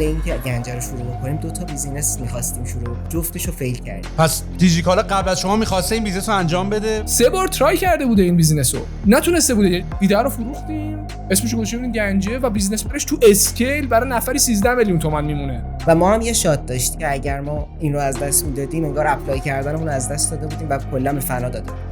قبل اینکه گنجه رو شروع کنیم 2 تا بیزینس می‌خواستیم شروع، جفتشو فیل کردیم. پس دیجیکالا قبل از شما می‌خواسته این بیزینس رو انجام بده؟ 3 بار ترای کرده بوده این بیزینس رو، نتونسته بوده. ایده رو فروختیم، اسمش رو گذاشتیم گنجه و بیزینس پلنش تو اسکیل برای نفری 13 میلیون تومان میمونه. و ما هم یه شات داشتیم که اگر ما این رو از دست میدادیم انگار اپلای کردنمون رو از دست داده بودیم و کلا به فنا داده بودیم.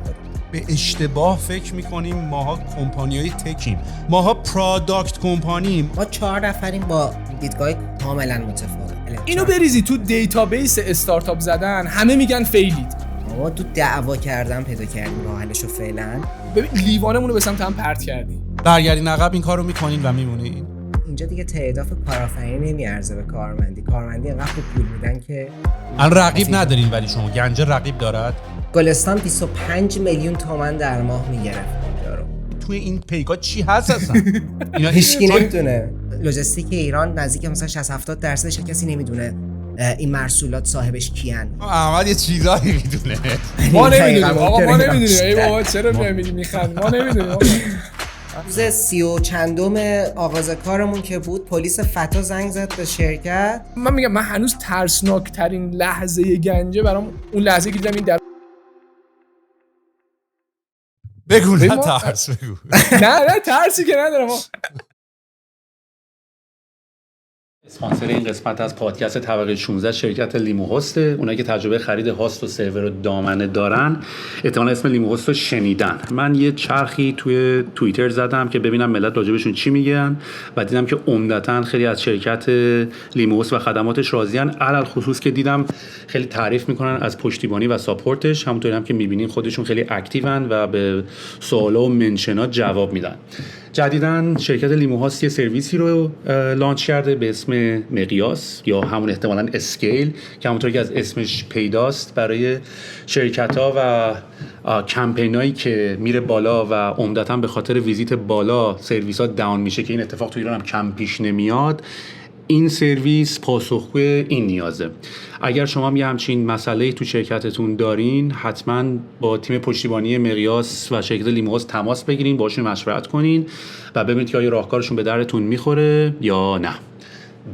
به اشتباه فکر میکنیم ماها کمپانیای تکیم، ماها پروداکت کمپانیم. ما 4 نفریم با دیدگاه کاملا متفاوت. اینو بریزی تو دیتابیس استارتاپ زدن، همه میگن فیلید. ما تو دعوا کردن پیدا کردیم راه حلشو فعلا. ببین لیوانمون رو به سمت هم پرت کردیم. برگردین عقب این کارو میکنین و میمونین. اینجا دیگه تعداد کارآفرین نمیارزه به کارمندی انقدر خوب پول میدن که الان رقیب ندارین. ولی شما گنجه رقیب دارد؟ گلستان 25 میلیون تومان در ماه میگرفت اونجا رو. توی این پیگا چی هست اصلا؟ اینا هیچکی نمیدونه. لوجستیک ایران نزدیک مثلا 60-70% کسی نمیدونه این محصولات صاحبش کیان. احمد یه چیزایی میدونه. ما نمیدونیم آقا، ما نمیدونیم. ای بابا چرا میخند؟ ما نمیدونیم. روز 30 و چندم آغاز کارمون که بود پلیس فتا زنگ زد به شرکت. من میگم من هنوز ترسناک ترین لحظه گنجه برام اون لحظه که دیدم این در بگو نه ترس بگو. نه ترسی که ندارم. اسپانسر این قسمت از پادکست طبقه 16 شرکت لیمو هست. اونایی که تجربه خرید هاست و سرور و دامنه دارن احتمالاً اسم لیمو هست رو شنیدن. من یه چرخی توی توییتر زدم که ببینم ملت راجبشون چی میگن و دیدم که عمدتاً خیلی از شرکت لیمو هست و خدماتش راضیان. علل خصوص که دیدم خیلی تعریف میکنن از پشتیبانی و ساپورتش. همونطوری هم که میبینین خودشون خیلی اکتیون و به سوالا و منشنات جواب میدن. جدیداً شرکت لیمو هاست یه سرویسی رو لانچ کرده به اسم مقیاس یا همون احتمالاً اسکیل که همونطور که از اسمش پیداست برای شرکت‌ها و کمپینایی که میره بالا و عمدتاً به خاطر ویزیت بالا سرویس‌ها داون میشه که این اتفاق تو ایران هم کم پیش نمیاد. این سرویس پاسخگوی این نیازه. اگر شما هم یه همچین مسئله‌ای تو شرکتتون دارین حتما با تیم پشتیبانی مقیاس و شرکت لیمو هاست تماس بگیرین، باشون مشورت کنین و ببینید که آیا راهکارشون به درتون میخوره یا نه.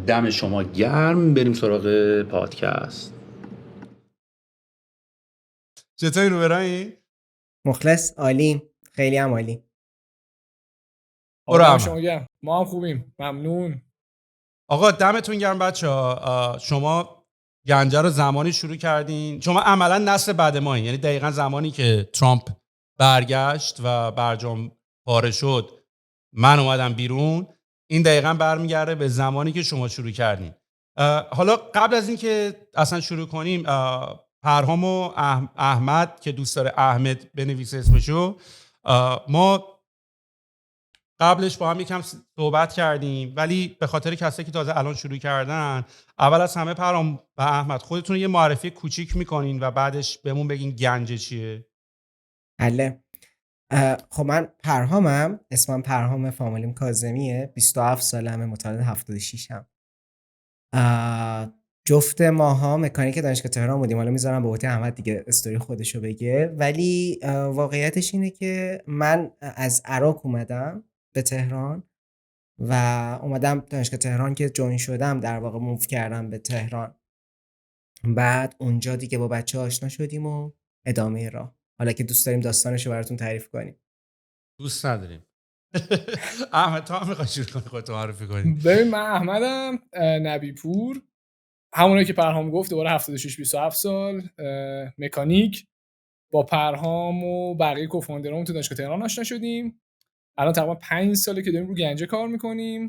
دم شما گرم. بریم سراغ پادکست. چطوری رو برایی؟ مخلص، عالی، خیلی هم عالی. آقا شما گرم. ما هم خوبیم، ممنون. آقا دمتون گرم بچه‌ها. شما گنجه رو زمانی شروع کردین، شما عملا نسل بعد ما، یعنی دقیقاً زمانی که ترامپ برگشت و برجام پاره شد من اومدم بیرون، این دقیقاً برمیگرده به زمانی که شما شروع کردین. حالا قبل از این که اصلا شروع کنیم، پرهام و احمد که دوست داره احمد بنویسه اسمشو، ما قبلش با هم یکم صحبت کردیم ولی به خاطر کسایی که تازه الان شروع کردن، اول از همه پرهام و احمد خودتون یه معرفی کوچیک میکنین و بعدش بهمون بگین گنجه چیه. بله. خب من پرهامم، اسمم پرهام، فامیلیم کاظمیه، 27 سالمه، متولد 76 ام. جفت ماها مکانیک دانشگاه تهران بودیم. حالا میذارم به عهده احمد دیگه استوری خودشو بگه، ولی واقعیتش اینه که من از عراق اومدم به تهران و اومدم دانشگاه تهران که جوین شدم در واقع موو کردم به تهران. بعد اونجا دیگه با بچه آشنا شدیم و ادامه راه. حالا که دوست داریم داستانشو براتون تعریف کنیم. دوست نداریم. احمد تو هم میخوای شروع کنی خودت معرفی کنی؟ ببین من احمدم، نبی پور، همونایی که پرهام گفت، دوباره 76 27 سال، مکانیک. با پرهام و بقیه کوفاندرام تو دانشگاه تهران آشنا شدیم. الان تقریبا 5 ساله که داریم رو گنجه کار میکنیم.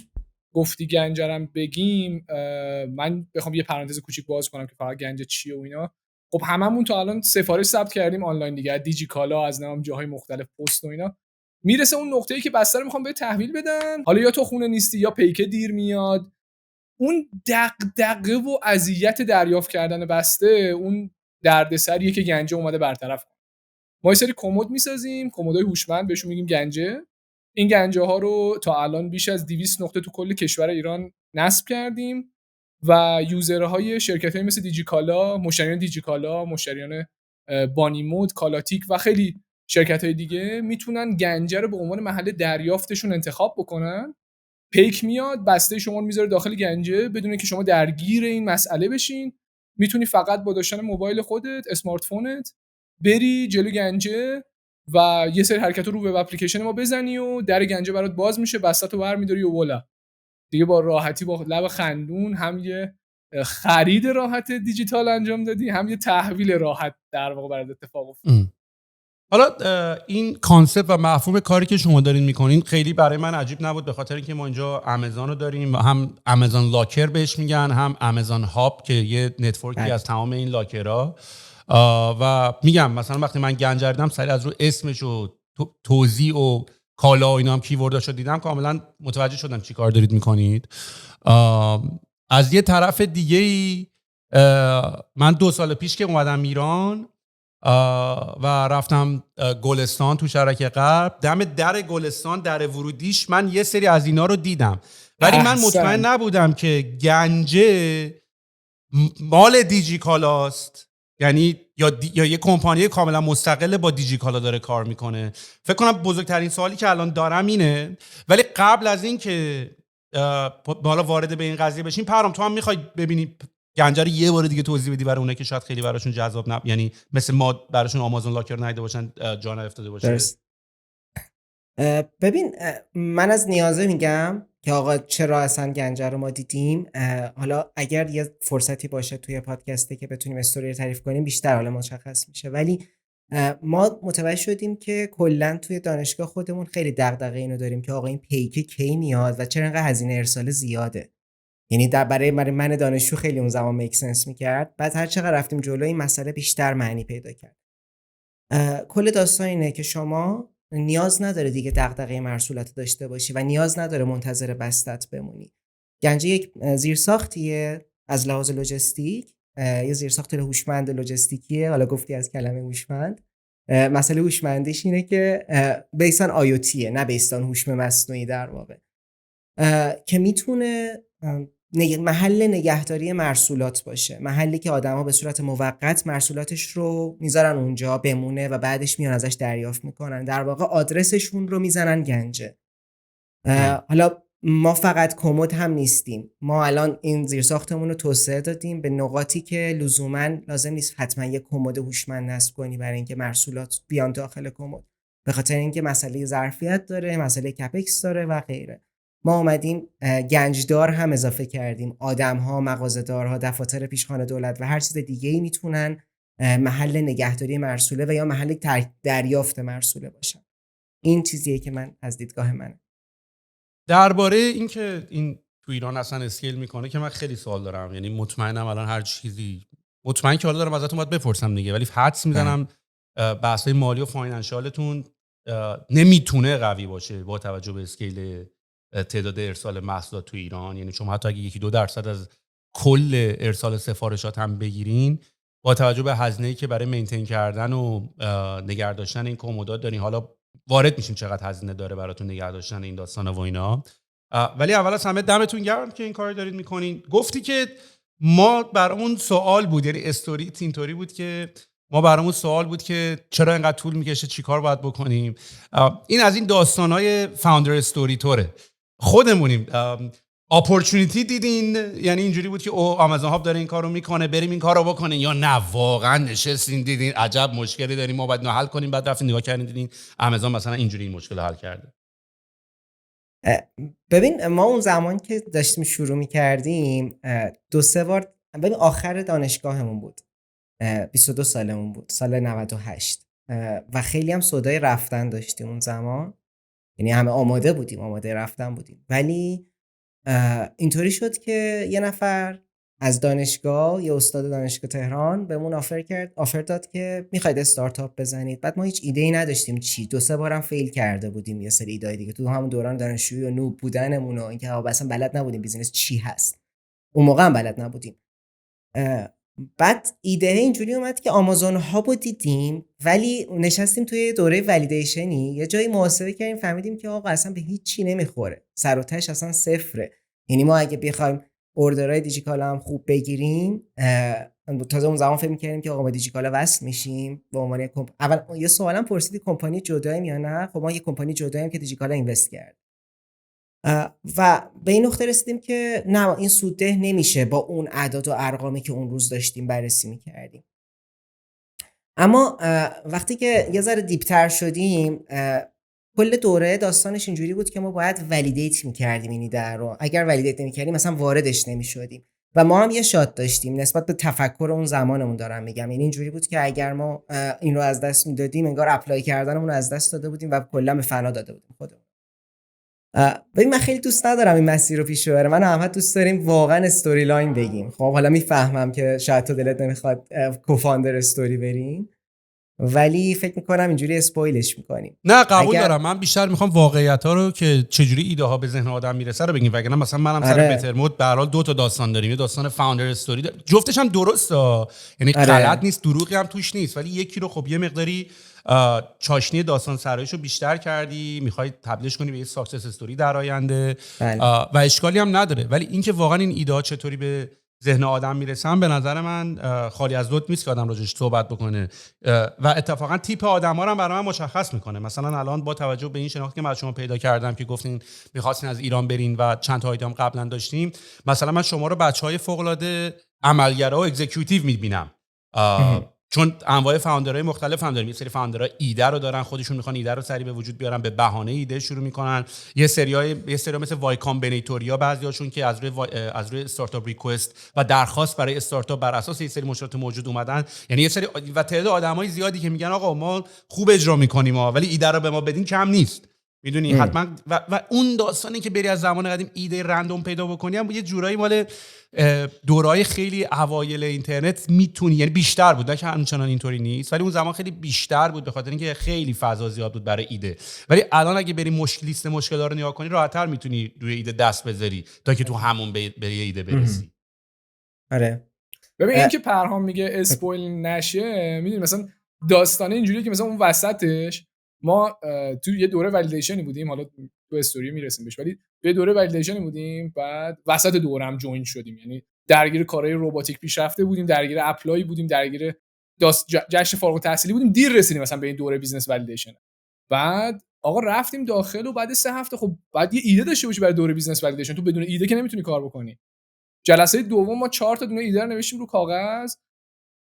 گفتی گنجرم بگیم، من بخوام یه پرانتز کوچیک باز کنم که فقط گنجه چیه و اینا. خب هممون تا الان سفارش ثبت کردیم آنلاین دیگه، دیجیکالا، از نام جاهای مختلف، پست و اینا. میرسه اون نقطه‌ای که بسته رو میخوام به تحویل بدن، حالا یا تو خونه نیستی یا پیکه دیر میاد. اون دغدغه و اذیت دریافت کردن بسته، اون دردسریه که گنجه اومده برطرف کنه. ما یه سری کمد میسازیم، کمدای هوشمند، بهشون میگیم گنجه. این گنجه ها رو تا الان بیش از 200 نقطه تو کل کشور ایران نصب کردیم و یوزرهای شرکت‌های مثل دیجیکالا، مشتریان دیجیکالا، مشتریان بانیمود، کالاتیک و خیلی شرکت‌های دیگه میتونن گنجه رو به عنوان محل دریافتشون انتخاب بکنن. پیک میاد بسته شما رو میذاره داخل گنجه بدون که شما درگیر این مسئله بشین. میتونی فقط با داشتن موبایل خودت، اسمارت فونت، بری جلو گنجه و یه سری حرکت رو وب اپلیکیشن ما بزنی و در گنجه برات باز میشه، بسته‌تو برمی‌داری و والا دیگه با راحتی با لب خندون هم یه خرید راحت دیجیتال انجام دادی، هم یه تحویل راحت در واقع برات اتفاق افتاد. حالا این کانسپت و مفهوم کاری که شما دارین میکنین خیلی برای من عجیب نبود، به خاطر اینکه ما اینجا آمازون رو داریم، هم آمازون لاکر بهش میگن، هم آمازون هاب که یه نتورکی از تمام این لاکرها. و میگم مثلا وقتی من گنجر دیدم سریع از رو اسمش و توزیع و کالا و اینا هم کیورداشو دیدم کاملا متوجه شدم چی کار دارید میکنید. از یه طرف دیگه ای من 2 سال پیش که اومدم ایران و رفتم گلستان تو شرک غرب، دم در گلستان در ورودیش من یه سری از اینا رو دیدم، ولی من مطمئن نبودم که گنجه مال دیجی کالاست، یعنی یا یه کمپانی کاملا مستقل با دیجی کالا داره کار میکنه. فکر کنم بزرگترین سوالی که الان دارم اینه، ولی قبل از این که بالا وارد به این قضیه بشیم، پرام تو هم میخوای ببینی گنجه رو یه بار دیگه توضیح بدی برای اونایی که شاید خیلی براشون جذاب یعنی مثل ما براشون آمازون لاکر ندیده باشن، جا نیفتاده باشه. درست. ببین من از نیازه میگم که آقا چرا اصلا گنجه رو ما دیدیم. حالا اگر یه فرصتی باشه توی پادکسته که بتونیم استوری رو تعریف کنیم بیشتر حالا مشخص میشه، ولی ما متوجه شدیم که کلا توی دانشگاه خودمون خیلی دغدغه اینو داریم که آقا این پیک کی میاد و چرا انقدر هزینه ارسال زیاده. یعنی برای من دانشجو خیلی اون زمان میک سنس میکرد، بعد هر چقدر رفتیم جلو این مسئله بیشتر معنی پیدا کرد. کل داستان اینه که شما نیاز نداره دیگه دغدغه محصولات داشته باشی و نیاز نداره منتظر بستت بمونی. گنجه یک زیرساختیه از لحاظ لوجستیک، یه زیرساخت هوشمند لوجستیکیه. حالا گفتی از کلمه هوشمند، مسئله هوشمندیش اینه که بیسان آیوتیه نه بیسان هوش مصنوعی در واقع، که میتونه محل نگهداری محصولات باشه، محلی که آدما به صورت موقت محصولاتش رو میذارن اونجا بمونه و بعدش میان ازش دریافت میکنن، در واقع آدرسشون رو میزنن گنجه. حالا ما فقط کمد هم نیستیم، ما الان این زیرساختمون رو توسعه دادیم به نقاطی که لزوما لازم نیست حتما یک کمد هوشمند نصب کنی برای اینکه محصولات بیان داخل کمد، به خاطر اینکه مسئله ظرفیت داره، مسئله کپکس داره و غیره. ما اومدیم گنجدار هم اضافه کردیم، آدم‌ها، مغازه‌دارها، دفاتر پیشخوان دولت و هر چیز دیگه‌ای میتونن محل نگهداری مرسوله و یا محل دریافت مرسوله باشن. این چیزیه که من از دیدگاه منه. درباره این که این تو ایران اصلا اسکیل میکنه که من خیلی سوال دارم، یعنی مطمئنم الان هر چیزی مطمئن که حالا دارم ازتون باید بپرسم دیگه، ولی حدس میزنم بحث‌های مالی و فاینانشالتون نمیتونه قوی باشه با توجه به اسکیل تعداد ارسال محصولات تو ایران. یعنی شما حتی اگه 1-2% از کل ارسال سفارشات هم بگیرین، با توجه به هزینه‌ای که برای مینتین کردن و نگه داشتن این کمدات دارین، حالا وارد میشیم چقدر هزینه داره براتون نگه داشتن این داستانا و اینا، ولی اول از همه دمتون گرم که این کار دارید میکنین. گفتی که ما برامون سوال بود، یعنی استوری اینطوری بود که ما برامون سوال بود که چرا اینقدر طول میکشه، چیکار باید بکنیم. این از این داستانای فاوندر استوری توره. خودمونیم اپورتونیتی دیدین، یعنی اینجوری بود که آمازون هاب داره این کارو میکنه بریم این کارو بکنین، یا نه واقعا نشستین دیدین عجب مشکلی داریم ما باید اینو حل کنیم، بعد رفتین نگاه کردین دیدین آمازون مثلا اینجوری این مشکل حل کرده؟ ببین ما اون زمان که داشتیم شروع میکردیم 2-3 بار، ببین آخر دانشگاهمون بود، 22 سالمون بود، سال 98 و خیلی هم سودای رفتن داشتیم اون زمان، یعنی همه آماده بودیم، آماده رفتن بودیم، ولی اینطوری شد که یه نفر از دانشگاه، یه استاد دانشگاه تهران بهمون آفر داد که میخواید استارتاپ بزنید. بعد ما هیچ ایده‌ای نداشتیم چی، 2-3 بارم فیل کرده بودیم یه سری ایده دیگه تو همون دوران دانشجویی و نوب بودنمون و اینکه اصلا بلد نبودیم بیزینس چی هست، اون موقع هم بلد نبودیم. بعد ایده اینجوری اومد که آمازون هاب رو دیدیم، ولی نشستیم توی دوره ولیدیشنی، یه جایی محاسبه کردیم فهمیدیم که آقا اصلا به هیچ چی نمیخوره، سر و تهش اصلا صفره. یعنی ما اگه بخوایم اوردرهای دیجیکالا هم خوب بگیریم، تازه اون زمان فکر می‌کردیم که آقا با دیجیکالا وصل میشیم به عنوان اول یه سوالم پرسیدی کمپانی جداییم یا نه؟ خب ما یه کمپانی جداییم که دیجیکالا اینوست کرد. و به این نقطه رسیدیم که نه، این سودده نمیشه با اون اعداد و ارقامی که اون روز داشتیم بررسی میکردیم. اما وقتی که یه ذره دیپتر شدیم، کل دوره داستانش اینجوری بود که ما باید ولیدیت میکردیم این ایده رو. اگر ولیدیت نمیکردیم مثلا واردش نمیشدیم و ما هم یه شات داشتیم نسبت به تفکر اون زمانمون دارم میگم. یعنی اینجوری بود که اگر ما این رو از دست میدادیم انگار اپلای کردنمون رو از دست داده بودیم و کلا به فنا داده بودیم خودمون. ببین من خیلی دوست ندارم این مسیر رو پیش ببرم. من و احمد دوست داریم واقعا استوری لاین بگیم. خب حالا میفهمم که شاید تو دلت نمیخواد کوفاندر استوری بریم، ولی فکر میکنم اینجوری اسپویلش میکنیم. نه قبول دارم. من بیشتر میخوام واقعیت ها رو که چجوری ایده ها به ذهن آدم میرسه رو بگیم، وگرنه مثلا منم سر بترمود به هر حال 2 تا داستان داریم. یه داستان فاوندر استوری جفتش هم درسته، یعنی غلط نیست، دروغی هم توش نیست، ولی یکی رو خب یه مقداری چاشنی داستان سرایش رو بیشتر کردی، میخوای تبدیلش کنی به یه ساکسس استوری در آینده و اشکالی هم نداره. ولی اینکه واقعا این ایده ها چطوری به ذهن آدم میرسن به نظر من خالی از لطف نیست که آدم راجعش صحبت بکنه و اتفاقا تیپ آدما رو هم برای من مشخص میکنه. مثلا الان با توجه به این شناختی که من از شما پیدا کردم که گفتین می‌خواستین از ایران برین و چند تا ایده هم قبلا داشتیم، مثلا من شما رو بچهای فوق العاده عملگرا و اکزیکیوتیو میبینم، چون انواع فاوندرهای مختلف هم داریم. یه سری فاوندرها ایده رو دارن، خودشون میخوان ایده رو سریع به وجود بیارن، به بهانه ایده شروع میکنن. یه سری مثل وای کامبینیتوریا بعضیاشون که از روی استارتاپ ریکوست و درخواست برای استارتاپ بر اساس یه سری مشکلات موجود اومدن. یعنی یه سری و تعداد آدمای زیادی که میگن آقا ما خوب اجرا میکنیم ولی ایده رو به ما بدین کم نیست. میدونی حتما و اون داستانی که بری از زمان قدیم ایده رندوم پیدا بکنی هم یه جورایی مال دورای خیلی اوایل اینترنت میتونی، یعنی بیشتر بود، نه که همچنان اینطوری نیست، ولی اون زمان خیلی بیشتر بود به خاطر اینکه خیلی فضا زیاد بود برای ایده. ولی الان اگه بری لیست مشکلات رو نگاه کنی راحت‌تر میتونی روی ایده دست بذاری تا که تو همون به یه ایده برسی. آره ببین این که پرهام میگه اسپویل نشه، میدونی مثلا داستانه اینجوریه که مثلا اون وسطش ما تو یه دوره ولیدیشنی بودیم، حالا تو استوری میرسیم بهش، ولی تو یه دوره ولیدیشنی بودیم، بعد وسط دوره هم جوین شدیم. یعنی درگیر کارهای رباتیک پیشرفته بودیم، درگیر اپلای بودیم، درگیر جشن فارغ التحصیلی بودیم، دیر رسیدیم مثلا به این دوره بیزنس ولیدیشن. بعد آقا رفتیم داخل و بعد 3 هفته خب بعد یه ایده داشته باشی برای دوره بیزنس ولیدیشن. تو بدون ایده که نمیتونی کار بکنی. جلسه دوم ما 4 تا دونه ایده رو نوشتیم رو کاغذ.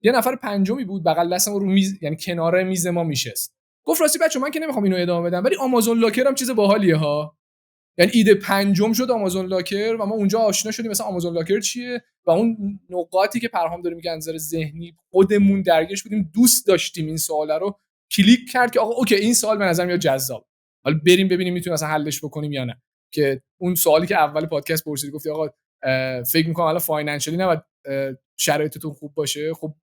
یه نفر پنجمی بود بغل دستم رو میز، یعنی کنار میز ما میشست. گفت راستی بچه‌ها من که نمیخوام اینو ادامه بدم، ولی آمازون لاکر هم چیز باحالیه ها. یعنی ایده پنجم شد آمازون لاکر و ما اونجا آشنا شدیم مثلا آمازون لاکر چیه و اون نقاطی که پرهام داره میگه نظر ذهنی خودمون درگیرش بودیم، دوست داشتیم این سوالا رو. کلیک کرد که آقا اوکی این سوال به نظر میاد جذاب، حالا بریم ببینیم میتونیم مثلا حلش بکنیم یا نه. که اون سوالی که اول پادکست پرسیدی گفتی آقا فکر می‌کنم الان فاینانشلی نباید شرایطتون خوب باشه. خب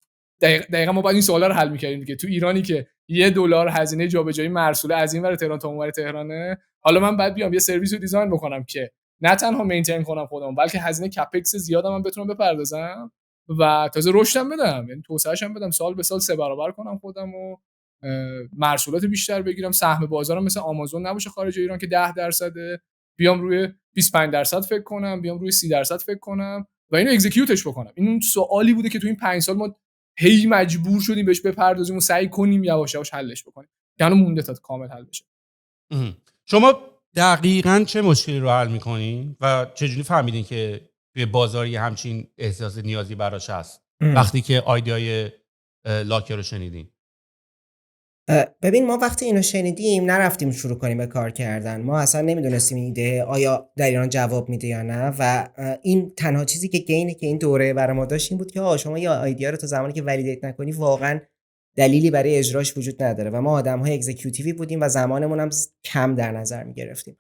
دقیقاً ما باید این سوالا رو حل می‌کردیم دیگه. تو ایرانی که $1 هزینه جابجایی مرسوله از این ور تهران تا اون ور تهرانه، حالا من بعد بیام یه سرویس رو دیزاین بکنم که نه تنها مینتین کنم خودم، بلکه هزینه کپکس زیادم هم بتونم بپردازم و تازه رشدم بدم، یعنی توسعه‌اش هم بدم، سال به سال 3 برابر کنم خودم و محصولات بیشتر بگیرم. سهم بازارم مثل آمازون نباشه خارج ایران که 10%، بیام روی 25% فکر کنم، بیام روی 30% فکر کنم و اینو اکزیکیوتش بکنم. این اون سوالی بوده که تو این 5 سال ما هی مجبور شدیم بهش بپردازیم و سعی کنیم یواش یواش حلش بکنیم. یعنی مونده تا کامل حل بشه. شما دقیقاً چه مشکلی رو حل می‌کنین و چجوری فهمیدین که توی بازاری همچین احساس نیازی براش هست وقتی که ایده‌های لاکر رو شنیدین؟ ببین ما وقتی اینو شنیدیم نرفتیم شروع کنیم به کار کردن. ما اصلا نمیدونستیم این ایده آیا در ایران جواب میده یا نه و این تنها چیزی که گینه که این دوره برای ما داشت این بود که شما یا ایده رو تا زمانی که ولیدیت نکنی واقعا دلیلی برای اجراش وجود نداره و ما آدم‌های اکزیکیوتیوی بودیم و زمانمون هم کم در نظر می‌گرفتیم.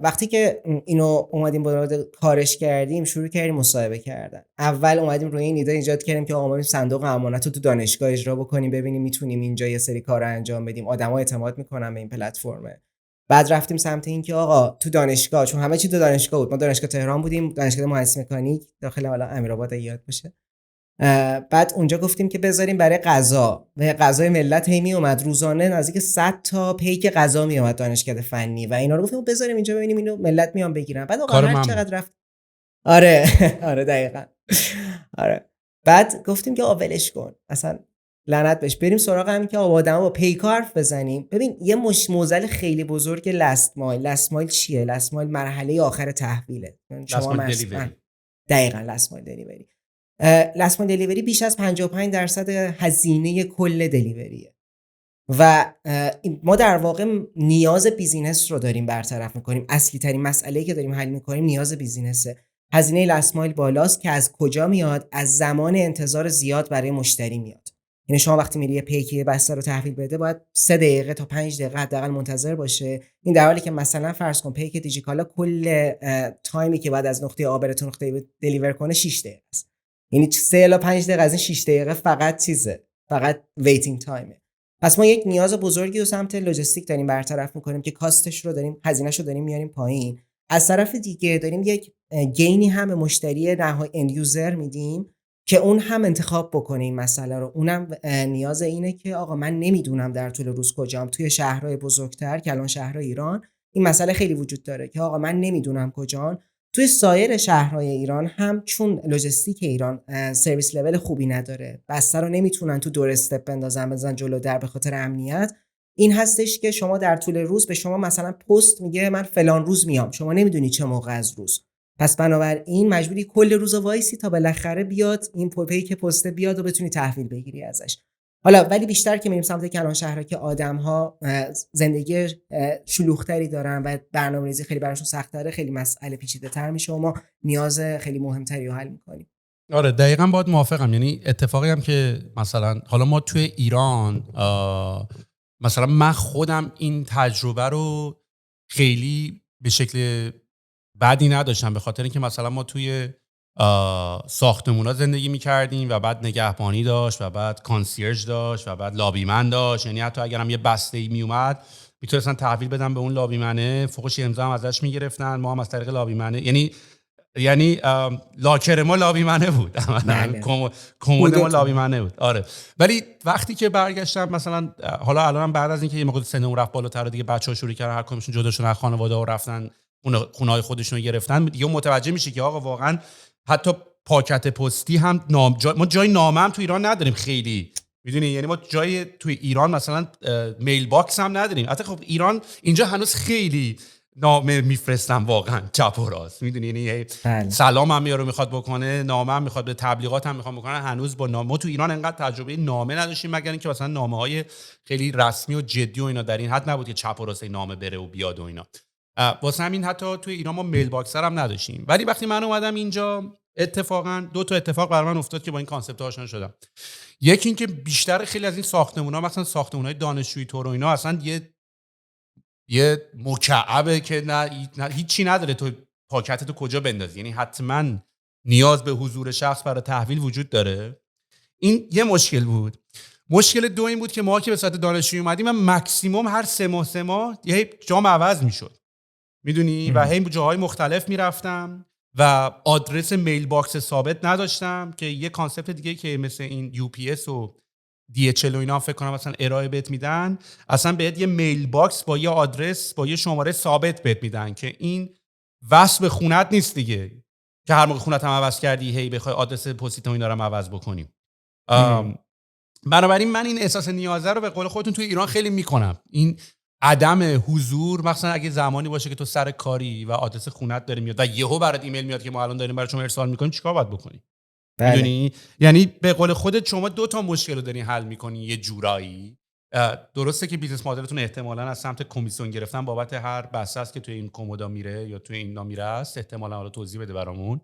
وقتی که اینو اومدیم با کارش کردیم شروع کردیم مصاحبه کردن. اول اومدیم روی این ایده ایجاد کردیم که آقا ما صندوق امانت رو تو دانشگاه اجرا بکنیم، ببینیم میتونیم اینجا یه سری کارا انجام بدیم، آدما اعتماد میکنن به این پلتفرمه. بعد رفتیم سمت این که آقا تو دانشگاه، چون همه چی تو دانشگاه بود، ما دانشگاه تهران بودیم، دانشگاه مهندسی مکانیک داخل حالا امیرآباد یاد باشه. بعد اونجا گفتیم که بذاریم برای غذا و غذای ملت هی می اومد روزانه نزدیک 100 تا پیک غذا می اومد دانشکده فنی و اینا رو گفتیم بذاریم اینجا ببینیم اینو ملت میان بگیرن. بعد آقا هر چقدر رفت آره دقیقاً آره. بعد گفتیم که ولش کن، اصلا لعنت بهش. بریم سراغ همین که آدما با پیکا حرف بزنیم. ببین یه موزل خیلی بزرگ لاست مایل چیه؟ لاست مایل مرحله آخر تحویله. شما دقیقاً لاست مایل دلیوری. لاست مایل دلیوری بیش از 55% هزینه کل دلیوریه و ما در واقع نیاز بیزینس رو داریم برطرف میکنیم. اصلی ترین مسئله‌ای که داریم حل میکنیم نیاز بیزینسه. هزینه لاست مایل بالاست که از کجا میاد؟ از زمان انتظار زیاد برای مشتری میاد. یعنی شما وقتی میری یه پیکی بسته رو تحویل بده باید 3 دقیقه تا 5 دقیقه حداقل منتظر باشه. این در حالی که مثلا فرض کن پیک دیجیکالا کل تایمی که بعد از نقطه آ بره تا نقطه دلیور کنه 6 دقیقه است. یعنی 3 الی 5 دقیقه از این 6 دقیقه فقط ویتینگ تایمه. پس ما یک نیاز بزرگی رو سمت لوجستیک داریم برطرف میکنیم که کاستش رو داریم، هزینه‌شو داریم میاریم پایین. از طرف دیگه داریم یک گینی هم به مشتری نهایی اند یوزر میدیم که اون هم انتخاب بکنه این مسئله رو. اونم نیاز اینه که آقا من نمیدونم در طول روز کجام. توی شهرهای بزرگتر که الان شهرهای ایران این مسئله خیلی وجود داره که آقا من نمیدونم کجام. توی سایر شهرهای ایران هم چون لوجستیک ایران سرویس لول خوبی نداره، بسته رو نمیتونن تو دور استپ بندازن جلو در به خاطر امنیت. این هستش که شما در طول روز به شما مثلا پست میگه من فلان روز میام، شما نمیدونی چه موقع از روز. پس بنابراین مجبوری کل روز وایسی تا بالاخره بیاد این پوپی که پسته بیاد و بتونی تحویل بگیری ازش. حالا ولی بیشتر که میریم سمت کلان شهرها که آدم‌ها زندگی شلوغ‌تری دارن و برنامه‌ریزی خیلی براشون سخت‌تره، خیلی مسئله پیچیده‌تر میشه و ما نیاز خیلی مهمتری رو حل می‌کنیم. آره دقیقاً باهات موافقم. یعنی اتفاقی هم که مثلا حالا ما توی ایران مثلا من خودم این تجربه رو خیلی به شکل بدی نداشتم، به خاطر اینکه مثلا ما توی ساختمونا زندگی می‌کردیم و بعد نگهبانی داشت و بعد کانسیرژ داشت و بعد لابیمن داشت. یعنی حتی اگرم یه بسته‌ای میومد میتونستن تحویل بدن به اون لابیمنه، فوقش امضا هم ازش میگرفتن، ما هم از طریق لابیمنه یعنی لاکر ما لابیمنه بود، کمد ما لابیمنه بود. آره ولی وقتی که برگشتم مثلا حالا الانم بعد از اینکه یه موقع سن اون رفت بالاتر و دیگه بچه‌ها شروع کردن هر کدومشون جدا شدن از خانواده و رفتن خونه‌های خودشون رو گرفتن، دیگه متوجه میشه که آقا واقعا حتی پاکت پستی هم ما جای نامه هم تو ایران نداریم خیلی، میدونی. یعنی ما جای توی ایران مثلا میل باکس هم نداریم. حتی خب ایران اینجا هنوز خیلی نامه میفرستن واقعا چپ و راست، میدونی. یعنی سلام هم یارو میخواد بکنه، نامه هم میخواد، به تبلیغات هم میخواد بکنه، هنوز با نامه. ما تو ایران انقدر تجربه نامه نداشتیم مگر اینکه مثلا نامه‌های خیلی رسمی و جدی و اینا در این حد نبود که چپ و راست نامه بره و بیاد و اینا. واسه همین حتی توی ایران ما میل باکس هم نداشتیم. ولی وقتی من اومدم اینجا اتفاقا 2 تا اتفاق برام افتاد که با این کانسپت آشنا شدم. یکی این که بیشتر خیلی از این ساختمونا مثلا ساختمونای دانشجویی طور و اینا اصلا یه مکعبه که نه هیچی نداره تو پاکتتو کجا بندازی. یعنی حتما نیاز به حضور شخص برای تحویل وجود داره. این یه مشکل بود. مشکل 2 این بود که ما که به صورت دانشجویی اومدیم و مکسیمم هر 3 ماه یه جام عوض میشد، میدونی. و هی جاهای مختلف میرفتم و آدرس میل باکس ثابت نداشتم که یه کانسپت دیگه که مثل این UPS و DHL و اینا فکر کنم مثلا ارائه بهت میدن، اصلا بهت یه میل باکس با یه آدرس با یه شماره ثابت بهت میدن که این وصل به خونت نیست دیگه، که هر موقع خونت هم عوض کردی هی بخوای آدرس پستیت و اینا رو عوض بکنیم. بنابراین من این احساس نیازه رو به قول خودتون توی ایران خیلی میکنم. این عدم حضور، مثلا اگه زمانی باشه که تو سر کاری و آدرس خونت داری میاد و یهو برات ایمیل میاد که ما الان داریم برای شما ارسال میکنیم، چیکار باید بکنی؟ میدونی؟ یعنی به قول خودت شما 2 تا مشکل رو دارین حل میکنی یه جورایی. درسته که بیزنس مدلتون احتمالاً از سمت کمیسیون گرفتن بابت هر بسته است که توی این کمودا میره یا توی این نامیره است، احتمالاً حالا توضیح بده برامون.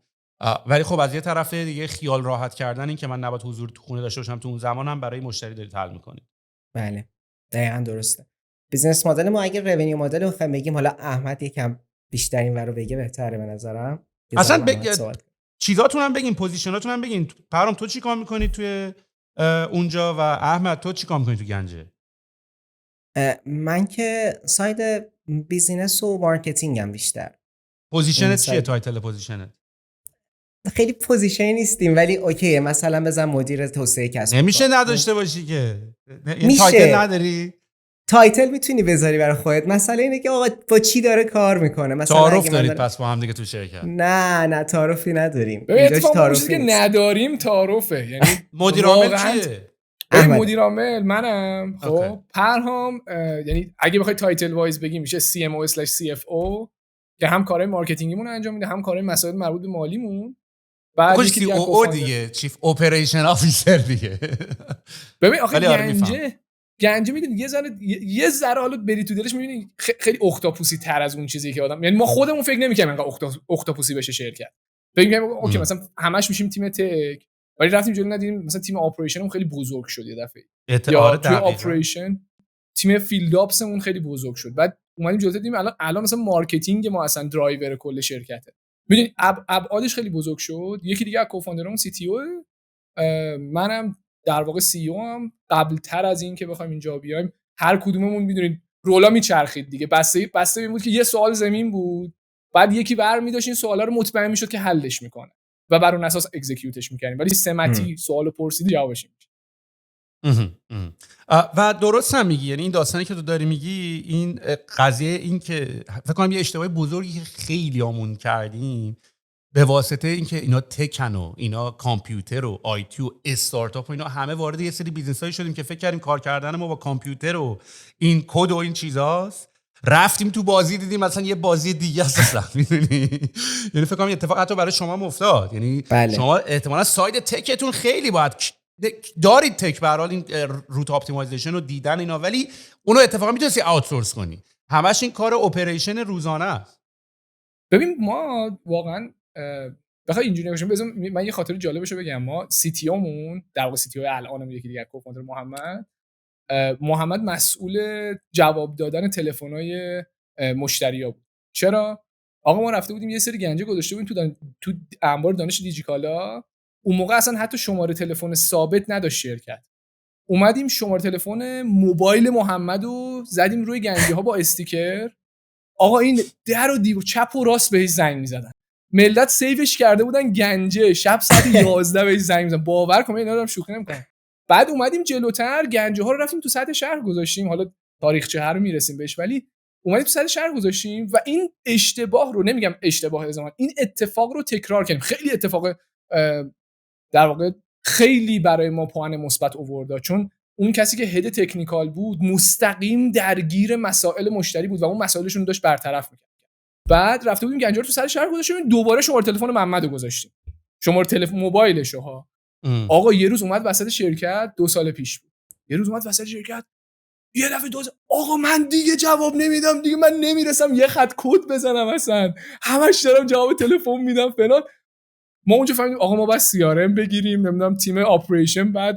ولی خب از یه طرف دیگه خیال راحت کردن این که من نباید حضور تو خونه داشته باشم تو اون زمان هم برای مشتری دارید حل میکنید. بله دقیقاً درسته. بیزنس مدل ما اگه رونیو مدل رو بخوایم بگیم، حالا احمد یکم بیشتر این ورو بگه بهتره به نظرم. اصلا چیزاتون هم بگین، پوزیشناتون هم بگین. پرام تو چی کار میکنی توی اونجا و احمد تو چی کار میکنی تو گنجه؟ من که ساید بیزینس و مارکتینگم بیشتر. پوزیشنت چیه؟ تایتل پوزیشنت؟ خیلی پوزیشنی نیستیم ولی اوکیه، مثلا بزن مدیر توسعه کسب. نمیشه نداشته باشی که. این تایتل نداری؟ تایتل میتونی بذاری برای خودت. مسئله اینه که آقا با چی داره کار میکنه. مثلا تعارف دارید پس با هم دیگه تو شرکت؟ نه تعارفی نداریم. اینجاش تعارفی که نداریم تعارفه. یعنی مدیر عامل چیه؟ احمد مدیر عامل منم. اوکی. خب پرهام یعنی اگه بخوای تایتل وایز بگیم میشه CMO/CFO که هم کارهای مارکتینگیمون انجام میده هم کارهای مسائل مربوط به مالیمون. بعد خوش یکی سی دیگه او او دیگه چیف اپریشن آفیسر دیگه. ببین آخه ولی آره میفهم. گنجه میدونی یه ذره حالا بری تو دلش میبینی خیلی اختاپوسی تر از اون چیزی که آدم، یعنی ما خودمون فکر نمی‌کنیم انقدر اختاپوسی بشه شرکت. فکر می‌کنیم اوکی مثلا همش میشیم تیم تک، ولی رفتیم جلو ندیدیم مثلا تیم اپریشنمون خیلی بزرگ شد یه دفعه. یا توی اپریشن تیم فیلد آپسمون خیلی بزرگ شد. بعد اومدیم جلو دیدیم الان مثلا مارکتینگ ما اصلا درایور کل شرکته. ببین ابعادش خیلی بزرگ شد. یکی دیگه از کوفاندرامون سی تی او، منم در واقع سی او هم قبل تر از این که بخوایم اینجا بیایم هر کدوممون میدونید رولا میچرخید دیگه. بسته این بود که یه سوال زمین بود، بعد یکی برمی داشت این سوالا رو مطمئن میشد که حلش میکنه و بر اون اساس اکزیکیوتش میکنیم، ولی سمتی سوالو پرسیدی جوابش میشه. و درست هم میگی، یعنی این داستانی که تو داری میگی این قضیه این که فکر کنم یه اشتباه بزرگی که خیلی آمون کردیم به واسطه اینکه اینا تکن و اینا کامپیوتر و آیتی و استارتاپ و اینا همه وارد یه سری بیزنسایی شدیم که فکر کردیم کار کردن ما با کامپیوتر و این کد و این چیزاست، رفتیم تو بازی دیدیم مثلا یه بازی دیگه است اصلا، میدونی؟ یعنی فکر کنم اتفاق حتی برای شما افتاد، یعنی بله. شما احتمالاً ساید تکتون خیلی باید دارید تک به هر حال این روت اپتیمایزیشن رو دیدن اینا، ولی اونو اتفاقا میتونستی آوتسورس کنی. همش این کار اپریشن روزانه است. ببین ما واقعا بخوای اینجوری باشیم، بذار من یه خاطره جالبشو بگم. ما سی تی اومون در واقع سی تی او الانم یکی دیگه کوفاندر محمد مسئول جواب دادن تلفن‌های مشتری‌ها بود. چرا؟ آقا ما رفته بودیم یه سری گنجه گذاشته بودیم تو انبار دانش دیجیکالا. اون موقع اصلا حتی شماره تلفن ثابت نداشت شرکت. اومدیم شماره تلفن موبایل محمدو زدیم روی گنجه‌ها با استیکر. آقا این در و دیو چپ و راست بهش زنگ می‌زدن. ملت سیوش کرده بودن گنجه، شب ساعت 11 بهش زنگ می‌زدن. باور کن اینا رو شوخی نمی‌کنم. بعد اومدیم جلوتر گنجه ها رو رفتیم تو سطح شهر گذاشتیم، حالا تاریخچه ها رو میرسیم بهش، ولی اومدیم تو سطح شهر گذاشتیم و این اشتباه رو، نمیگم اشتباه زمان، این اتفاق رو تکرار کردیم. خیلی اتفاق در واقع خیلی برای ما پوان مثبت آورد، چون اون کسی که هد تکنیکال بود مستقیم درگیر مسائل مشتری بود و اون مسائلشون داشت برطرف می‌کرد. بعد رفته بودیم گنجه رو تو سطح شهر گذاشتیم، دوباره شماره تلفن محمدو گذاشتیم، شماره تلفن موبایلشو ها. آقا یه روز اومد وسط شرکت، 2 سال پیش بود، یه روز اومد وسط شرکت یه دفعه آقا من دیگه جواب نمیدم، دیگه من نمیرسم یه خط کد بزنم، اصلا همش دارم جواب تلفن میدم فلان. ما اونجا فهمیدیم آقا ما باید CRM بگیریم، نمیدونم تیم اپریشن بعد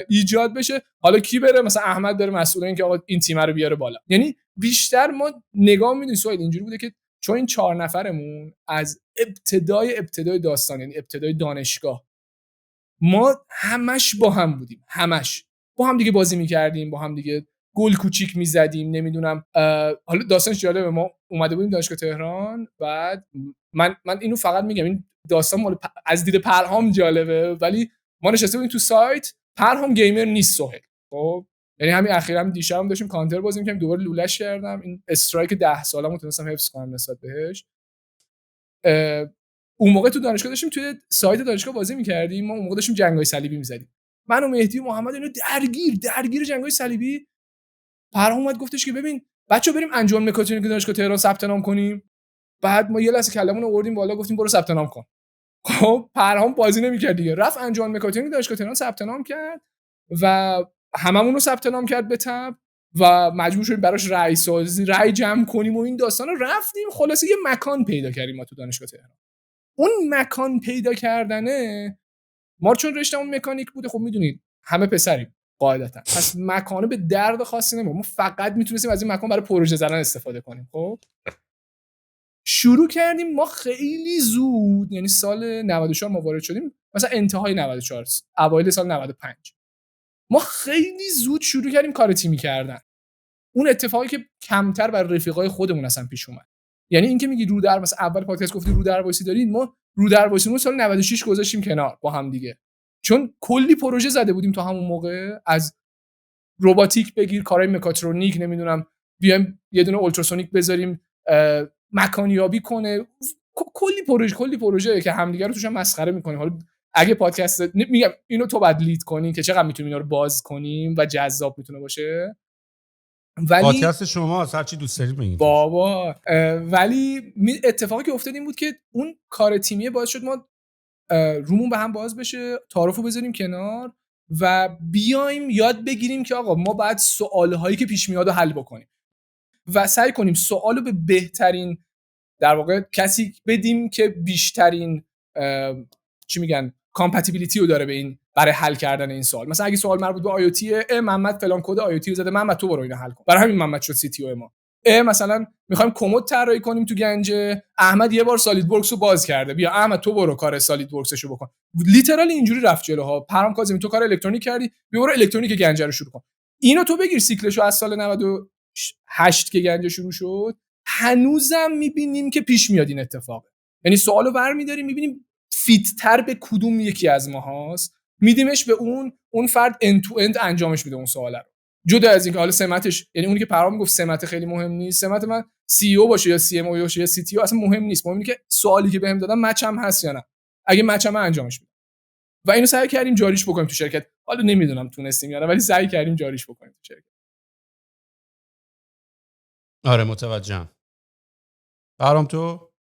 ایجاد بشه، حالا کی بره؟ مثلا احمد بره مسئول این که آقا این تیم رو بیاره بالا. یعنی بیشتر ما نگاه می‌کنیم سوال اینجوری بوده که چون این 4 نفرمون از ابتدای داستان، یعنی ابتدای دانشگاه، ما همش با هم بودیم، همش با هم دیگه بازی میکردیم، با هم دیگه گل کوچیک میزدیم، نمیدونم. حالا داستانش جالبه، ما اومده بودیم دانشگاه تهران، بعد من اینو فقط میگم، این داستان مال از دید پرهام جالبه، ولی ما نشسته بودیم تو سایت، پرهام گیمر نیست سهل، خب یعنی همین اخیرا هم دیشب هم داشتیم کانتر بازی می‌کردیم، دوباره لولش کردم، این استرایک 10 سالمو تونستم حفظ کنم نسبت بهش. اون موقع تو دانشگاه داشتیم توی سایت دانشگاه بازی می‌کردیم، ما اون موقع داشتیم جنگ‌های صلیبی می‌زدیم، من و مهدی و محمد اینو درگیر جنگ‌های صلیبی. پرهام اومد گفتش که ببین بچه‌ها بریم انجمن مکاترونیک دانشگاه تهران ثبت نام کنیم. بعد ما یه لحظه کلمون آوردیم بالا، گفتیم برو ثبت نام کن. خب پرهام بازی نمی‌کرد دیگه، رفت انجمن مکاترونیک دانشگاه تهران ثبت نام کرد و هممون رو ثبت نام کرد به تبع و مجبور شدیم براش رأی جمع کنیم و این داستانا. رفتیم خلاصه یه مکان پیدا کردیم ما تو دانشگاه تهران. اون مکان پیدا کردنه، ما چون رشتهمون مکانیک بوده، خب میدونید همه پسریم قاعدتا، پس مکانه به درد خاصی نمیخوره، ما فقط میتونستیم از این مکان برای پروژه زدن استفاده کنیم. خب شروع کردیم ما خیلی زود، یعنی سال 94 ما وارد شدیم، مثلا انتهای 94 اوایل سال 95، ما خیلی زود شروع کردیم کار تیمی کردن. اون اتفاقی که کمتر بر رفیقای خودمون اصلا پیش اومد، یعنی اینکه میگی رو در، مثلا اول پادکست گفتی رو در وایسی دارید، ما رو در وایسیمون سال 96 گذاشتیم کنار با هم دیگه، چون کلی پروژه زده بودیم تا همون موقع، از رباتیک بگیر، کارهای مکاترونیک، نمیدونم بیایم یه دونه اولتراسونیک بذاریم مکانیابی کنه، کلی پروژه که همدیگه رو توش مسخره میکنیم. حالا اگه پادکست میگم اینو تو باید لید کنی که چقدر میتونیم اینا رو باز کنیم و جذاب میتونه باشه. ولی پادکست شما هر چی دوست دارید بگید بابا. ولی اتفاقی که افتاد این بود که اون کار تیمی باعث شد ما رومون به هم باز بشه، تعارفو بذاریم کنار و بیایم یاد بگیریم که آقا ما باید سوالهایی که پیش میاد رو حل بکنیم و سعی کنیم سوالو به بهترین در واقع کسی بدیم که بیشترین چی میگن کامپتیبیلیتی رو داره به این برای حل کردن این سوال. مثلا اگه سوال مربوط به آی او تی، محمد فلان کد آی او تی رو زده، محمد تو برو اینو حل کن. برای همین محمد شد سی تی او ما. مثلا میخوایم کمد طراحی کنیم تو گنجه، احمد یه بار سالید ورکس رو باز کرده، بیا احمد تو برو کار سالید ورکسشو بکن. لیترال اینجوری رفت جلوها. پرام کاظمی تو کار الکترونیک کردی، بیا برو الکترونیک گنجه رو شروع کن. اینو تو بگیر سیکلشو از سال 98 که گنجه شروع شد، هنوزم میبینیم که پیش میاد این اتفاق. یعنی سوالو برمی‌داریم میبینیم فیت تر به کدوم یکی از ماهاست، میدیمش به اون فرد اند تو اند انجامش میده اون سوالا رو. جدا از اینکه حالا سمتش، یعنی اونی که پرام میگفت سمت خیلی مهم نیست، سمت من سی او باشه یا سی ام او باشه یا سی تی او اصلا مهم نیست. مهم اینه که سوالی که بهم دادن مچم هست یا نه. اگه مچم انجامش میدم و اینو سعی کردیم جاریش بکنیم تو شرکت. حالا نمیدونم تونستیم یا نه، ولی سعی کردیم جاریش بکنیم تو شرکت. آره متوجهم. برام تو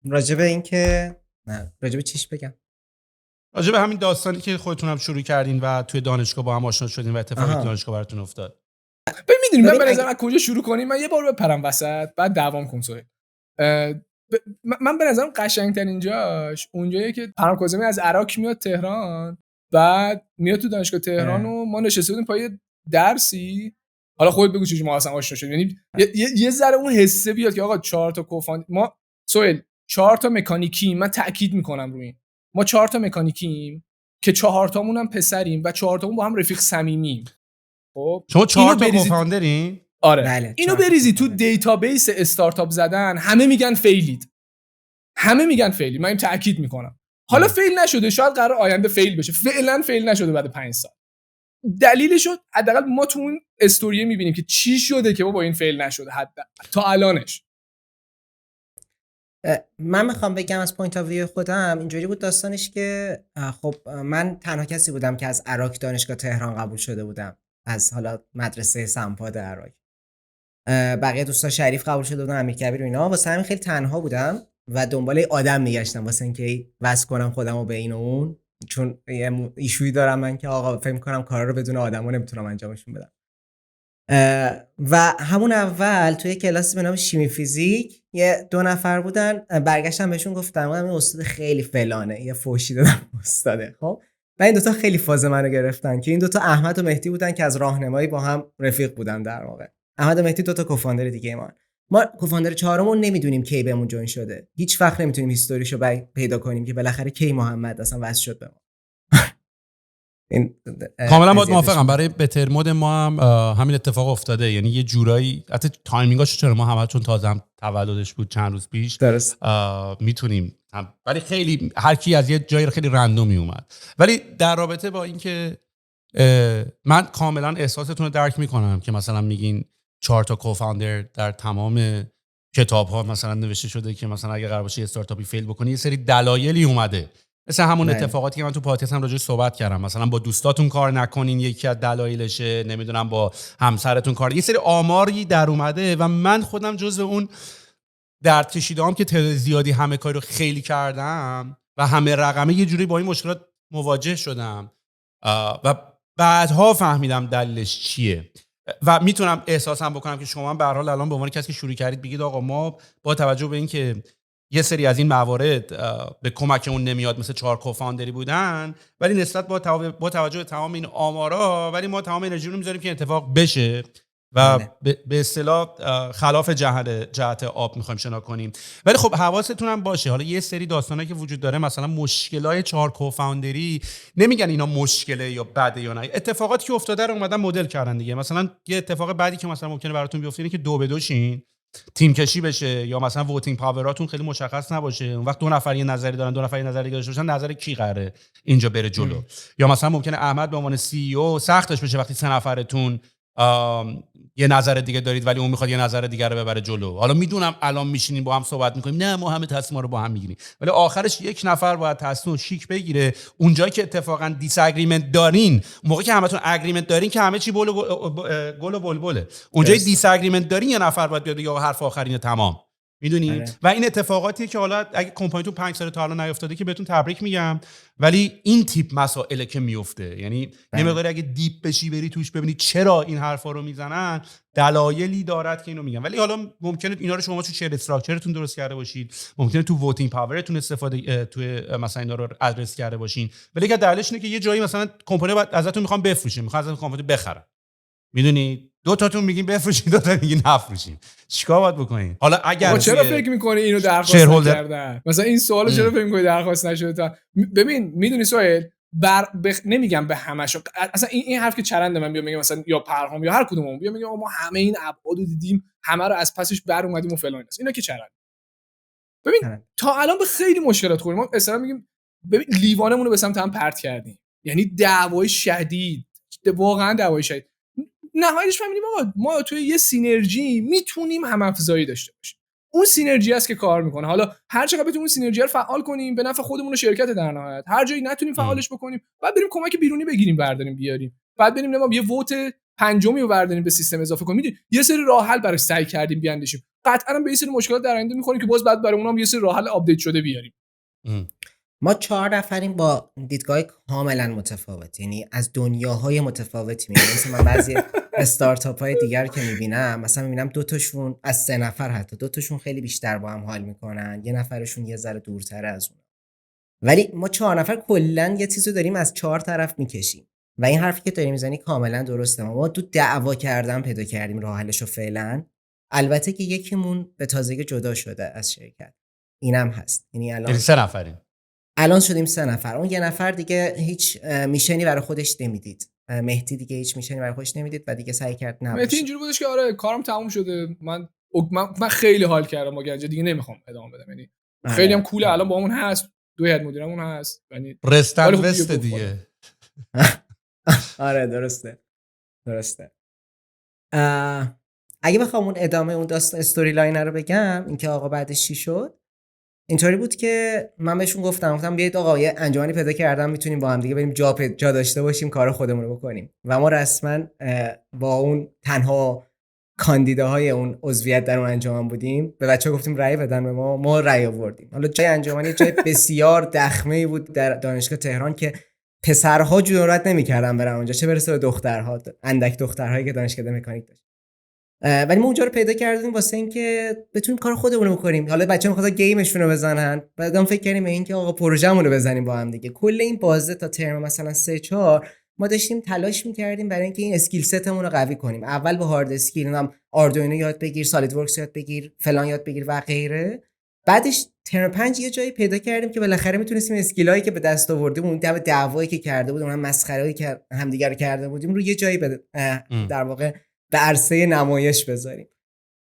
راجبه این که نه راجبه چیش بگم، راجبه همین داستانی که خودتون هم شروع کردین و توی دانشگاه با هم آشنا شدین و اتفاقی تو دانشگاه براتون افتاد. میدونی من به نظرم از کجا شروع کنیم؟ من یه بار بپرم وسط بعد دوام کنم سوال. من به نظرم قشنگترین جاش اونجاییه که پرام کاظمی از عراق میاد تهران، بعد میاد تو دانشگاه تهران و ما نشسته بودیم پای درسی. حالا خودت بگو چجوری ما اصلا آشنا شدیم. یعنی یه ذره اون حسه بیاد که آقا 4 تا کوفاند ما سوال 4 تا مکانیکی، من تاکید میکنم روی این، ما 4 تا مکانیکیم که 4 تامون هم پسریم و 4 تامون با هم رفیق صمیمیم. خب شما 4 تا کوفاندرین؟ آره. بله، اینو بریزی تو دیتابیس استارتاپ زدن، همه میگن فیلید. من این تاکید میکنم. حالا فیل نشده، شاید قرار آینده فیل بشه. فعلا فیل نشده بعد 5 سال. دلیلش رو حداقل ما تو اون استوری میبینیم که چی شده که ما با این فیل نشده حتی تا الانش. من میخوام بگم از پوینت آف ویو خودم اینجوری بود داستانش که خب من تنها کسی بودم که از عراق دانشگاه تهران قبول شده بودم، از حالا مدرسه سمپاد عراق. بقیه دوستان شریف قبول شده بودن، امیرکبیر و اینا. واسه همین خیلی تنها بودم و دنبال آدم میگشتم واسه اینکه واسه کنم خودمو به این و اون، چون یه ایشویی دارم من که آقا فکر کنم کارا رو بدون آدما نمیتونم انجامشون بدم. و همون اول توی کلاسی به نام شیمی فیزیک یه 2 نفر بودن، برگشتم بهشون گفتم این استاد خیلی فلانه، یه فوشی دادم استاده. خب و این دوتا خیلی فاز منو گرفتن که این دوتا احمد و مهدی بودن که از راهنمایی با هم رفیق بودن. در واقع احمد و مهدی دوتا کوفاندر دیگه ما کوفاندر چهارمون نمیدونیم کی بهمون جوین شده، هیچ وقت نمیتونیم هیستوریشو پیدا کنیم که بالاخره کی محمد اصلا واسه شد به ما. کاملا باید موافقم. برای بهتر مود ما هم همین اتفاق افتاده. یعنی یه جورایی حتی تایمینگاش چرا ما همه چون تازه هم تولدش بود چند روز پیش میتونیم ولی خیلی هر کی از یه جایی خیلی رندومی اومد. ولی در رابطه با این که من کاملا احساستون رو درک میکنم که مثلا میگین 4 تا کوفاندر در تمام کتاب ها مثلا نوشته شده که مثلا اگه قرار باشه یه استارتاپی فیل بکنی یه سری دلایلی اومده، مثلا همون اتفاقاتی که من تو پادکست هم راجعش صحبت کردم، مثلا با دوستاتون کار نکنین یکی از دلایلشه، نمیدونم با همسرتون کار، یه سری آماری در اومده و من خودم جزو اون درد کشیده‌ام که تعداد زیادی همه کاری رو خیلی کردم و همه رقمه یه جوری با این مشکلات مواجه شدم و بعدها فهمیدم دلیلش چیه و میتونم احساسم بکنم که شما به هر حال الان به عنوان کسی که شروع کردید بگید آقا ما با توجه به اینکه یه سری از این موارد به کمکمون نمیاد مثل 4 کوفاندری بودن، ولی نسبت با توجه به تمام این آمارا ولی ما تمام انرژی رو میذاریم که اتفاق بشه و به اصطلاح خلاف جهت آب میخوایم شنا کنیم. ولی خب حواستون هم باشه حالا یه سری داستانایی که وجود داره، مثلا مشکلای 4 کوفاندری نمیگن اینا مشکله یا بده یا نه، اتفاقاتی که افتاده رو اومدن مدل کردن دیگه. مثلا یه اتفاق بعدی که مثلا ممکنه براتون بیفته اینه که 2 به 2 شین، تیم کشی بشه یا مثلا ووتینگ پاوراتون خیلی مشخص نباشه، اون وقت 2 نفر یه نظری دارن 2 نفر یه نظری داشته باشن، نظر کی قراره اینجا بره جلو؟ یا مثلا ممکنه احمد به عنوان سی او سختش بشه وقتی 3 نفرتون یه نظر دیگه دارید ولی اون میخواد یه نظر دیگه رو ببره جلو. حالا میدونم الان میشینیم با هم صحبت میکنیم نه ما همه تصمیم‌ها رو با هم میگیریم، ولی آخرش یک نفر باید تصمیم شیک بگیره. اونجایی که اتفاقا دیس اگریمنت دارین، موقعی که همتون اگریمنت دارین که همه چی گل و بلبله. اونجایی دیس اگریمنت دارین یه نفر باید بیاد یا حرف آخرینه تمام. میدونی؟ و این اتفاقاتیه که حالا اگه کمپانیتون 5 سال تا الان نیافتاده که بهتون تبریک میگم، ولی این تیپ مسائله که میفته، یعنی یه مقدار اگه دیپ بشی بری توش ببینی چرا این حرفا رو میزنن، دلایلی دارد که اینو میگن. ولی حالا ممکنه اینا رو شما تو شیر استراکچرتون درست کرده باشید، ممکنه تو ووتینگ پاورتون استفاده تو مثلا اینا رو ادرس کرده باشین، ولی که دلیلش اینه که یه جایی مثلا کمپانی بعد ازتون میخوام بفروشین، میخوام ازتون کمپانی بخرن. میدونی؟ دو تاتون میگین بفروشین، دو تا میگین نفروشین. چیکار باید بکنین؟ حالا اگر چرا فکر میکنی اینو درخواست نکردن؟ مثلا این سوالو چرا فکر میکنی درخواست نشده؟ ببین میدونی سوال نمیگم به همش، اصلا این حرف که چرند من بیا میگم مثلا یا پرهام یا هر کدوممون بیا میگم ما همه این ابعادو دیدیم، همه رو از پسش بر اومدیم و فلان است، اینا که چرند. ببین تا الان به خیلی مشکلات خوردیم. ما اصلا میگیم ببین لیوانمون رو به سمت هم پرت کردیم، یعنی دعوای شدید، واقعا دعوای شدید. نهایتش فهمیدیم آقا ما توی یه سینرژی میتونیم هم افزایی داشته باشیم. اون سینرژی است که کار میکنه. حالا هر چقدر بتونیم اون سینرژی رو فعال کنیم به نفع خودمون و شرکت، در نهایت هر جایی نتونیم فعالش بکنیم بعد بریم کمک بیرونی بگیریم برداریم بیاریم، بعد بریم ما یه ووت پنجمی رو برداریم به سیستم اضافه کنیم. میدونی یه سری راه حل برای سعی کردیم بیاندیشیم، قطعا به یه سری مشکلات در آینده میخوریم که باز بعد برای اونم یه سری راه حل آپدیت شده بیاریم. ما 4 نفریم با دیدگاه کاملا متفاوت، یعنی از دنیاهای متفاوتی میبینیم. مثلا من بعضی استارتاپ های دیگر که میبینم، مثلا میبینم 2 تاشون از 3 نفر حتی 2 تاشون خیلی بیشتر با هم حال میکنن، یه نفرشون یه ذره دورتره از اون. ولی ما 4 نفر کلا یه چیزو داریم از 4 طرف میکشیم و این حرفی که داری میزنی کاملا درسته. ما تو دعوا کردن پیدا کردیم راه حلشو فعلا. البته که یکیمون به تازگی جدا شده از شرکت، اینم هست. یعنی الان 3 نفریم. الان شدیم 3 نفر. اون یه نفر دیگه هیچ میشنی برای خودش نمیدید. مهدی دیگه هیچ میشنی برای خودش نمیدید و دیگه سعی کرد نباشه. مهدی اینجوری بودش که آره کارم تموم شده، من خیلی حال کردم با گنجه، دیگه نمیخوام ادامه بدم. یعنی خیلی هم کوله، الان با همون هست، دو هد مدیرمون هست، یعنی رستن وست دیگه. آره درسته. اگه بخوام اون ادامه اون داستان استوری لاین رو بگم، اینکه آقا بعدش چی شد، اینطوری بود که من بهشون گفتم بیایید آقا یه انجمنی پیدا کردم میتونیم با هم دیگه بریم جا داشته باشیم کار خودمون رو بکنیم. و ما رسما با اون تنها کاندیداهای اون عضویت در اون انجمن بودیم. به بچه‌ها گفتیم رأی بدن به ما رأی آوردیم. حالا جای انجمنی جای بسیار دخمه‌ای بود در دانشگاه تهران که پسرها جرئت نمی‌کردن برن اونجا، چه برسه به دخترها، اندک دخترهایی که دانشکده مکانیک داشت. ولی ما اونجا رو پیدا کردیم واسه اینکه بتونیم کار خودمون رو بکنیم. حالا بچه‌ها می‌خواستن گیمشون رو بزنن، بعدم فکر کردیم اینکه آقا پروژه‌مون رو بزنیم با هم دیگه. کل این بازه تا ترم مثلا 3-4 ما داشتیم تلاش می‌کردیم برای اینکه این اسکیل ستمون رو قوی کنیم. اول با هارد اسکیل، هم آردوینو یاد بگیر، سالید ورکس یاد بگیر، فلان یاد بگیر و غیره. بعدش ترم 5 یه جایی پیدا کردیم که بالاخره میتونستیم اسکیلایی که به دست آوردیم، اون دعوایی که کرده بودیم، اون مسخرهایی که همدیگه رو کرده بودیم رو یه جایی در واقع به عرصه نمایش بذاریم.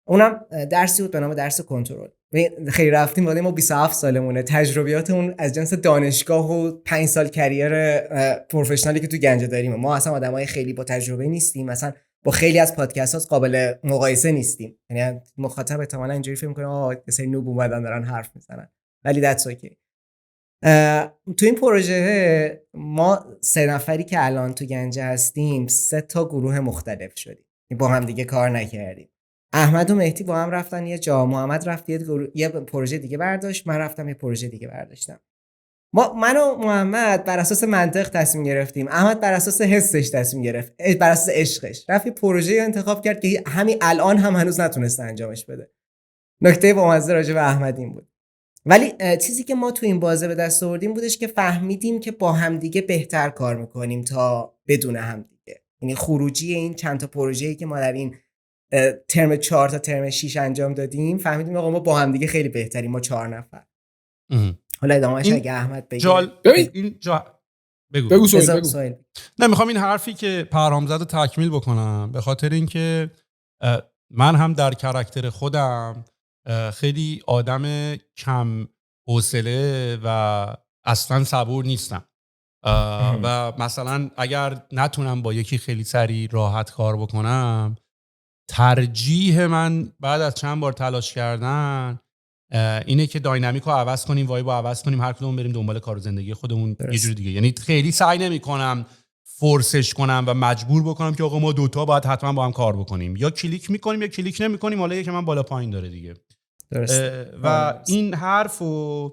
اونم درسی بود به نام درس کنترل. خیلی رفتیم ولی ما 27 سالمونه، تجربیاتمون از جنس دانشگاه و 5 سال کریر پروفشنالی که تو گنجه داریم. ما اصلا آدمای خیلی با تجربه نیستیم، مثلا با خیلی از پادکست‌ها قابل مقایسه نیستیم. یعنی مخاطب احتمالاً اینجوری فکر می‌کنه آ یه سری نوب اومدن دارن حرف میزنن، ولی دتس اوکی. تو این پروژه ما 3 نفری که الان تو گنجه هستیم 3 تا گروه مختلف شدیم، با هم دیگه کار نکردیم. احمد و مهدی با هم رفتن یه جا، محمد رفت یه پروژه دیگه برداشت، من رفتم یه پروژه دیگه برداشتم. من و محمد بر اساس منطق تصمیم گرفتیم، احمد بر اساس حسش تصمیم گرفت، بر اساس عشقش رفت یه پروژه انتخاب کرد که همین الان هم هنوز نتونسته انجامش بده. نکته بامزه راجع به احمد این بود. ولی چیزی که ما تو این بازه به دست آوردیم بودش که فهمیدیم که با همدیگه بهتر کار میکنیم تا بدون همدیگه. یعنی خروجی این چند تا پروژه‌ای که ما در این ترم 4 تا ترم 6 انجام دادیم، فهمیدیم آقا ما با همدیگه خیلی بهتریم، ما 4 نفر. حالا ادامه‌اش اگه احمد بگه. ببین اینجا بگو سوال. نه میخوام این حرفی که پرهام زد رو تکمیل بکنم، به خاطر اینکه من هم در کاراکتر خودم خیلی آدم کم حوصله و اصلا صبور نیستم و مثلا اگر نتونم با یکی خیلی سریع راحت کار بکنم، ترجیح من بعد از چند بار تلاش کردن اینه که داینامیک رو عوض کنیم، وایب رو عوض کنیم، هر کدوم بریم دنبال کار و زندگی خودمون یه جور دیگه. یعنی خیلی سعی نمی‌کنم فورسش کنم و مجبور بکنم که آقا ما دوتا باید حتما با هم کار بکنیم، یا کلیک میکنیم یا کلیک نمیکنیم، حالا یکی من بالا پایین داره دیگه. و این حرفو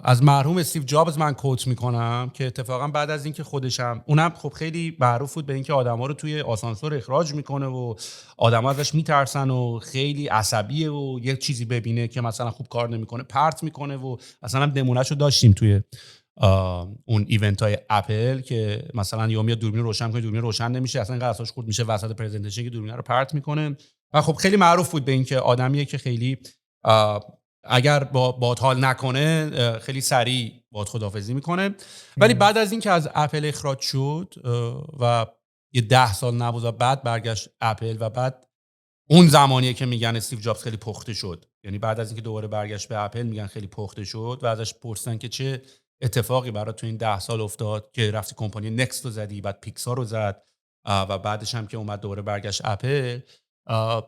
از مرحوم استیو جابز من کوت میکنم که اتفاقا بعد از اینکه خودشم، اونم خب خیلی معروف بود به اینکه آدما رو توی آسانسور اخراج میکنه و آدما ازش میترسن و خیلی عصبیه و یک چیزی ببینه که مثلا خوب کار نمیکنه پرت میکنه و مثلا نمونهشو داشتیم توی اون ایونت های اپل که مثلا یا میاد دوربین روشن کنه، دوربین روشن نمیشه، اصلا انقدر اعصابش خورد میشه وسط پرزنتیشن که دوربین رو پرت میکنه. و خب خیلی معروف بود به اینکه آدمیه که خیلی اگر باهات حال نکنه خیلی سریع باهات خداحافظی میکنه. ولی بعد از اینکه از اپل اخراج شد و یه 10 سال نبود و بعد برگشت اپل و بعد اون زمانیه که میگن استیو جابز خیلی پخته شد. یعنی بعد از اینکه دوباره برگشت به اپل میگن خیلی پخته شد و ازش پرسیدن که چه اتفاقی برای تو این 10 سال افتاد که رفتی کمپانی نکست رو زدی، بعد پیکسار رو زد و بعدش هم که اومد دوباره برگشت اپل.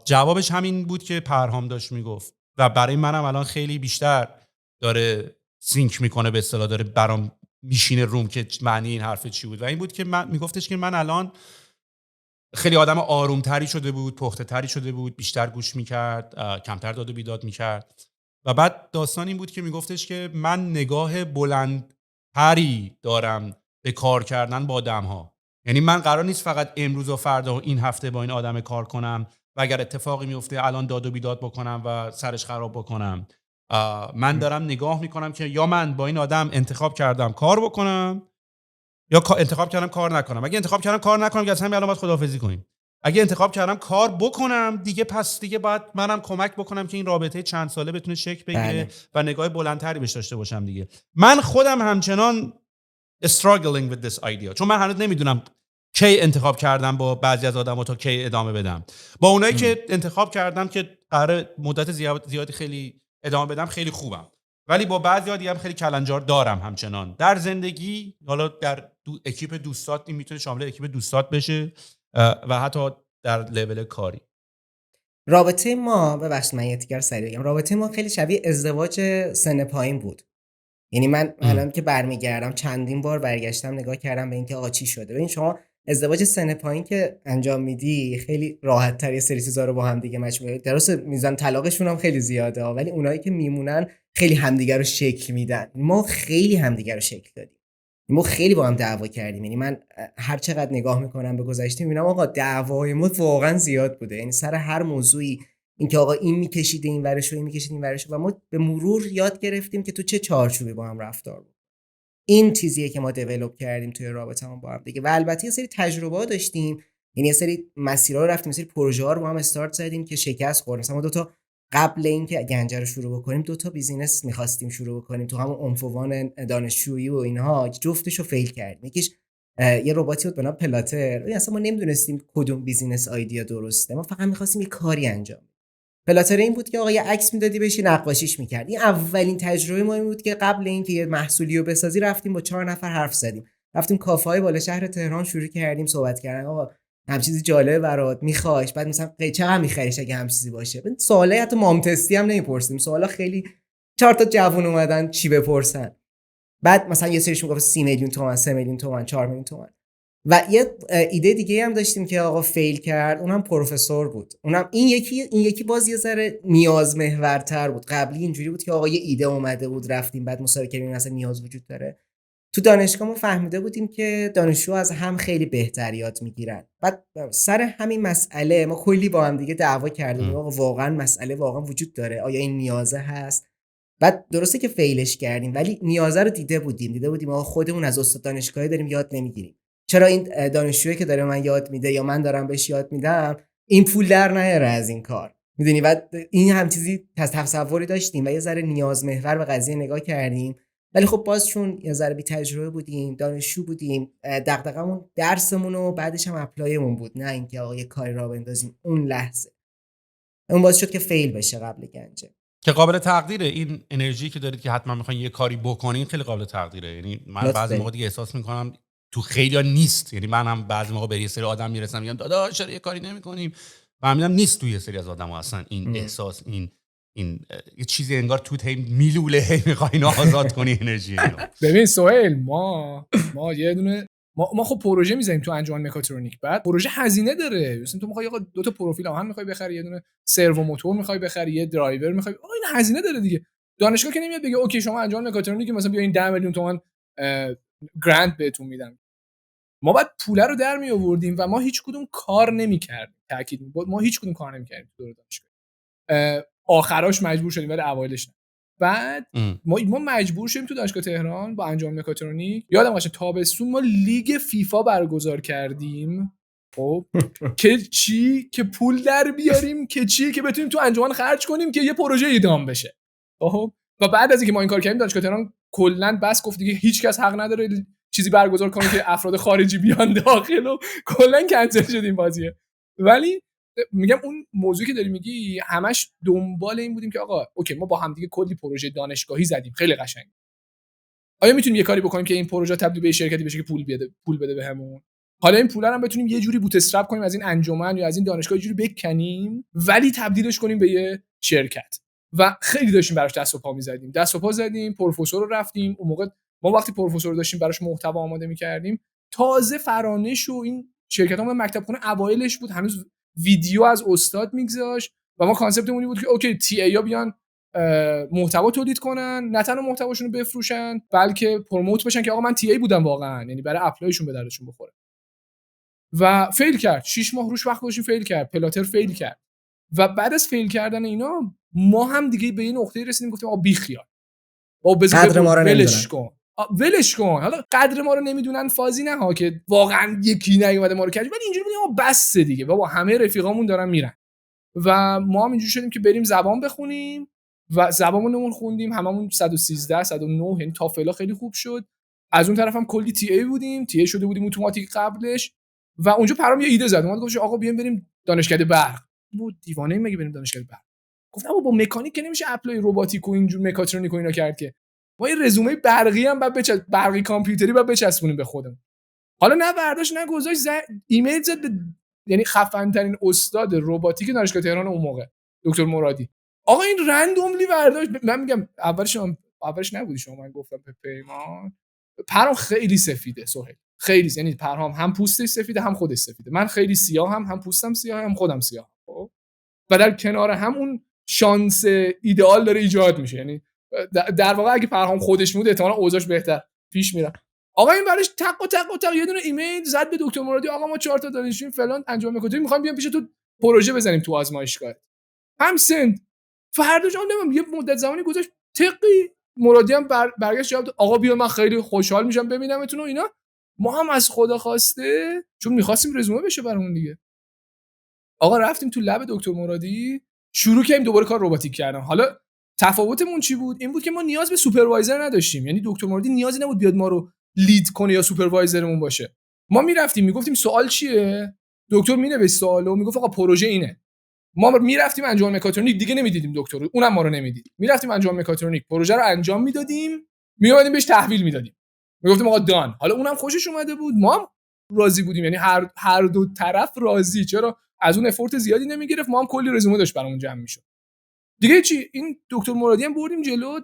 جوابش همین بود که پرهام داشت میگفت و برای منم الان خیلی بیشتر داره سینک میکنه، به اصطلاح داره برام میشینه روم که معنی این حرف چی بود. و این بود که من میگفتش که من الان خیلی آدم آرومتری شده بود، پخته تری شده بود، بیشتر گوش میکرد، کمتر داد و بیداد میکرد. و بعد داستان این بود که میگفتش که من نگاه بلندتری دارم به کار کردن با آدم‌ها. یعنی من قرار نیست فقط امروز و فردا و این هفته با این آدم کار کنم و اگر اتفاقی میفته الان داد و بیداد بکنم و سرش خراب بکنم. من دارم نگاه میکنم که یا من با این آدم انتخاب کردم کار بکنم یا انتخاب کردم کار نکنم. اگه انتخاب کردم کار نکنم که اصلا الان باید خداحافظی کنیم. اگه انتخاب کردم کار بکنم دیگه، پس دیگه باید منم کمک بکنم که این رابطه چند ساله بتونه شکل بگیره و نگاه بلندتری بهش داشته باشم دیگه. من خودم همچنان struggling with this idea، چون من هنوز نمیدونم کی انتخاب کردم با بعضی از آدم‌ها تا کی ادامه بدم. با اونایی که انتخاب کردم که قرار مدت زیادی خیلی ادامه بدم خیلی خوبم، ولی با بعضی‌ها دیگه هم خیلی کلنجار دارم همچنان در زندگی. حالا در اکیپ دوستات این میتونه شامل اکیپ دوستات بشه و حتی در لول کاری. رابطه ما، ببخشید من یه تیکر سریع بگم، رابطه ما خیلی شبیه ازدواج سن پایین بود. یعنی من الان که برمیگردم چندین بار برگشتم نگاه کردم به اینکه آقا چی شده. ببین شما ازدواج سن پایین که انجام میدی خیلی راحت تر یه سری چیزا رو با هم دیگه مچ می‌کنید. درسته میزان طلاقشون هم خیلی زیاده ولی اونایی که میمونن خیلی همدیگه رو شکل میدن. ما خیلی همدیگه رو شکل دادیم. ما خیلی با هم دعوا کردیم. یعنی من هر چقدر نگاه میکنم به گذشته میبینم آقا دعوای ما واقعا زیاد بوده. یعنی سر هر موضوعی اینکه آقا این میکشیده این ورشو، این میکشیده این ورشو، و ما به مرور یاد گرفتیم که تو چه چارچوبی با هم رفتار بود. این چیزیه که ما دیولپ کردیم توی رابطمون با هم دیگه. و البته یه سری تجربه‌ها داشتیم، یعنی یه سری مسیرها رو رفتیم، یه سری پروژه‌ها رو با هم استارت زدیم که شکست خوردیم. مثلا ما دو تا قبل اینکه گنجه رو شروع بکنیم 2 تا بیزینس می‌خواستیم شروع بکنیم تو همون عنفوان دانشجویی و اینها، جفتشو فیل کردیم. یکیش یه رباتی بود به نام پلاتر. اصلا ما نمیدونستیم کدوم بیزینس ایده درسته، ما فقط می‌خواستیم یه کاری انجام بدیم. پلاتر این بود که آقا یه عکس میدادی بهش نقاشیش می‌کردی. این اولین تجربه ما این بود که قبل اینکه یه محصولی رو بسازی رفتیم با 4 نفر حرف زدیم. رفتیم کافه‌های بالا شهر تهران شروع کردیم صحبت کردن. آقا هم چیزی جالبه برات میخوایش؟ بعد مثلا چقدر میخریش اگه هم چیزی باشه؟ سوالا حتی مام تستی هم نمیپرسیم، سوالا خیلی 4 تا جوون اومدن چی بپرسن. بعد مثلا یه سریش میگفت 30 میلیون تومان، 3 میلیون تومان، 4 میلیون تومان. و یه ایده دیگه هم داشتیم که آقا فیل کرد، اونم پروفسور بود. اونم این یکی باز یه ذره نیاز محورتر بود. قبلی اینجوری بود که آقا یه ایده اومده بود رفتیم بعد مسابقه کردیم مثلا نیاز وجود داره. تو دانشگاه ما فهمیده بودیم که دانشجو از هم خیلی بهتر یاد میگیرن. بعد سر همین مسئله ما کلی با هم دیگه دعوا کردیم. آقا واقعا مسئله واقعا وجود داره، آیا این نیازه هست؟ بعد درسته که فیلش کردیم ولی نیازه رو دیده بودیم آقا خودمون از استاد دانشگاهی داریم یاد نمیگیریم. چرا این دانشجویی که داره من یاد میده یا من دارم بهش یاد میدم این پول در نیاره از این کار؟ میدونی؟ بعد این هم چیزی تصوری داشتیم و یه ذره نیاز محور به قضیه نگاه کردیم. ولی خب باز چون یه ذره بی تجربه بودیم، دانشجو بودیم، دغدغمون درسمون و بعدش هم اپلایمون بود، نه اینکه آقا یه کاری را بندازیم اون لحظه. اون باعث شد که فیل بشه قبل گنجه. که قابل تقدیره. این انرژی که دارید که حتما میخواین یه کاری بکنین خیلی قابل تقدیره. یعنی من لطف بعضی دارید. موقع دیگه احساس میکنم تو خیلیا نیست. یعنی من هم بعضی موقع به یه سری آدم میرسم میگم داداش چرا یه کاری نمیکنیم و میگم نیست توی یه سری از آدم‌ها اصلا این احساس، این یه چیزی انگار تو میلوله میخوای اینو آزاد کنی انرژی اینو. ببین سهیل، ما یه دونه ما خب پروژه میذاریم تو انجمن مکاترونیک، بعد پروژه هزینه داره. مثلا تو میخوای آقا دو تا پروفیل آهن میخوای بخری، یه دونه سرو موتور میخوای بخری، یه درایور میخوای، آقا این هزینه داره دیگه. دانشگاه که نمیاد بگه اوکی شما انجمن مکاترونیک مثلا بیاین 10 میلیون تومان گرانت بهتون میدم. ما بعد پوله رو در می آوردیم و ما هیچ کدوم کار نمی‌کردیم. تاکید ما هیچ کدوم کار نمی‌کردیم تو دانشگاه. آخراش مجبور شدیم ولی اوایلش نه. بعد ما مجبور شدیم تو دانشگاه تهران با انجمن مکاترونیک، یادم باشه تابستون ما لیگ فیفا برگزار کردیم. خب که پول در بیاریم، که بتونیم تو انجمن خرج کنیم که یه پروژه ادام بشه. خب و بعد از اینکه ما این کار کردیم دانشگاه تهران کلاً بس گفت دیگه هیچ کس حق نداره چیزی برگزار کنه که افراد خارجی بیان داخل و کلاً کنسل شد این بازیه. ولی میگم اون موضوعی که داری میگی همش دنبال این بودیم که آقا اوکی ما با هم دیگه کلی پروژه دانشگاهی زدیم خیلی قشنگ. آیا میتونیم یه کاری بکنیم که این پروژه تبدیل به شرکتی بشه که پول بده بهمون؟ حالا این پولا رو بتونیم یه جوری بوت استرپ کنیم از این انجمن یا از این دانشگاه یه جوری بکنیم ولی تبدیلش کنیم به یه شرکت. و خیلی داشتیم براش دست و پا زدیم، پروفسور رو رفتیم. اون موقع ما وقتی پروفسور رو داشتیم براش محتوا آماده می‌کردیم، تازه فرانش و این شرکت‌ها ما مکتب خونه اوایلش بود، هنوز ویدیو از استاد میگذاشت و ما کانسپتمون بود که اوکی تی ای ها بیان محتوا تولید کنن، نه تنها محتواشون رو بفروشن بلکه پروموت بشن که آقا من تی ای بودم واقعا، یعنی برای اپلایشون به دردشون بخوره. و فیل کرد. 6 ماه روش وقت گذاشتیم، فیل کرد. پلاتر فیل کرد. و بعد از فیل کردن اینا ما هم دیگه به این نقطه رسیدیم گفتیم آقا بی خیال. قدر ما رو ولش کن. حالا قدر ما رو نمیدونن فازی نه ها که واقعا یکی نیومده ما رو کردیم، ولی اینجوری بودیم بس دیگه بابا همه رفیقامون دارن میرن. و ما هم اینجوری شدیم که بریم زبان بخونیم و زبانمون خوندیم، هممون 113 109، یعنی تافلا خیلی خوب شد. از اون طرف هم کلی تی ای بودیم، تی ای شده بودیم اتوماتیک قبلش. و اونجا پرام یه ایده زد، اومد گفت آقا بیایم بریم دانشکده برق. بود دیوانه مگه بریم دانشکده برق؟ گفتم با مکانیک که نمیشه اپلای رباتیک و اینجور مکاترونیک و اینا کرد که. ما یه رزومه برقی هم بعد برقی کامپیوتری بعد بچسبونیم به خودمون. حالا نه برداشت نه گذاشت ایمیل زد یعنی خفن ترین استاد رباتیک دانشگاه تهران اون موقع دکتر مرادی. آقا این رندوملی برداشت. من میگم اولش نبودی شما، من گفتم به پیمان پرام خیلی سفیده سهیل، خیلی، یعنی پرهام هم پوستش سفیده هم خودش سفیده، من خیلی سیاه هم پوستم سیاه هم خودم سیاه. خب و در کنار هم اون شانس ایدئال داره ایجاد میشه، یعنی در واقع اگه پرهام خودش بود احتمالاً اوضاعش بهتر پیش میره. آقا این براش تق یه دونه ایمیل زد به دکتر مرادی، آقا ما 4 تا دانشجویم فلان انجام میکنیم، میخوایم بیام پیش تو پروژه بزنیم تو آزمایشگاه. هم سند فرداش اون یه مدت زمانی گذاشت تقی مرادی هم برگشت جواب آقا بیا من خیلی خوشحال میشم ببینمتون و اینا. ما هم از خدا خواسته چون می‌خواستیم رزومه بشه برامون دیگه. آقا رفتیم تو لب دکتر مرادی، شروع کردیم دوباره کار رباتیک کردن. حالا تفاوتمون چی بود؟ این بود که ما نیاز به سوپروایزر نداشتیم، یعنی دکتر مرادی نیازی نبود بیاد ما رو لید کنه یا سوپروایزرمون باشه. ما میرفتیم میگفتیم سوال چیه، دکتر مینوشت سوالو میگفت آقا پروژه اینه. ما میرفتیم انجام مکاترونیک، دیگه نمیدیدیم دکتر، اونم ما رو نمیدید. میرفتیم انجام مکاترونیک، پروژه رو انجام میدادیم، میومدیم بهش تحویل میدادیم، میگفتیم آقا دان. حالا اونم خوشش اومده بود، ما هم راضی بودیم، یعنی هر دو طرف راضی. چرا از اون افورت زیادی نمیگرفت، ما هم کلی رزومه داشت برامون جمع میشد دیگه. چی این دکتر مرادی هم بردیم جلو،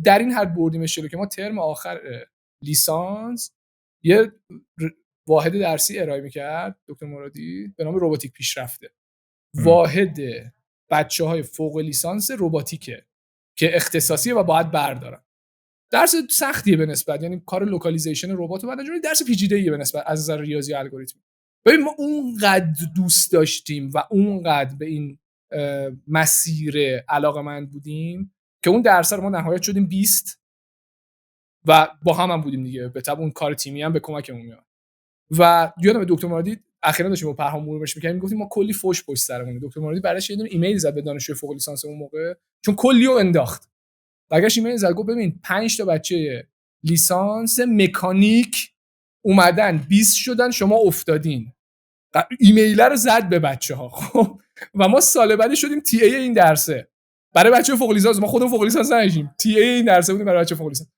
در این حد بردیمش جلو که ما ترم آخر لیسانس یه واحد درسی ارائه میکرد دکتر مرادی به نام رباتیک پیشرفته. واحد بچه‌های فوق لیسانس رباتیکه که اختصاصیه و باید بردارن. درس سختیه به نسبت، یعنی کار لوکالیزیشن ربات و بعد اینجوری درس پیچیده‌ایه به نسبت از نظر ریاضی و الگوریتمی. ببین ما اونقدر دوست داشتیم و اونقدر به این مسیر علاقه‌مند بودیم که اون درس رو ما نهایت شدیم 20 و با هم بودیم دیگه، به تبع اون کار تیمی هم به کمکمون میاد. و یادم دکتر مرادی اخیراً داشتیم با پرهام مرورش می‌کردیم، میگفتیم ما کلی فوش پشت سرمون. دکتر مرادی براش یه دونه ایمیل زد به دانشجوی فوق لیسانس اون موقع، چون کلیو انداخت. برگشت ایمیل زد گفت ببین 5 تا بچه لیسانس مکانیک اومدن 20 شدن، شما افتادین. ایمیل رو زد به بچه‌ها. خب و ما سال بعد شدیم تی ای این درسه. برای بچه فوق لیسانس. ما خودمون فوق لیسانس نداشتیم، تی ای این درسه بودیم برای بچه فوق لیسانس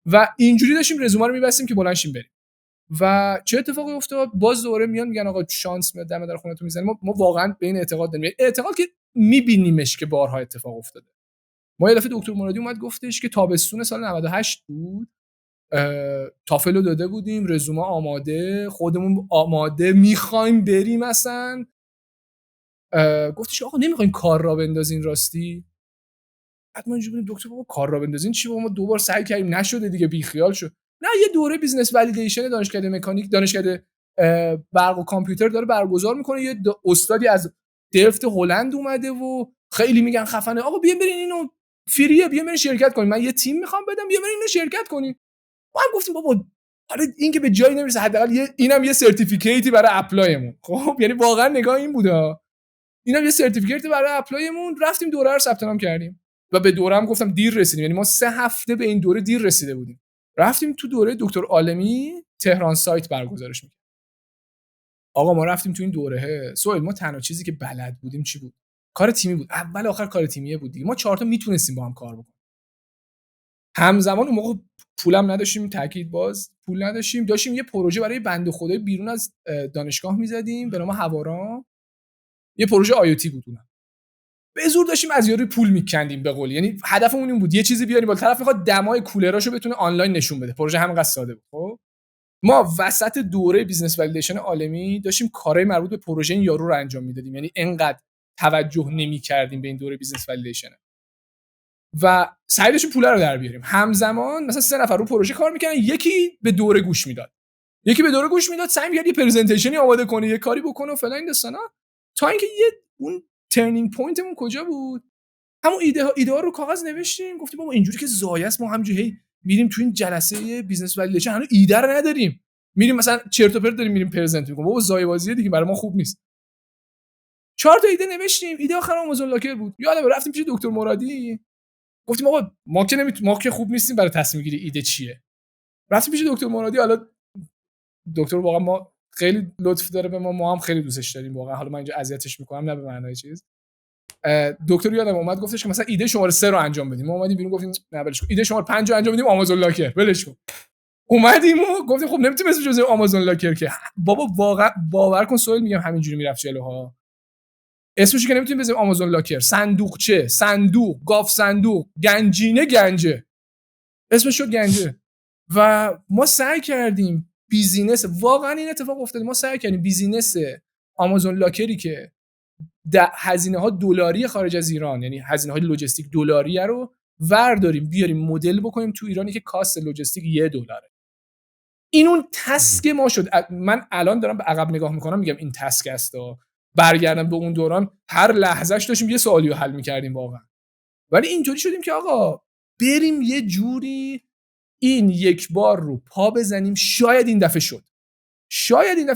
و اینجوری داشتیم رزومه رو می‌بستیم که بلند شیم بریم. و چه اتفاقی افتاد؟ باز دوره میان میگن آقا شانس میاد دم در خونتون میزنه. ما واقعا به این اعتقاد داریم، اعتقاد که میبینیمش که بارها اتفاق افتاده. ما یه دفعه دکتر مرادی اومد گفتش که تابستون سال 98 بود، تافلو داده بودیم، رزومه آماده، خودمون آماده، میخوایم بریم اصلا. گفتش آقا نمیخواین کار را بندازین راستی؟ بعد ما اینجوری بودیم دکتر بابا کار را بندازین چی؟ بابا ما دوبار سعی کردیم نشده دیگه، بیخیال شد. نه یه دوره بیزنس والیدیشن دانشکده مکانیک، دانشکده برق و کامپیوتر داره برگزار میکنه، یه استادی از دلفت هلند اومده و خیلی میگن خفنه، آقا بیا برین اینو فریه، بیا برین شرکت کنین، من یه تیم میخوام بدم، بیا برین اینو شرکت کنین. ما هم گفتیم بابا آره این که به جایی نمیرسه، حداقل اینم یه سرتیفیکیتی برای اپلایمون. خب یعنی واقعا نگاه این بوده، اینم یه سرتیفیکیتی برای اپلایمون. رفتیم دوره رو ثبت نام کردیم و به دوره هم گفتم دیر رسیدیم، یعنی ما 3 هفته به این دوره دیر رسیده بودیم. رفتیم تو دوره دکتر عالمی تهران سایت برگزارش می‌کرد. آقا ما رفتیم تو این دوره، سوال ما تنها چیزی که بلد بودیم چی بود؟ کار تیمی بود. اول آخر کار تیمیه بود دیگه. ما 4 تا میتونستیم با هم کار بکنیم. همزمان اون موقع پولم نداشتیم، تاکید باز پول نداشتیم، داشتیم یه پروژه برای بنده خدای بیرون از دانشگاه میزدیم به نام هوارا. یه پروژه آی او تی بود اونم. به زور داشتیم از یارو پول میکندیم به قول، یعنی هدفمون این بود یه چیزی بیاریم بالا، طرف میخواد دمای کولراشو بتونه آنلاین نشون بده. پروژه همینقدر ساده بود. خب ما وسط دوره بیزنس والیدیشن عالمی داشتیم کارهای مربوط به پروژه این یارو رو انجام میدادیم، یعنی انقدر توجه نمی‌کردیم به این دوره بیزنس والیدیشن و سعی داشتیم پولا رو در بیاریم. همزمان مثلا 3 نفر رو پروژه کار می‌کردن، یکی به دوره گوش میداد، سعی می‌کرد یه پرزنتیشنی آماده کنه، یه کاری بکنه و فلان این داستانا، تا اینکه اون ترنینگ پوینتمون کجا بود؟ همون ایده ها رو کاغذ نوشتیم، گفتیم بابا اینجوری که زایه است، ما همینجوری میریم تو این جلسه بیزنس والیدیشن هنوز ایده رو نداریم، میریم مثلا چرت و پرت داریم میریم پرزنت میکنیم، بابا زایه بازیه دیگه، برای ما خوب نیست. 4 تا ایده نوشتیم، ایده آخر آمازون لاکر بود. یادم رفتیم پیش دکتر مرادی، گفتیم آقا ما که خوب نیستیم برای تصمیم گیری ایده چیه. رفتیم پیش دکتر مرادی، حالا دکتر واقعا ما خیلی لطف داره به ما هم خیلی دوستش داریم واقعا، حالا من اینجا اذیتش میکنم نه به معنای چیز. دکتر یادم اومد گفتش که مثلا ایده شماره 3 رو انجام بدیم. ما اومدیم بیرون گفتیم نه ولش کن، ایده شماره 5 رو انجام بدیم آمازون لاکر، ولش کن. اومدیم و گفتیم خب نمیتونیم اسمش جزء آمازون لاکر که بابا واقعا باور کن سوال میگم همینجوری میرفت جلوها، اسمش که نمیتونیم بذاریم آمازون لاکر، صندوقچه، صندوق، گاف صندوق، گنجینه، گنجه، اسمش شد گنجه. و ما سعی کردیم بیزینس، واقعا این اتفاق افتاد، ما سعی کردیم بیزینس آمازون لاکری که هزینه ها دلاری خارج از ایران، یعنی هزینه های لوجستیک دلاری رو ورداریم بیاریم مدل بکنیم تو ایرانی که کاست لوجستیک $1. این اون تسک ما شد. من الان دارم به عقب نگاه میکنم میگم این تسک است، برگردم به اون دوران هر لحظهش داشتیم یه سوالی رو حل میکردیم واقعا. ولی اینطوری شدیم که آقا بریم یه جوری این یک بار رو پا بزنیم، شاید این دفعه شد، شاید این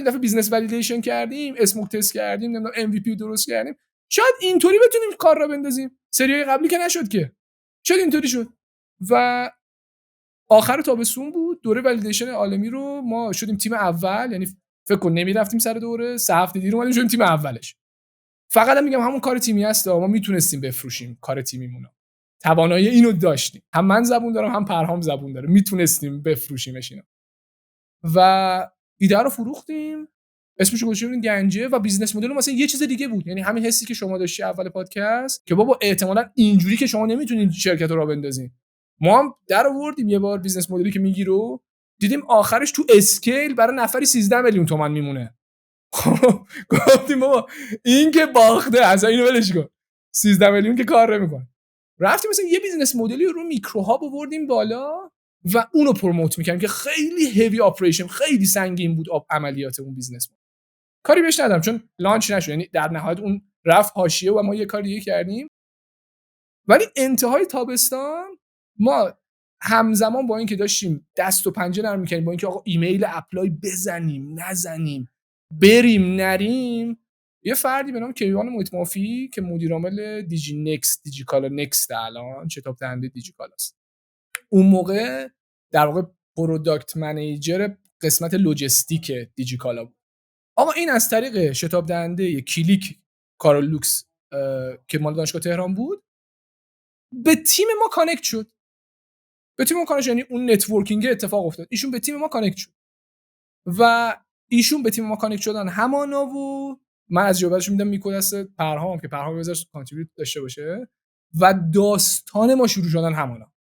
دفعه بیزنس والیدیشن کردیم، اسموک تست کردیم، نمیدونم ام وی پی درست کردیم، شاید اینطوری بتونیم کار را بندازیم. سریای قبلی که نشد که، شاید اینطوری شد. و آخر تابستون بود دوره والیدیشن عالمی رو ما شدیم تیم اول، یعنی فکر کن نمیرفتیم سر دوره، 3 هفته دیر اومدیم شدیم تیم اولش. فقط هم میگم همون کار تیمی است، ما میتونستیم بفروشیم کار تیمیمونو، توانایی اینو داشتیم، هم من زبون دارم هم پرهام زبون داره، میتونستیم بفروشیمش اینو. و ایده رو فروختیم، اسمش رو گذاشتیم گنجه و بیزنس مدل مثلا یه چیز دیگه بود، یعنی همین حسی که شما داشتی اول پادکست که بابا احتمالاً اینجوری که شما نمیتونید شرکت رو راه بندازین. ما هم در آوردیم یه بار بیزنس مدلی که میگیره، دیدیم آخرش تو اسکیل برای نفری 13 میلیون تومان میمونه. گفتیم بابا این که باخته، از اینو ولش کن، 13 میلیون که کار نمیکنه. رفتیم مثلا یه بیزنس مدلی رو میکروها آوردیم بالا و اونو پروموت میکنیم که خیلی هیوی اپریشن، خیلی سنگین بود عملیات اون بیزنس. کاری بهش ندارم چون لانچ نشد، یعنی در نهایت اون رفت حاشیه و ما یه کار دیگه کردیم. ولی انتهای تابستان ما همزمان با اینکه داشتیم دست و پنجه نرم میکنیم، با اینکه آقا ایمیل اپلای بزنیم نزنیم، بریم نریم، یه فردی به نام کیوان محیط مافی که مدیر عامل دیجیکالا نکست الان شتاب دهنده دیجیکالا است، اون موقع در واقع پروداکت منیجر قسمت لوجستیک دیجیکالا بود. آقا این از طریق شتاب دهنده کلیک کارولوکس که مال دانشگاه تهران بود به تیم ما کانکت شد. یعنی اون نتورکینگ اتفاق افتاد. ایشون به تیم ما کانکت شد و ایشون به تیم ما کانکت شدن همانا و من از جوابش میدم میکو دست پرهام که پرهام بذار کانتریبیوت داشته باشه و داستان ما شروع شدن همانا.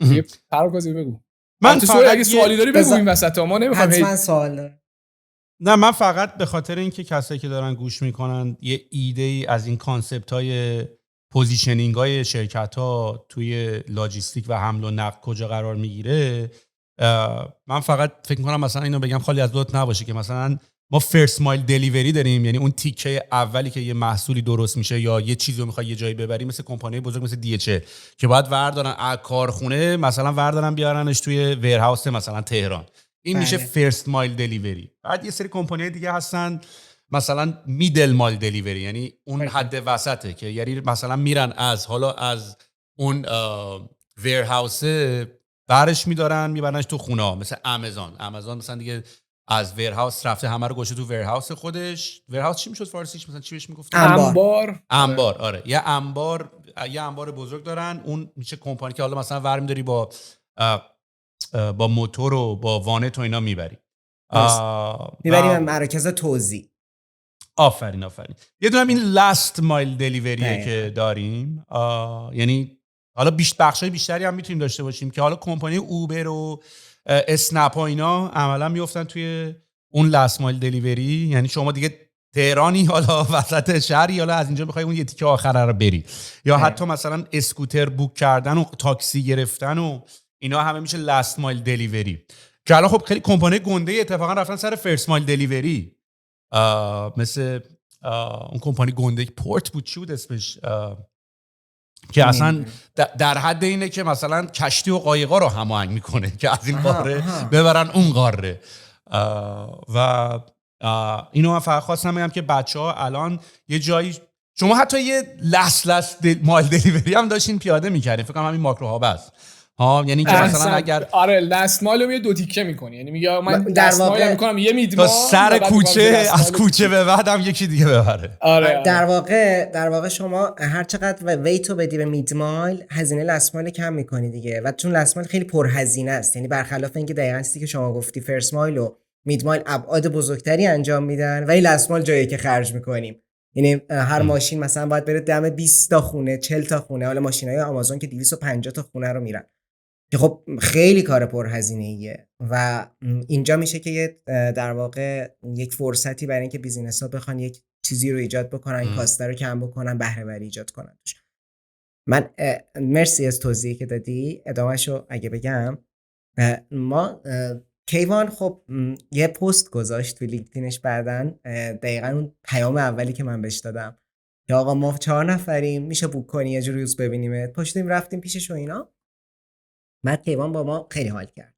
یه پرواز بگو. من فقط اگه سوالی داری بگو این وسط ما نمیخوام. حتما سوال دارم. نه من فقط به خاطر اینکه کسایی که دارن گوش میکنن یه ایده ای از این کانسپت های پوزیشنینگ های شرکت ها توی لاجیستیک و حمل و نقل کجا قرار میگیره، من فقط فکر میکنم مثلا اینو بگم خالی از لطف نباشه که مثلا ما فرست مایل دلیوری داریم، یعنی اون تیکه اولی که یه محصولی درست میشه یا یه چیزی رو میخوای یه جایی ببری، مثل کمپانی بزرگ مثل DHL که باید وردارن از کارخونه مثلا وردارن بیارنش توی ویرهاوس مثلا تهران، این میشه فرست مایل دلیوری. بعد یه سری کمپانی دیگه هستن مثلا میدل مایل دلیوری، یعنی اون حد وسطه که یعنی مثلا میرن از اون ویرهاوس برش میدارن میبرنش تو خونه، مثل آمازون مثلا دیگه از ویرهاوس رفته همه رو گوشه تو ویرهاوس خودش. ویرهاوس چی میشد فارسیش؟ مثلا چی بهش میگفتن؟ انبار. آره یه انبار بزرگ دارن، اون میشه کمپانی که حالا مثلا ور میداری با موتور و با وانت و اینا میبری میبریم مراکز توزیع. آفرین. یه دونم این لاست مایل دلیوریه که داریم، یعنی حالا بخشای بیشتری هم میتونیم داشته باشیم که حالا کمپانی اوبر و اسنپ و اینا عملا میافتن توی اون لاست مایل دلیوری. یعنی شما دیگه تهرانی حالا وسط شهری، حالا از اینجا میخوای اون یه تیکه آخره رو بری، یا حتی مثلا اسکوتر بوک کردن و تاکسی گرفتن و اینا همه میشه لاست مایل دلیوری. که الان خب خیلی کمپانی گنده اتفاقا رفتن سر فرست مایل دلیوری، مثل اون کمپانی گنده پورت بود، چی بود اسمش، که اصلا در حد اینه که مثلا کشتی و قایقا رو هماهنگ میکنه که از این قاره ببرن اون قاره. و اینو من فقط خواستم بگم که بچه‌ها الان یه جایی شما حتی یه لس مایل دلیوری هم داشتین پیاده میکردین، فکر کنم همین ماکرو ها بس یعنی که مثلا اگر آره لاست مایل رو یه دو تیکه میکنی، یعنی میگه من در واقع میکنم یه میدمال تا سر کوچه، از کوچه به بعدم یکی دیگه ببره. آره. در واقع شما هر چقدر ویتو بدی به میدمال هزینه لاست مایل کم میکنی دیگه، و چون لاست مایل خیلی پرهزینه است، یعنی برخلاف اینکه دقیقاً چیزی که شما گفتی فرست مایل و میدمال ابعاد بزرگتری انجام میدن ولی لاست مایل جایی که خرج میکنیم، یعنی هر ماشین مثلا باید بره دم 20 تا خونه 40 تا خونه، حالا ماشینای آمازون که 250 تا خونه رو میرن که خب خیلی کار پرهزینه‌ایه و اینجا میشه که در واقع یک فرصتی برای اینکه بیزینس‌ها بخوان یک چیزی رو ایجاد بکنن، کاست رو کم بکنن، بهره وری ایجاد کنن. من مرسی از توضیحی که دادی. ادامهشو اگه بگم، ما کیوان خب یه پست گذاشت تو لینکدینش بعدن، دقیقاً اون پیام اولی که من بهش دادم که آقا ما 4 نفریم میشه بوک کنی یه جوری روز ببینیمت، پاشتیم رفتیم پیشش و اینا. بعد کیوان با ما خیلی حال کرد،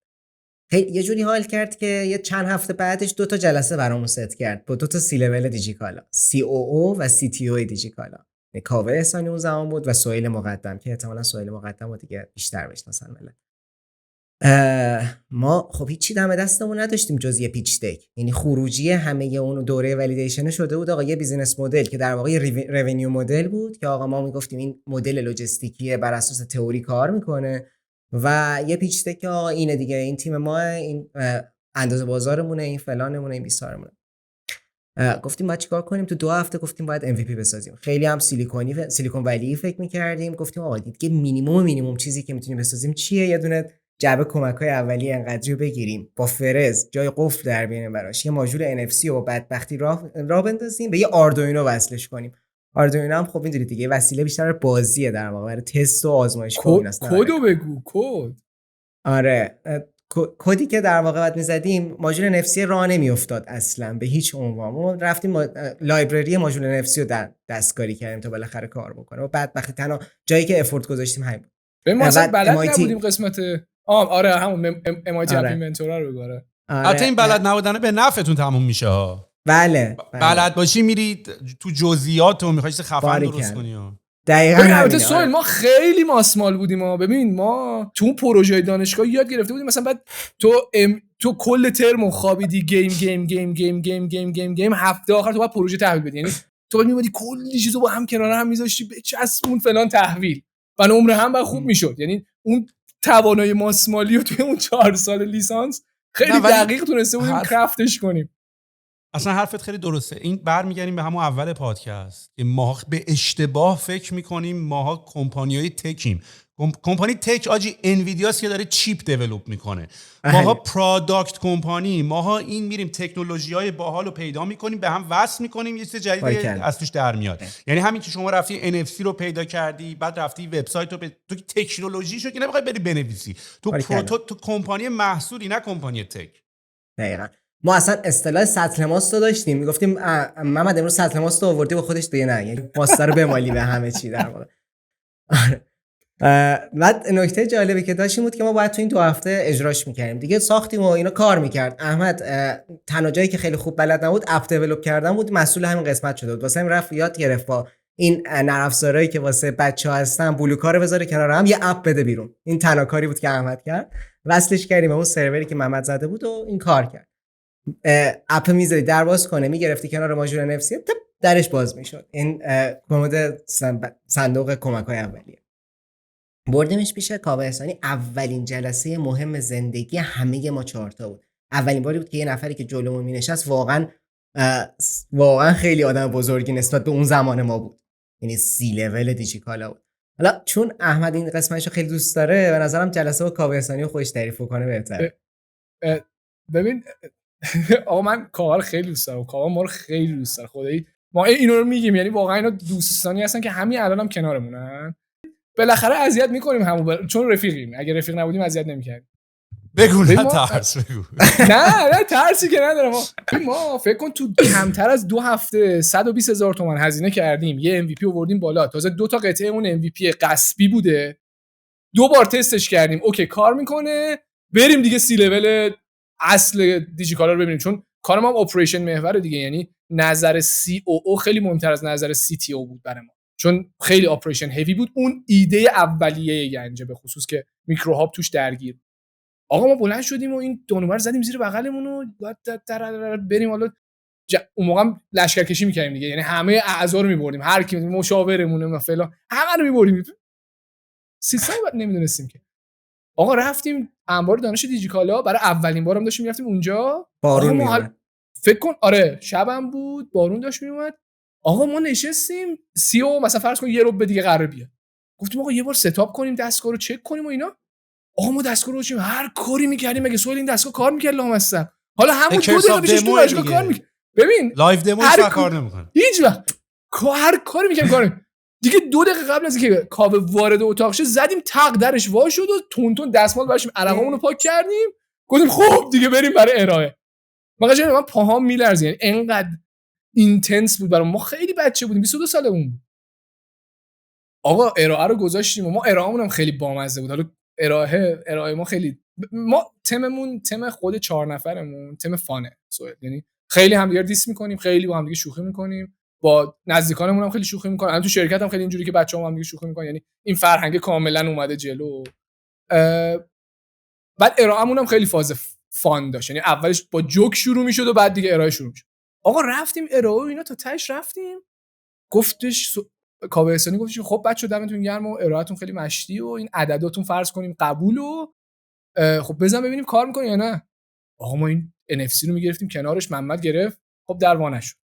یه جوری حال کرد که یه چند هفته بعدش 2 تا جلسه برامون ست کرد با 2 تا سی لول دیجیکالا، COO و CTO دیجیکالا. کاوه احسانی اون زمان بود و سهیل مقدم که احتمالاً سهیل مقدم رو دیگه بیشتر بشناسن ملت. ما خب هیچی دم دستمون نداشتیم جز یه پیچ دک، یعنی خروجی همه اون دوره ولیدیشن شده بود آقا یه بیزینس مدل که در واقع ریونیو مدل بود که آقا ما میگفتیم این مدل لوجستیکیه بر اساس تئوری کار میکنه، و یه پیچ دک که آقا اینه دیگه، این تیم ما، این اندازه بازارمونه، این فلانمونه، این بیسارمونه. گفتیم ما چیکار کنیم؟ تو 2 هفته گفتیم باید MVP بسازیم. خیلی هم سیلیکون ولی فکر می‌کردیم، گفتیم آقا دیگه مینیمم چیزی که میتونیم بسازیم چیه؟ یه دونه جعبه کمک‌های اولیه انقدری رو بگیریم با فرز جای قفل در بیاریم براش، یه ماژول NFC رو با بدبختی راه بندازیم، به یه آردوینو وصلش کنیم. آردوینو هم خب می‌دونید دیگه وسیله بیشتر بازیه در واقع، برای تست و آزمایش است. کدو بگو کد. آره کدی که در واقع بعد می‌زدیم ماژول NFC راه نمی‌افتاد اصلا به هیچ عنوان. ما رفتیم لایبرری ماژول NFC رو دستکاری کردیم تا بالاخره کار بکنه و بعد تنها جایی که افورت گذاشتیم همین بود. به ما اصلا بلد نبودیم قسمت آره همون MIT اپلیمنتور رو بگاره. البته این بلد نبودن به نفعتون تموم میشه ها. بله. بلد باشی میری تو جزئیات و می‌خوای خفن درست کنی ها. دقیقاً البته سوال ما خیلی ماسمال بودیم ها. ببین ما تو اون پروژه دانشگاه یاد گرفته بودیم مثلا بعد تو کل ترم خوابیدی گیم هفته آخر تو باید پروژه تحویل بدی، یعنی تو می‌بودی کلی چیزو با هم کنار هم می‌ذاشتی بچسبون فلان تحویل و نمره هم بعد خوب میشد. یعنی اون توانایی ماسمالی رو توی اون 4 سال لیسانس خیلی دقیق تونسته بودیم کرافتش کنیم. اصلا حرفت خیلی درسته. این برمیگردیم به همون اول پادکست که ما به اشتباه فکر میکنیم ماها کمپانیای تکیم. کمپانی تک آجی انویدیاست که داره چیپ دیولپ میکنه. ماها پروداکت کمپانی، ماها این میریم تکنولوژی‌های باحال رو پیدا میکنیم، به هم وصل میکنیم، یه چیز جدید از توش در میاد. یعنی همین که شما رفتی NFC رو پیدا کردی، بعد رفتی وبسایت رو تو تکنولوژیشو که نمیخوای بری بنویسی. تو کمپانی محصولی، نه کمپانی تک. دقیقاً. ما اصلا اصطلاح سطل ماست رو داشتیم، میگفتیم محمد امروز سطل ماست رو آوردی با خودش دیگه، نه یعنی ماست رو بمالی به همه چی در واقع. بعد نکته جالبی که داشتیم بود که ما باید تو این 2 هفته اجراش میکردیم دیگه، ساختیم و اینا کار میکرد. احمد تنها جایی که خیلی خوب بلد نبود اپ دیولپ کردن بود، مسئول همین قسمت شده بود. واسه همین رفت یاد گرفت با این نرم افزارهایی که واسه بچه‌ها هستن بلوکا رو بذاره کنار هم یه اپ بده بیرون. این تنها کاری بود که احمد کرد. وصلش کردیم به اون سروری که محمد زده بود و این کار کرد. اپ میذاری در باز کنه، میگرفتی کنار ماژول NFC تپ درش باز میشد. این کمد صندوق کمک‌های اولیه. بردیمش پیش کاوه احسانی. اولین جلسه مهم زندگی همه ما 4 تا بود. اولین باری بود که یه نفری که جلومون مینشست واقعا خیلی آدم بزرگی نسبت به اون زمان ما بود، یعنی سی لول دیجیکالا بود. حالا چون احمد این قسمتشو خیلی دوست داره، به نظرم جلسه با کاوه احسانی خودش تعریف کنه بهتره. ببین آقا من کاوه خیلی دوست دارم، کاوه ما رو خیلی دوست داره. خدایی ما اینو رو میگیم، یعنی واقعا اینا دوستانی هستن که همین الانم هم کنارمونن. بالاخره اذیت میکنیم چون رفیقیم. اگه رفیق نبودیم اذیت نمیکردیم. بگو نه ترس بگو. نه ترسی که نداره. ما فکر کن تو کمتر از 2 هفته 120,000 تومان هزینه کردیم، یه MVP آوردیم بالا. تازه 2 تا قطعه اون MVP غصبی بوده، 2 بار تستش کردیم، اوکی کار میکنه، بریم دیگه سی لول اصل دیجیکالا رو ببینیم. چون کار ما هم اپریشن محور دیگه، یعنی نظر COO خیلی مهمتر از نظر CTO بود برای ما، چون خیلی اپریشن هیوی بود. اون ایده اولیه گنجه به خصوص که میکروهاب توش درگیر. آقا ما بلند شدیم و این دونوبر زدیم زیر بغلمون و بریم. حالا اون موقع هم لشکرکشی می‌کردیم دیگه، یعنی همه اعضا رو می‌بردیم، هر کی مشاورمون و فلان همه رو می‌بردیم. سیستم نمی‌دونستیم که. آقا رفتیم انبار دانش دیجیکالا، برای اولین بارم داشتیم می‌رفتیم اونجا. بارون میومد. فکر کن آره شبم بود، بارون داشت میومد. آقا ما نشستیم CEO مثلا فرض کن یه ربع دیگه قراره بیاد. گفتیم آقا یه بار ستاپ کنیم دستگاه رو چک کنیم و اینا. آقا ما دستگاه رو چیم هر کاری می‌کردیم، مگه سوال این دستگاه کار می‌کرد لامصب. حالا همون 2 دقیقه پیشش تو دستگاه کار می‌کرد. ببین لایو دمو کار نمی‌کنه هیچ وقت. هر کاری می‌کردیم کار دیگه. 2 دقیقه قبل از اینکه کاوه وارد اتاق شه زدیم تق درش وا شد و تون دستمال برشیم عرقامون رو پاک کردیم، گفتیم خب دیگه بریم برای ارائه. من پاهام میلرزید، یعنی انقدر اینتنس بود برام. ما خیلی بچه بودیم، 22 سالمون بود. آقا ارائه رو گذاشتیم و ما ارائه‌مون هم خیلی بامزه بود. حالا ارائه ما خیلی تم خود 4 نفرمون تم فانه سوال، یعنی خیلی همدیگه دیس می‌کنیم، خیلی با همدیگه شوخی می‌کنیم، با نزدیکانمون هم خیلی شوخی می‌کنیم. الان تو شرکت هم خیلی اینجوری که بچه‌ها هم دیگه شوخی می‌کنن، یعنی این فرهنگ کاملا اومده جلو. بعد ارائه‌مون هم خیلی فاز فان داشت، یعنی اولش با جوک شروع می‌شد و بعد دیگه ارائه شروع می‌شد. آقا رفتیم ارائه و اینا تا تهش رفتیم، گفتش کاوه احسانی گفتش خب بچه‌ها دمتون گرم و ارائهتون خیلی مشتی و این عدداتون فرض کنیم قبول و خب بزن ببینیم کار می‌کنه یا نه. آقا ما این NFC رو می‌گرفتیم کنارش، محمد گرفت، خب دروانه شد.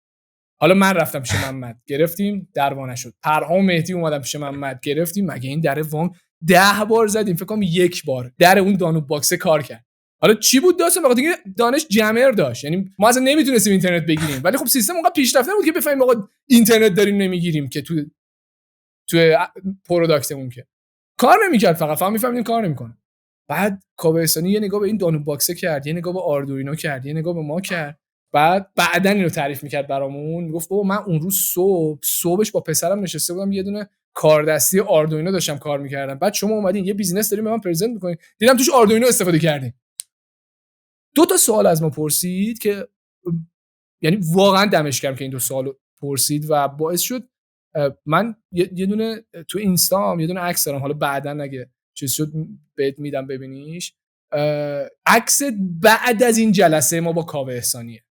حالا من رفتم پیش محمد گرفتیم، دروانه شد. پرهام مهدی اومدن پیش محمد گرفتیم، مگه این در وام 10 بار زدیم، فکر کنم 1 بار در اون دانوب باکس کار کرد. حالا چی بود داستان؟ واقعا دیگه دانش جمر داشت، یعنی ما اصلا نمیتونستیم اینترنت بگیریم، ولی خب سیستم اونقدر پیشرفته بود که بفهمیم آقا اینترنت داریم نمیگیریم که تو پروداکتمون که کار نمیکرد، فقط میفهمیدیم کار نمیکنه. بعد کاوه احسانی یه نگاه به این دانوب باکس کرد، یه نگاه به آردوینو کرد، یه نگاه به ما کرد. بعدن اینو تعریف میکرد برامون، میگفت بابا من اون روز صبحش با پسرم نشسته بودم یه دونه کاردستی آردوینو داشتم کار میکردم، بعد شما اومدین یه بیزینس دارین به من پرزنت میکنین، دیدم توش آردوینو استفاده کردین. 2 تا سوال از ما پرسید که یعنی واقعا دمش گرم که این 2 سوالو پرسید و باعث شد من یه دونه تو اینستام یه دونه عکس دارم، حالا بعدن اگه چیز شد بهت میدم ببینیش. عکس بعد از این جلسه ما با کاوه احسانیه.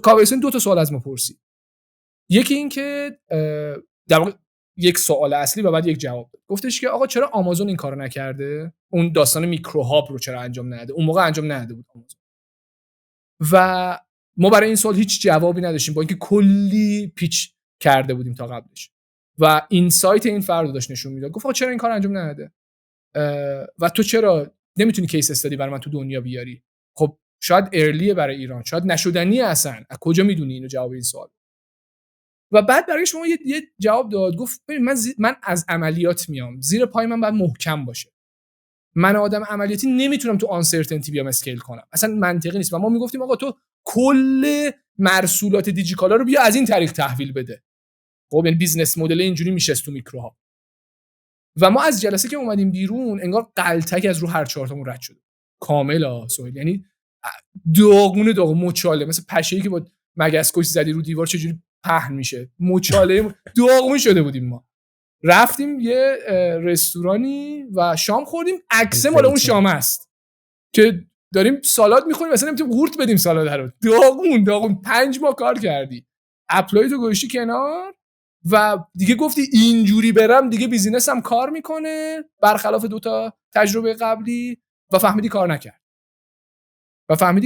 کاوه احسانی 2 تا سوال از ما پرسید. یکی این که در واقع یک سوال اصلی و بعد یک جواب داد. گفتش که آقا چرا آمازون این کارو نکرده؟ اون داستان میکرو هاب رو چرا انجام نداده؟ اون موقع انجام نداده بود آمازون. و ما برای این سوال هیچ جوابی نداشتیم با اینکه کلی پیچ کرده بودیم تا قبلش. و اینسایت این فرد داشت نشون میداد. گفت آقا چرا این کار انجام نداده؟ و تو چرا نمیتونی کیس استادی برای من تو دنیا بیاری؟ خب شاید ارلیه برای ایران، شاید نشدنی اصلا. از کجا میدونی اینو جواب این سوال؟ و بعد برای شما یه جواب داد. گفت ببین من از عملیات میام، زیر پای من باید محکم باشه. من آدم عملیاتی نمیتونم تو آنسرتینتی بیام اسکیل کنم، اصلا منطقی نیست. و ما میگفتیم آقا تو کل مرسولات دیجیکالا رو بیا از این طریق تحویل بده. خب این بیزنس مدل اینجوری میشه تو میکروها. و ما از جلسه که اومدیم بیرون انگار قلتک از رو هر چهارتامون رد شده کاملا سهیل. یعنی داغون مچاله، مثل پشه‌ای که با مگس کش زدی رو دیوار چجوری پهن میشه، مچاله داغون شده بودیم. ما رفتیم یه رستورانی و شام خوردیم، عکس مال اون شام است که داریم سالاد میخوریم، مثلا نمیتونیم قورت بدیم سالاد رو. داغون 5 ماه کار کردی، اپلای تو گوشتی کنار و دیگه گفتی اینجوری برم دیگه بیزینسم کار میکنه برخلاف 2 تا تجربه قبلی. و فهمیدی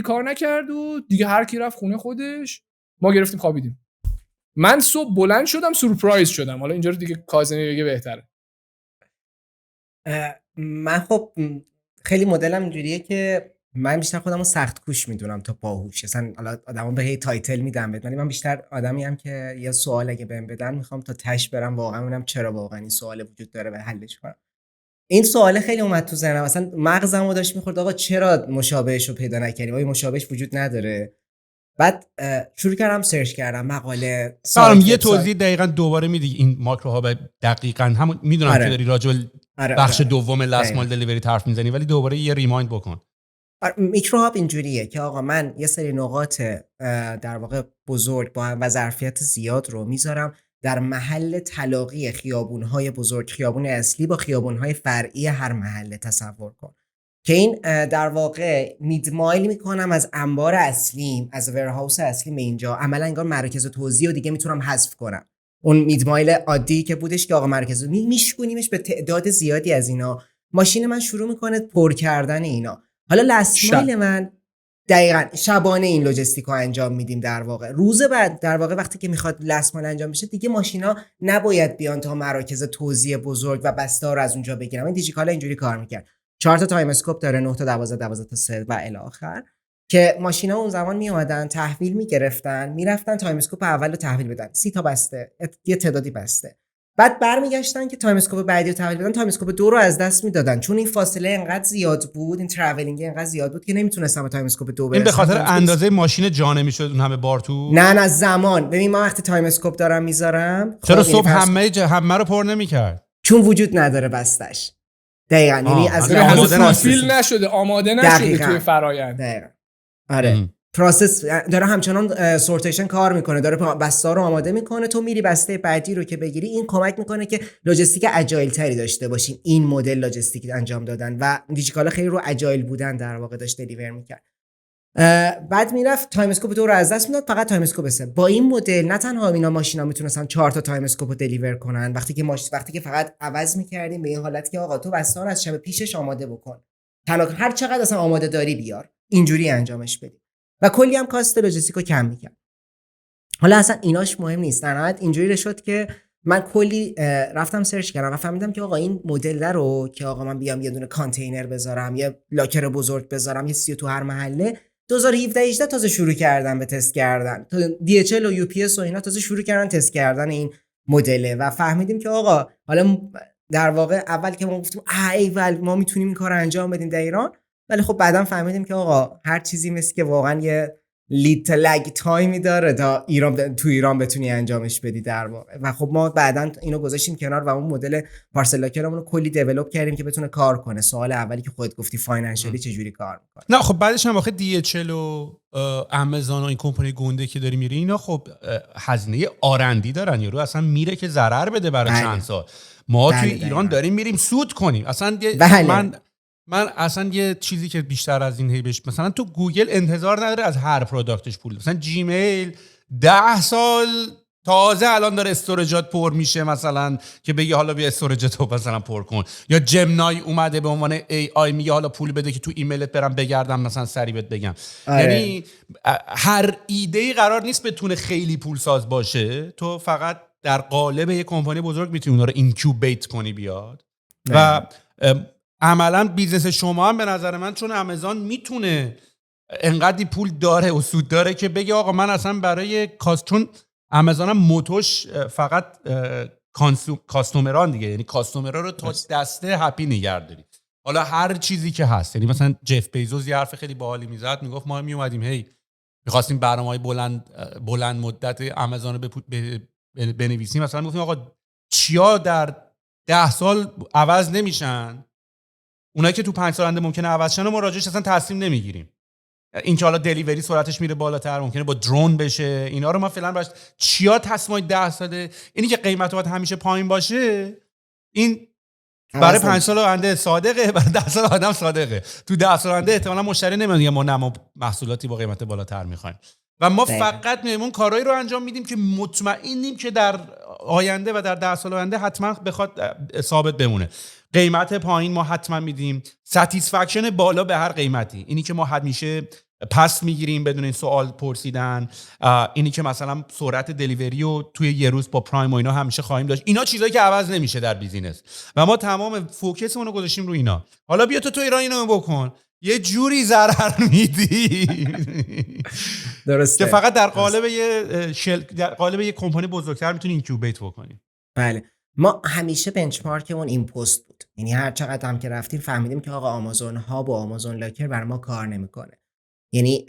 کار نکرد و دیگه هر کی رفت خونه خودش. ما گرفتیم خوابیدیم. من صبح بلند شدم سورپرایز شدم. حالا اینجا رو دیگه کاظمی بگه بهتره. من خب خیلی مدلم اینجوریه که من بیشتر خودمو سخت کوش میدونم تا باهوش. اصلا حالا آدما به هی تایتل میدم بهت، ولی من بیشتر آدمی که یه سوال اگه بهم بدن میخوام تا تش برم واقعا ببینم چرا واقعا این سوال وجود داره و حلش کنم. این سوال خیلی اومد تو ذهنم، اصلا مغزمو داشت میخورد آقا چرا مشابهش رو پیدا نکردیم؟ آیا مشابهش وجود نداره؟ بعد شروع کردم سرچ کردم مقاله. یه توضیح دقیقاً دوباره میدی این ماکروها دقیقاً همون میدونم که داری راجع به بخش دوم لاست مایل دلیوری حرف میزنی، ولی دوباره یه ریمایند بکن. میکروهاب اینجوریه که آقا من یه سری نقاط در واقع بزرگ با ظرفیت زیاد رو میذارم در محل تلاقی خیابون‌های بزرگ، خیابون اصلی با خیابون‌های فرعی هر محله. تصور کن که این در واقع میدمایل میکنم از انبار اصلیم، از ورهاوس اصلیم اینجا. عملا انگار مرکز توزیع رو دیگه میتونم حذف کنم. اون میدمایل عادی که بودش که آقا مرکز میشکنیمش به تعداد زیادی از اینا. ماشین من شروع میکنه پر کردن اینا. حالا لاست مایل من دقیقاً شبانه این لوجستیکو انجام میدیم. در واقع روز بعد در واقع وقتی که میخواد لاست مایل انجام بشه دیگه ماشینا نباید بیان تا مراکز توزیع بزرگ و بسته رو از اونجا بگیرم. این دیجیکالا اینجوری کار میکرد. 4 تا تایم اسکوپ داره، 9 تا 12 12 تا 3 و الی آخر، که ماشینا اون زمان می اومدن تحویل میگرفتن، میرفتن تایم اسکوپ اول رو تحویل بدن، 30 تا بسته، یه تعدادی بسته. بعد برمیگشتن که تایم اسکوپ بعدی رو تحویل بدن، تایم اسکوپ 2 رو از دست میدادن چون این فاصله انقدر زیاد بود، این ترافلینگ انقدر زیاد بود که نمیتونستن به تایم اسکوپ 2 برسن. این به خاطر اندازه ماشین جا نمیشد اون همه بار تو. نه زمان. ببین من وقتی تایم اسکوپ دارم میذارم، چرا صبح همه رو پر نمیکرد؟ چون وجود نداره بستش. دقیقاً. یعنی از لحاظ فیل نشده، آماده نشده توی فرآیند. دقیقاً. آره. پروسس داره همچنان سورتیشن کار میکنه، داره بسته رو آماده میکنه، تو میری بسته بعدی رو که بگیری. این کمک میکنه که لوجستیک اجایل تری داشته باشیم. این مدل لوجستیک انجام دادن و دیجیکالا خیلی رو اجایل بودن در واقع داشت دلیور میکرد. بعد میرفت تایم اسکوپ 2 رو از دست میداد، فقط تایم اسکوپ 3. با این مدل نه تنها اینا ماشینا میتونستن 4 تا تایم اسکوپ رو دلیور کنن، وقتی که فقط عوض میکردیم به این حالت که آقا تو بسته رو از شب پیشش آماده بکن، هر چقدر اصلا آماده داری بیار، اینجوری انجامش بدی و کلی هم کاست لوجستیکو کم میکرد. حالا اصلا ایناش مهم نیست. در نهایت اینجوری شد که من کلی رفتم سرچ کردم و فهمیدم که آقا این مدل رو که آقا من بیام یه دونه کانتینر بذارم، یه لاکر بزرگ بذارم، یه سی تو هر محله، 2017-18 تازه شروع کردن به تست کردن. تو DHL و UPS و اینا تازه شروع کردن تست کردن این مدله و فهمیدیم که آقا حالا در واقع اول که ما گفتیم ایول ما میتونیم این کارو انجام بدیم در ایران، ولی خب بعداً فهمیدیم که آقا هر چیزی مثل که واقعا یه لیت لگ تایمی داره تا تو ایران بتونی انجامش بدی در واقع. و خب ما بعداً اینو گذاشتیم کنار و اون مدل پارسل لاکرمون رو کلی دیولپ کردیم که بتونه کار کنه. سوال اولی که خودت گفتی فاینانشلی چجوری کار میکنه. نه خب بعدش هم واقعا DHL و آمازون و این کمپانی گنده که داری میری اینا خب هزینه آرندی دارن، یارو اصلا میره که ضرر بده برای چند سال. ما توی ایران داریم میریم سود کنیم. اصلا من اصلا یه چیزی که بیشتر از این هیبش، مثلا تو گوگل انتظار نداره از هر پروداکتش پول. مثلا جیمیل 10 سال تازه الان داره استوریجات پر میشه، مثلا که بگی حالا بیا استوریجاتو مثلا پر کن، یا جمنای اومده به عنوان ای آی میگه حالا پول بده که تو ایمیلت برم بگردم مثلا سریع بهت بگم. یعنی هر ایده‌ای قرار نیست بتونه خیلی پول ساز باشه، تو فقط در قالب یک کمپانی بزرگ میتونی اونا رو اینکیوبیت کنی بیاد. و عملا بیزنس شما هم به نظر من چون آمازون میتونه انقدری پول داره و سود داره که بگه آقا من اصلا برای چون آمازون هم موتوش فقط کاستومران دیگه، یعنی کاستومرها رو تا دسته هپی نگهداری. حالا هر چیزی که هست، یعنی مثلا جف بیزوس یه حرف خیلی باحالی میزد، میگفت ما میومدیم هی می‌خواستیم برنامه‌های بلند مدت آمازون رو بنویسیم، مثلا میگفتیم آقا چیا در 10 سال عوض نمیشن، اونایی که تو 5 سال آینده ممکنه عوض شن و ما راجعش اصلا تصمیم نمیگیریم. این که حالا دلیوری سرعتش میره بالاتر، ممکنه با درون بشه، اینا رو ما فعلا باش چیا تصمیمای 10 ساله، اینی که قیمتات همیشه پایین باشه، این برای 5 سال آینده صادقه، برای 10 سال آدم صادقه. تو 10 سال آینده احتمالاً مشتری نمیاد ما محصولاتی با قیمت بالاتر میخوایم و ما فقط میمون کارهایی رو انجام میدیم که مطمئنیم که در آینده و در 10 سال آینده حتما بخواد ثابت بمونه. قیمت پایین ما حتما میدیم، ساتیسفکشن بالا به هر قیمتی، اینی که ما همیشه پس میگیریم بدون این سوال پرسیدن، اینی که مثلا سرعت دلیوری رو توی یه روز با پرایم و اینا همیشه خواهیم داشت، اینا چیزایی که عوض نمیشه در بیزینس و ما تمام فوکسمون رو گذاشتیم رو اینا. حالا بیا تو ایران اینو بکن، یه جوری ضرر میدی درسته که فقط در قالب یه کمپانی بزرگتر میتونی اینکیوبیت بکنی. بله، ما همیشه بنچمارکمون این پست بود، یعنی هر چقدر هم که رفتیم فهمیدیم که آقا آمازون هاب و آمازون لاکر بر ما کار نمیکنه. یعنی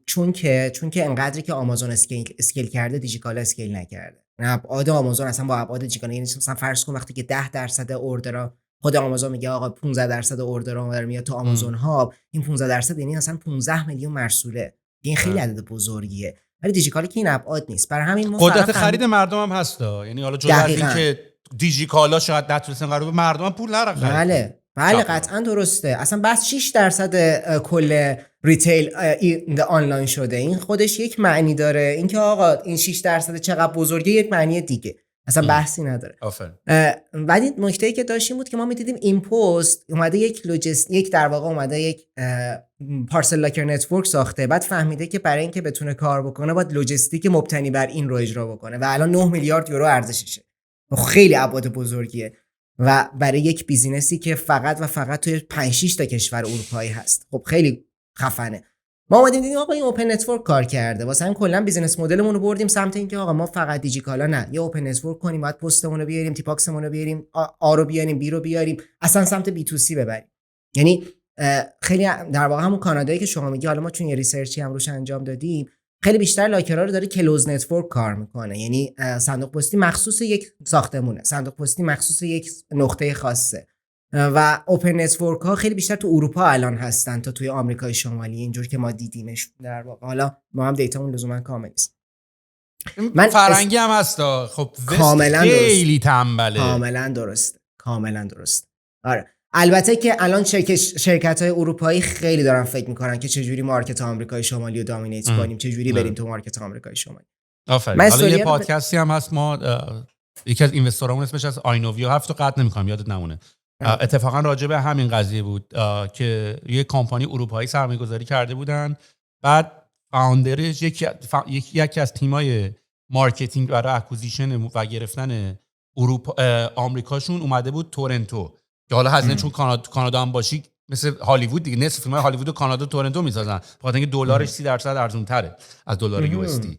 چون که انقدری که آمازون اسکیل کرده دیجیکالا اسکیل نکرده. ابعاد آمازون اصلا با ابعاد دیجیکالا، یعنی مثلا فرض کن وقتی که 10% اوردرها خود آمازون میگه آقا 15% اوردرها میاد تو آمازون هاب، این 15% یعنی مثلا 15 میلیون مرسوله، این خیلی عدد بزرگیه. ولی دیجیکالا که این ابعاد نیست، برای همین ما قدرت خرید مردم هم هستا، یعنی حالا جدا از این که دیجیکالا شاید نتونستن قرار مردم هم پول نرن خرید. بله قطعا درسته. اصلا بس 6% کل ریتیل آنلاین شده، این خودش یک معنی داره. اینکه آقا این 6% چقدر بزرگه یک معنی دیگه، اصلا بحثی نداره. ولی نکته‌ای که داشتیم بود که ما می‌دیدیم این پست اومده یک در واقع اومده یک پارسل لاکر نتورک ساخته، بعد فهمیده که برای اینکه بتونه کار بکنه باید لوجستیک مبتنی بر این رو اجرا بکنه و الان 9 میلیارد یورو ارزششه. خیلی ابعاد بزرگیه و برای یک بیزینسی که فقط توی 5-6 تا کشور اروپایی هست، خب خیلی خفنه. ما اومدیم دیدیم آقا این اوپن نتورک کار کرده، واسه همین کلا بیزینس مدلمون رو بردیم سمت اینکه آقا ما فقط دیجیکالا نه، یه اوپن نتورک کنیم، بعد پستمون رو بیاریم، تیپاکسمون رو بیاریم، آ رو بیاریم، بی رو بیاریم، اصلا سمت بی تو سی ببریم. یعنی خیلی در واقع همون کانادایی که شما میگی، حالا ما چون یه ریسرچی هم روش انجام دادیم، خیلی بیشتر لاکرها رو داره کلوز نتورک کار میکنه، یعنی صندوق پستی مخصوص یک ساختمونه، صندوق پستی مخصوص یک نقطه خاصه و اوپن نتورک ها خیلی بیشتر تو اروپا الان هستن تا توی آمریکای شمالی، اینجور که ما دیدیمش در واقع. حالا ما هم دیتامون لزوما کامل نیست. من فرنگی هم هستا، خب کاملا خیلی تنبله. کاملا درست. آره البته که الان شرکت‌های اروپایی خیلی دارن فکر میکنن که چجوری مارکت آمریکای شمالی رو دامینیت کنیم، چجوری بریم تو مارکت آمریکای شمالی. آفرین. حالا یه پادکستی هم هست، ما یکی از اینوستورامون اسمش از آینوویو، حرف تو قطع نمی‌کنم یادت نمونه. اتفاقا راجع به همین قضیه بود که یه کمپانی اروپایی سرمایه‌گذاری کرده بودن، بعد فاوندرش یکی از تیمای مارکتینگ برای اکوزیشن و گرفتن آمریکاشون اومده بود تورنتو، که حالا هزینه چون کانادا هم باشی مثل هالیوود دیگه، نصف فیلم‌های هالیوود و کانادا تورنتو میسازن، بخاطر اینکه دلارش 30% ارزان‌تره از دلار یو اس دی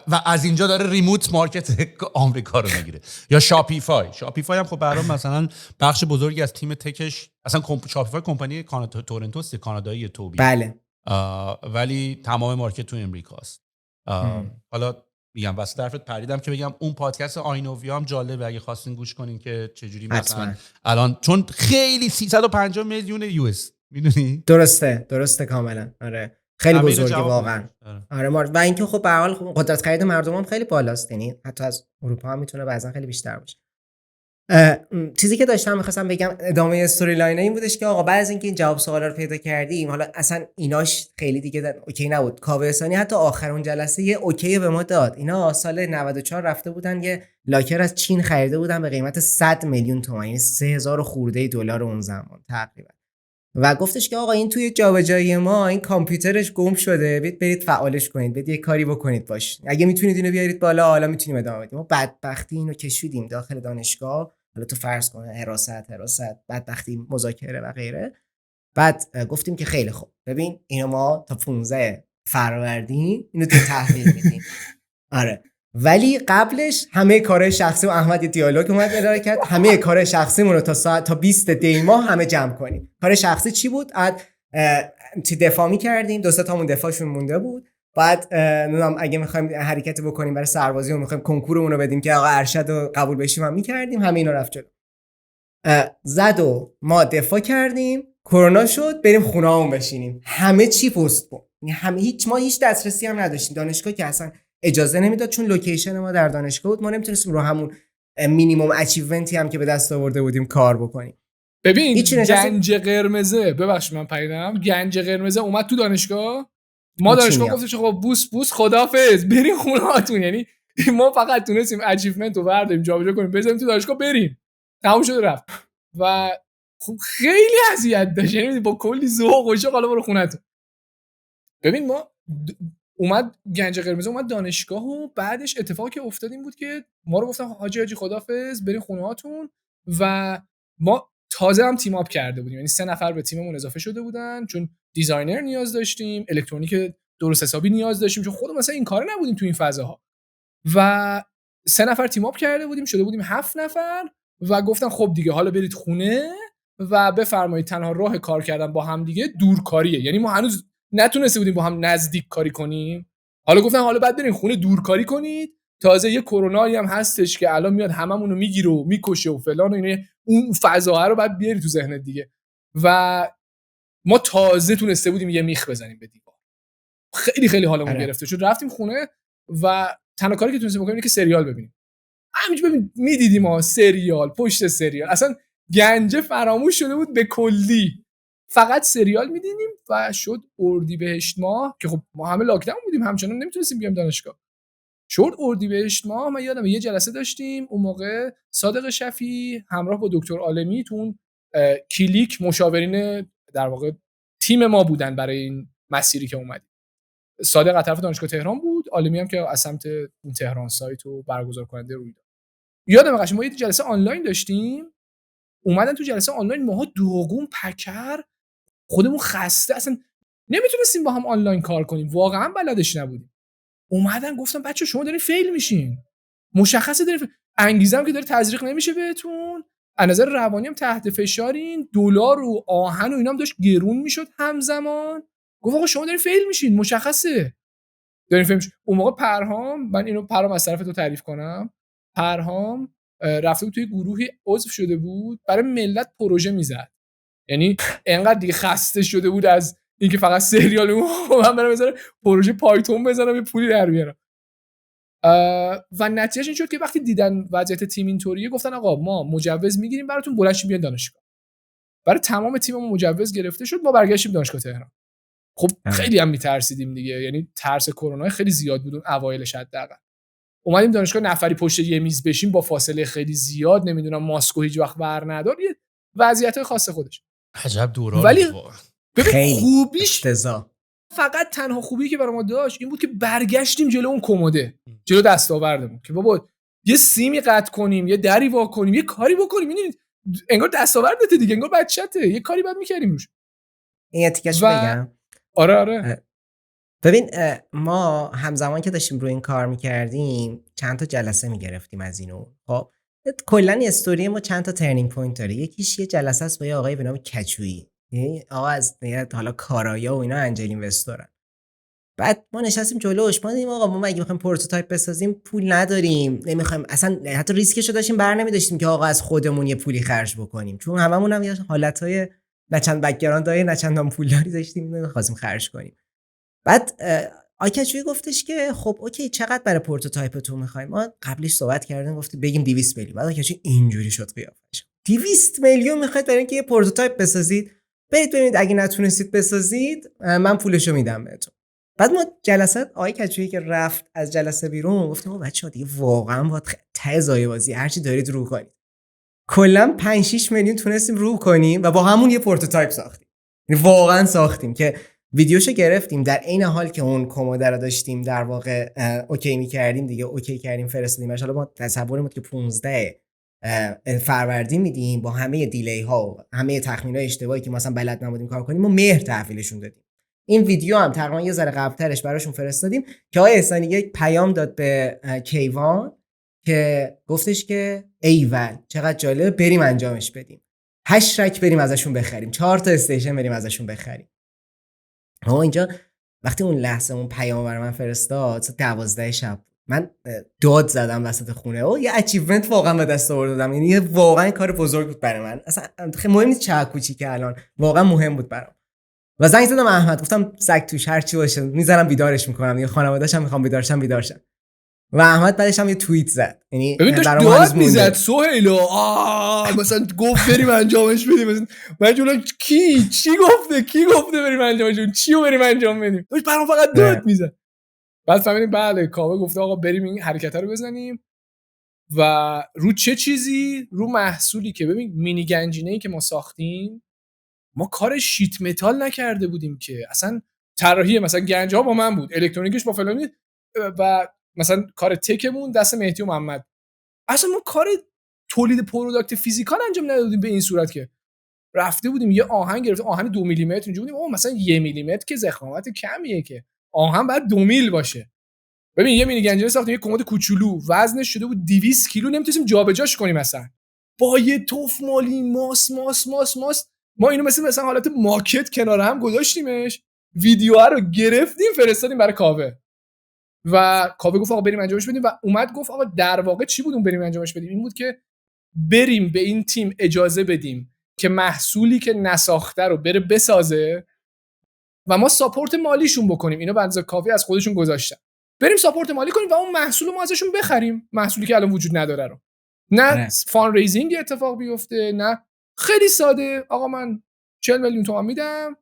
و از اینجا داره ریموت مارکت آمریکا رو میگیره. یا شاپیفای هم خب برام مثلا بخش بزرگی از تیم تکش، اصلا شاپیفای کمپانی تورنتو است، کانادایی توبی. بله. ولی تمام مارکت تو امریکاست. حالا میگم واسه طرفت پریدم که بگم اون پادکست آینوویا هم جالبه اگه خواستین گوش کنین که چجوری مثلا الان چون خیلی 350 میلیون یو اس میدونی. درسته کاملا. آره خیلی بزرگه واقعا. آره و اینکه خب به هر حال قدرت خرید مردم هم خیلی بالاست، یعنی حتی از اروپا هم میتونه بعضا خیلی بیشتر باشه. چیزی که داشتم می‌خواستم بگم ادامه استوری لاین این بودش که آقا بعد از اینکه این جواب سوالا رو پیدا کردیم، حالا اصلا ایناش خیلی دیگه اوکی نبود. کاوه‌سانی حتی آخر اون جلسه یه اوکی به ما داد. اینا سال 94 رفته بودن یه لاکر از چین خریده بودن به قیمت 100 میلیون تومان، یعنی 3000 خورده دلار اون زمان تقریبا. و گفتش که آقا این توی جابجایی ما این کامپیوترش گم شده، برید فعالش کنید، برید یه کاری بکنید باش. اگه میتونید اینو بیارید بالا، حالا میتونیم ادامه بدیم. ما بدبختی اینو کشیدیم داخل دانشگاه. حالا تو فرض کن حراست بدبختی مذاکره و غیره. بعد گفتیم که خیلی خوب، ببین اینو ما تا 15 فروردین اینو تو تحویل میدیم. آره، ولی قبلش همه کارهای شخصی و احمد یه دیالوگ اومد اداره کرد، همه کارهای شخصیمون رو تا 20 دی ماه همه جمع کنیم. کار شخصی چی بود؟ چی دفاع می‌کردیم، دو سه تامون دفاعشون مونده بود. بعد نمیدونم اگه می‌خوایم حرکتی بکنیم برای سربازی و می‌خوایم کنکورمون رو بدیم که آقا ارشد رو قبول بشیم هم می‌کردیم، همه اینا رفت جلو. زد و ما دفاع کردیم، کرونا شد، بریم خونه‌مون بشینیم. همه چی پست بود. یعنی ما هیچ دسترسی هم نداشتیم. دانشگاه که اصلا اجازه نمیداد، چون لوکیشن ما در دانشگاه بود، ما نمیتونستیم رو همون مینیمم اچیومنتی هم که به دست آورده بودیم کار بکنیم. ببین گنج قرمزه، ببخشید من پریدم، گنج قرمزه اومد تو دانشگاه، ما دانشگاه گفتش خب بوس خدافظ بریم خونه‌هاتون. یعنی ما فقط تونستیم اچیومنت رو برداریم جابجا کنیم بزنیم تو دانشگاه بریم، تموم شد رفت. و خب خیلی اذیت داشت، یعنی با کلی ذوق و شوق حالا برو خونه‌تون. ببین ما اومد گنج قرمزه اومد دانشگاه و بعدش اتفاقی که افتاد این بود که ما رو گفتن حاجی خدافظ بریم خونه‌هاتون. و ما تازه هم تیم اپ کرده بودیم، یعنی 3 نفر به تیممون اضافه شده بودن، چون دیزاینر نیاز داشتیم، الکترونیک درست حسابی نیاز داشتیم، چون خودمون مثلا این کارا نبودیم تو این فضاها. و 3 نفر تیم اپ کرده بودیم، شده بودیم 7 نفر و گفتن خب دیگه حالا برید خونه و بفرمایید. تنها راه کار کردن با هم دیگه دورکاریه، یعنی ما هنوز نتونسته بودیم با هم نزدیک کاری کنیم. حالا گفتن حالا بعد برین خونه دورکاری کنید، تازه یه کرونایی هم هستش که الان میاد هممون رو میگیره و میکشه و فلان و اینه، اون فضاها رو بعد بیاری تو ذهنت دیگه. و ما تازه تونسته بودیم یه میخ بزنیم به دیوار. خیلی حالمون گرفته شد. رفتیم خونه و تنها کاری که تونستیم بکنیم اینه که سریال ببینیم. همینجوری ببین میدیدیم ما سریال پشت سریال، اصلا گنجه فراموش شده بود به کلی، فقط سریال میدیدیم. و شد اردیبهشت ماه که خب ما همه لاک داون بودیم، همچنان نمیتونستیم بیام دانشگاه. شد اردیبهشت ماه، من یادم یه جلسه داشتیم اون موقع، صادق شفیعی همراه با دکتر عالمی تو اون کلیک مشاورین در واقع تیم ما بودن برای این مسیری که اومدیم. صادق از طرف دانشگاه تهران بود، عالمی هم که از سمت اون تهران سایت و برگزار کننده رویداد. یادم قشنگ ما یه جلسه آنلاین داشتیم، اومدن تو جلسه آنلاین ماها دوغون پکر، خودمون خسته، اصلا نمیتونستیم با هم آنلاین کار کنیم، واقعا بلدش نبودیم. اومدن گفتم بچه شما دارین فیل میشین، مشخصه دارین انگیزه هم که داره تزریق نمیشه بهتون، از نظر روانی هم تحت فشارین، دلار و آهن و اینا هم داشت گرون میشد همزمان. گفت آقا شما دارین فیل میشین، مشخصه دارین فیل میشین. اون موقع پرهام، من اینو پرهام از طرف تو تعریف کنم، پرهام رفته بود توی گروهی عضو شده بود برای ملت پروژه میزد، یعنی انقدر دیگه خسته شده بود از اینکه فقط سریال من برام بذاره پروژه پایتون بزنم یه پولی در بیارم. و نتیجهش این شد که وقتی دیدن وضعیت تیم اینطوریه گفتن آقا ما مجوز میگیریم براتون، بلند شید بیاین دانشگاه. برای تمام تیممون مجوز گرفته شد، ما برگشتیم دانشگاه تهران. خب خیلی هم میترسیدیم دیگه، یعنی ترس کرونا خیلی زیاد بود اوایلش. حداقل اومدیم دانشگاه نفری پشت یه میز بشیم با فاصله خیلی زیاد، نمیدونم ماسکو هیچ وقت بر ندار، یه وضعیت خاص خودش. عجب دوران. ولی خیلی خوبیش افتضاح، فقط تنها خوبی که برای ما داشت این بود که برگشتیم جلو اون کموده، جلو دستاوردمون، که بابا یه سیمی قطع کنیم، یه دری وا کنیم، یه کاری بکنیم. می‌دونید انگار دستاوردته دیگه، انگار بچته، یه کاری بعد می‌کردیم روش. این اتیکش بگم. آره ببین ما همزمان که داشتیم روی این کار میکردیم چند تا جلسه میگرفتیم از اینو. خب کلا استوری ما چند تا ترنینگ پوینت داره. یکیش یه جلسه است با یه آقای به نام کچویی، یعنی آقا از حالا کارایا و اینا انجل اینوستورن. بعد ما نشستیم جلوش، ما دیدیم آقا ما اگه بخوایم پروتوتایپ بسازیم پول نداریم، نمیخوایم اصلا، حتی ریسکشو داشتیم بر نمی‌داشتیم که آقا از خودمون یه پولی خرج بکنیم، چون هممون هم یه حالتای نه چند بک‌گراندای نه چندان پولداری داشتیم، نمی‌خواستیم خرج کنیم. بعد آیکچوی گفتش که خب اوکی چقدر برای پروتوتایپتون می‌خواید؟ ما قبلش صحبت کردیم گفتیم بگیم 200 میلیون. بعد آیکچوی اینجوری شد قیافش. 200 میلیون می‌خواید برای اینکه یه پروتوتایپ بسازید؟ برید ببینید اگه نتونستید بسازید من پولشو میدم بهتون. بعد ما جلسات آیکچویی که رفت از جلسه بیرون گفتیم بچه‌ها دیگه واقعا باید ته زایه بازی هر چی دارید رو کنید. کلا 5 6 میلیون تونستیم رو کنیم و با همون یه پروتوتایپ ساختیم. یعنی واقعا ساختیم که ویدیوشو گرفتیم در عین حال که اون کمد رو داشتیم در واقع اوکی می‌کردیم دیگه اوکی کردیم فرستادیمش. حالا ما تصورمون بود که 15 فروردین میدیم با همه دیلی ها و همه تخمینای اشتباهی که مثلا بلد نبودیم کار کنیم و مهر تحویلشون دادیم. این ویدیو هم تقریبا یه ذره قبل‌ترش براشون فرستادیم که آقای احسانی یک پیام داد به کیوان که گفتش که ایول چقدر جالب بریم انجامش بدیم. 8 رک بریم ازشون بخریم. 4 تا استیشن بریم ازشون بخریم. اینجا وقتی اون لحظه اون پیام برای من فرستاد 12 شب من داد زدم وسط خونه. یه اچیومنت واقعا به دست آوردم. یعنی واقعا کار بزرگ بود برای من. اصلا خیلی مهم نیست چه کوچیکه الان واقعا مهم بود برام. و زنگ زدم احمد گفتم سگ توش هر چی باشه میذارم بیدارش میکنم. یه خانواده‌اش هم میخوام بیدارشن. و احمد بعدش هم یه توییت زد. یعنی ببین داشت داد میزد سهیلا مثلا گفت بریم انجامش بدیم. مثلا من جلو کی گفته بریم انجامش بدیم؟ چیو بریم انجام بدیم؟ داشت برام فقط داد میزد. بعد فهمیدیم بله کاوه گفته آقا بریم این حرکتا رو بزنیم. و رو چه چیزی؟ رو محصولی که ببین مینی گنجینه‌ای که ما ساختیم ما کار شیت متال نکرده بودیم که اصلا طراحی مثلا گنج‌ها با من بود، الکترونیکش با فلانی و مثلا کار تکمون دست مهدی و محمد. اصلا ما کار تولید پروداکت فیزیکال انجام ندادیم به این صورت که رفته بودیم یه آهن گرفته آهن 2 میلی متر اینجوری بودیم مثلا 1 میلی متر که ضخامت کمیه که آهن باید 2 میل باشه. ببین یه مینی گنجینه ساختیم یه کمد کوچولو وزنش شده بود 200 کیلو نمیتونیم جابجاش کنیم مثلا با یه توف مالی ماس ما اینو مثلا حالت ماکت کنار هم گذاشتیمش ویدیو رو گرفتیم فرستادیم برای کاوه و کاوه گفت آقا بریم انجامش بدیم و اومد گفت آقا در واقع چی بود اون بریم انجامش بدیم؟ این بود که بریم به این تیم اجازه بدیم که محصولی که نساخته رو بره بسازه و ما ساپورت مالیشون بکنیم. اینا بنز کافی از خودشون گذاشتن. بریم ساپورت مالی کنیم و اون محصول رو ما ازشون بخریم، محصولی که الان وجود نداره رو. نه فان ریزینگ اتفاق بیفته، نه خیلی ساده آقا من 40 میلیون تومان میدم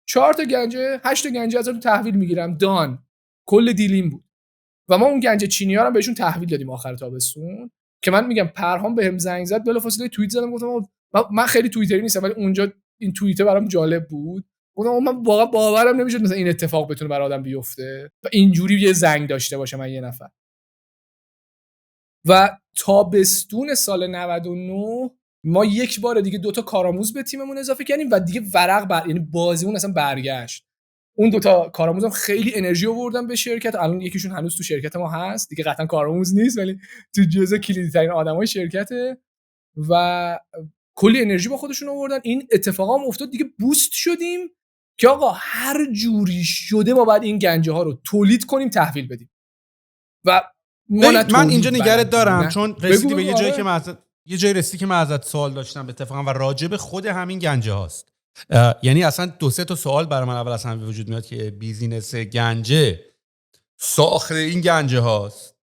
4 تا گنجه 8 تا گنجه ازتون تحویل میگیرم دان. کل دیلیم بود. و ما اون گنجه چینی‌ها رو بهشون تحویل دادیم آخر تابستون که من میگم پرهام بهم زنگ زد بلافاصله توییت زدم گفتم من خیلی توییتری نیستم ولی اونجا این توییت برام جالب بود. گفتم من واقعا باورم نمیشد مثلا این اتفاق بتونه برای آدم بیفته و اینجوری یه زنگ داشته باشه من یه نفر. و تابستون سال 99 ما یک بار دیگه 2 تا کارآموز به تیممون اضافه کردیم و دیگه یعنی بازیمون اصلا برگشت. اون 2 تا کارآموزم خیلی انرژی آوردن به شرکت. الان یکیشون هنوز تو شرکت ما هست دیگه قطعا کارآموز نیست ولی تو جزء کلیدی ترین آدمای شرکته و کلی انرژی با خودشون آوردن. این اتفاقا هم افتاد دیگه بوست شدیم که آقا هر جوری شده ما بعد این گنجه ها رو تولید کنیم تحویل بدیم و من اینجا نگرت دارم چون رسیدی به یه جایی که یه جایی رسیدی که من ازت سوال داشتم اتفاقا و راجب خود همین گنجه هاست. یعنی اصلا 2-3 تا سوال برای من اول اصلا به وجود میاد که بیزینس گنجه ساخت این گنجه هاست،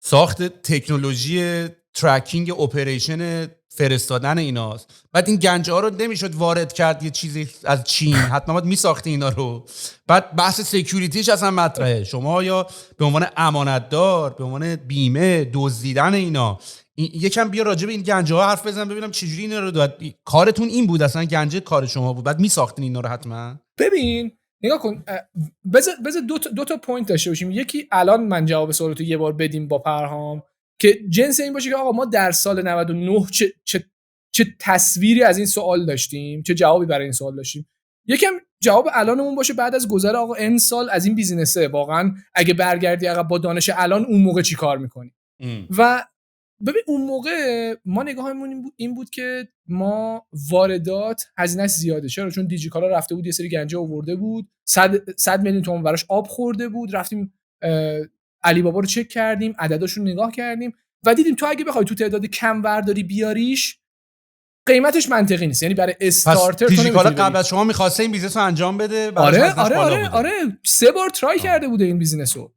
ساخت تکنولوژی ترکینگ اپریشن فرستادن ایناست. بعد این گنجه ها رو نمیشد وارد کرد یه چیزی از چین، حتما باید میساختی اینا رو. بعد بحث سکیوریتیش اصلا مطرحه. شما یا به عنوان امانتدار، به عنوان بیمه دزدیدن اینا، یکم بیا راجع به این گنجه ها حرف بزن ببینم چجوری اینا رو کارتون این بود اصلا گنجه کار شما بود بعد میساختین اینا رو حتما. ببین نگاه کن بذار دو تا پوینت داشته باشیم. یکی الان من جواب سوالتو یه بار بدیم با پرهام که جنس این باشه که آقا ما در سال 99 چه تصویری از این سوال داشتیم، چه جوابی برای این سوال داشتیم. یکم جواب الانمون باشه بعد از گذر آقا ان سال از این بیزینسه واقعا اگه برگردی عقب با دانش الان اون موقع چی کار میکنی. و ببین اون موقع ما نگاهمون این بود که ما واردات هزینه‌اش زیاده. چرا؟ چون دیجیکالا رفته بود یه سری گنجه آورده بود 100 میلیون تومان براش آب خورده بود. رفتیم علی بابا رو چک کردیم عدداشون نگاه کردیم و دیدیم تو اگه بخوای تو تعداد کم ورداری بیاریش قیمتش منطقی نیست. یعنی برای پس استارتر تو دیجیکالا نمیتونی قبل از شما می‌خواسته این بیزنس رو انجام بده، آره براش ازش بالا بوده. آره 3 بار ترای کرده بوده این بیزنس رو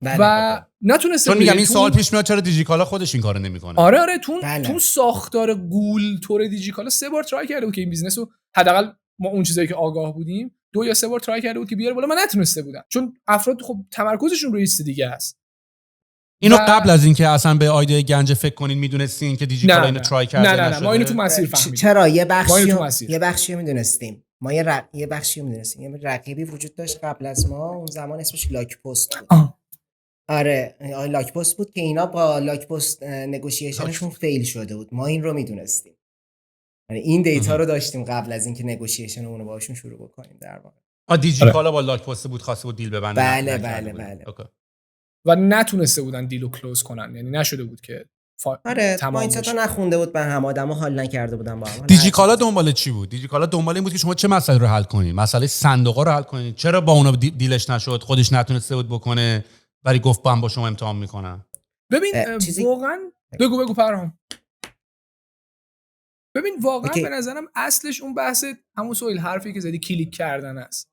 بله. و نتونسته. چون میگم این سوال پیش میاد چرا دیجیکالا خودش این کارو نمیکنه. آره بله. تو ساختار گول تور دیجیکالا 3 بار ترای کرده بود که این بیزنس رو حداقل ما اون چیزایی که آگاه بودیم 2 یا 3 بار ترای کرده بود که بیاره بالا. من نتونسته بودم چون افراد خب تمرکزشون روی چیز دیگه است. اینو قبل از اینکه اصلا به ایده گنج فکر کنین میدونستین که دیجیکالا اینو ترای کرده نه ما اینو تو مسیر فهمیدیم. چرا یه بخشی میدونستیم. ما یه بخشی میدونستیم. یه رقیبی وجود داشت قبل از ما، اون زمان اسمش لاک پست بود. آره لاک پست بود که اینا با لاک پست نگوشیشنشون فیل شده بود. ما این رو میدونستیم. یعنی این دیتا رو داشتیم قبل از اینکه نگوشیشنمون رو باهاشون شروع بکنیم در واقع. دیجیکالا با لاک پست بود خواسته بود دیل ببنده. بله. و نتونسته بودن دیلو کلوز کنن، یعنی نشده بود که آره مایندست نخونده بود، به هم آدما حال نکرده بودن با هم. دیجیکالا دنبال چی بود؟ دیجیکالا دنبال این بود که شما چه مسئله رو حل کنید؟ مسئله صندوقا رو حل کنید. چرا با اونا دیلش نشد؟ خودش نتونسته بود بکنه ولی گفت با شما امتحان میکنم. ببین واقعا بگو پرهام. ببین واقعا به نظرم اصلش اون بحث همون سوال حرفی که زدی کلیک کردن است.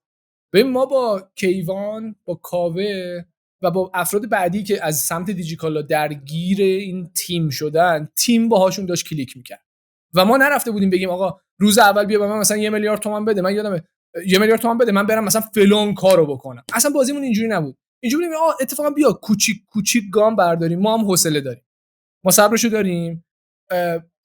ببین ما با کیوان، با کاوه و با افراد بعدی که از سمت دیجیکالا درگیر این تیم شدن، تیم باهاشون داشت کلیک میکرد و ما نرفته بودیم بگیم آقا روز اول بیا به من مثلا 1 میلیارد تومان بده، من یادمه 1 میلیارد تومان بده من برم مثلا فلان کارو بکنم. اصلا بازیمون اینجوری نبود. اینجوری بودیم اتفاقا بیا کوچیک گام برداریم، ما هم حوصله داریم، ما صبرشو داریم،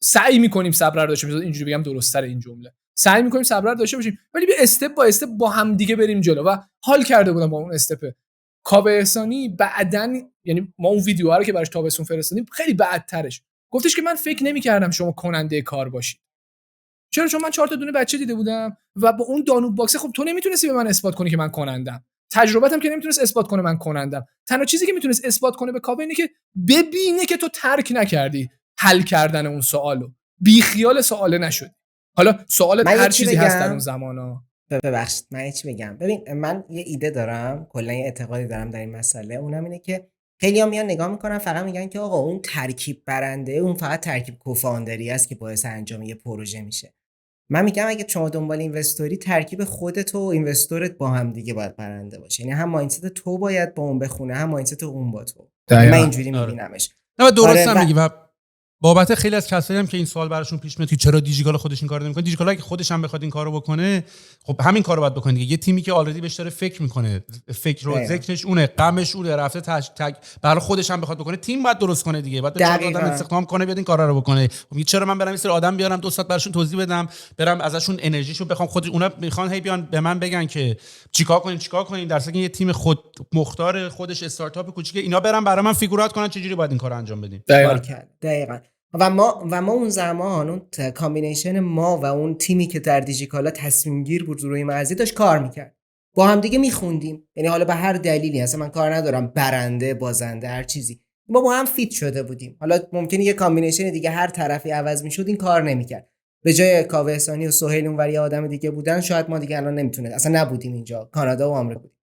سعی میکنیم صبر رو داشته باشیم. اینجوری بگم درست‌تر این جمله، سعی میکنیم صبر رو داشته باشیم ولی به استپ با استپ با هم دیگه بریم جلو. و حال کرده بودم با اون استپ. کاوه احسانی بعدن، یعنی ما اون ویدیوها رو که براش تابستون فرستادیم خیلی بعدترش گفتش که من فکر نمی‌کردم شما کننده کار باشید. چرا؟ چون من 4 تا دونه بچه دیده بودم و با اون دانوب باکس خب تو نمیتونستی به من اثبات کنی که من کنندم. تجربتم که نمیتونست اثبات کنه من کنندم. تنها چیزی که میتونست اثبات کنه به کاوه اینه که ببینه که تو ترک نکردی حل کردن اون سوالو، بی خیال سوال نشد. حالا سوال هر چیزی هست در اون زمانا. ببخشید من چی بگم. ببین من یه ایده دارم، کلا یه اعتقادی دارم در این مسئله، اونم اینه که خیلی‌ها میان نگاه میکنن فقط میگن که آقا اون ترکیب برنده، اون فقط ترکیب کوفاندری است که باعث انجام یه پروژه میشه. من میگم اگه شما دنبال اینوستوری، ترکیب خودت و اینوستورت با هم دیگه باید برنده باشه. یعنی هم مایندست تو باید با اون بخونه، هم مایندست اون با تو. من اینجوری میبینمش. نه درست میگی. و بابت خیلی از کسایی هم که این سوال براشون پیش میاد که چرا دیجیکالا خودش این کارو نمیکنه، دیجیکالا اگه خودش هم بخواد این کارو بکنه خب همین کارو باید بکنه دیگه. یه تیمی که آلردی بهش داره فکر میکنه، فکر رو ذکرش اونه، غمش اونه، رفته تگ برای خودش هم بخواد بکنه، تیم باید درست کنه دیگه. بعد آدم استخدام کنه بیاد این کارا رو بکنه. خب چرا من برم این سری آدم بیارم 2 ساعت براشون توضیح بدم، برم ازشون انرژیشو بخوام، خود اونا میخوان هی بیان به من بگن که چیکار کنیم در صورتی که یه تیم خود مختار خودش استارتاپ کوچیکه اینا برام برای من فیگورات کنن چه جوری باید این کارو انجام بدیم. دقیقاً. و ما اون زمان اون کامبینیشن ما و اون تیمی که در دیجیکالا تصمیم گیر بود روی مغزی داشت کار میکرد، با هم دیگه میخوندیم. یعنی حالا به هر دلیلی، اصلا من کار ندارم برنده بازنده هر چیزی، ما با هم فیت شده بودیم. حالا ممکنه یه کامبینیشن دیگه هر طرفی عوض میشد این کار نمیکرد. به جای کاوه احسانی و سهیل اونور یه آدم دیگه بودن، شاید ما دیگه الان نمیتونه، اصلا نبودیم اینجا، کانادا و آمریکا بودیم.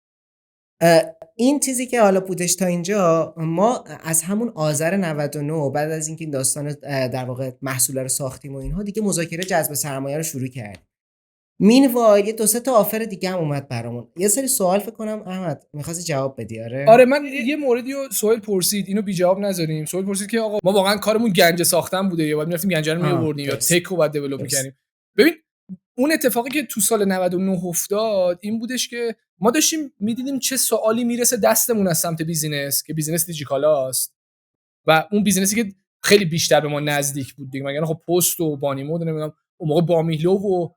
این چیزی که حالا بودش تا اینجا، ما از همون آذر 99 بعد از اینکه این داستان در واقع محصول رو ساختیم و اینها، دیگه مذاکره جذب سرمایه رو شروع کردیم. مینوایل یه 2-3 تا آفر دیگه هم اومد برامون. یه سری سوال فکر کنم احمد می‌خواستی جواب بدی. آره من یه موردی رو سوال پرسید، اینو بی جواب نذاریم. سوال پرسید که آقا ما واقعا کارمون گنج ساختن بوده یا بعد می‌رفتیم گنج رو می‌آوردیم یا تک رو بعد دیولپ می‌کردیم. ببین اون اتفاقی که تو سال 99 افتاد این بودش که ما داشتیم میدیدیم چه سوالی میرسه دستمون از سمت بیزینس که بیزینس دیجیکالاست و اون بیزینسی که خیلی بیشتر به ما نزدیک بود دیگه. مگر خب پست و بانیمود نمیدونم اون موقع بامیلو و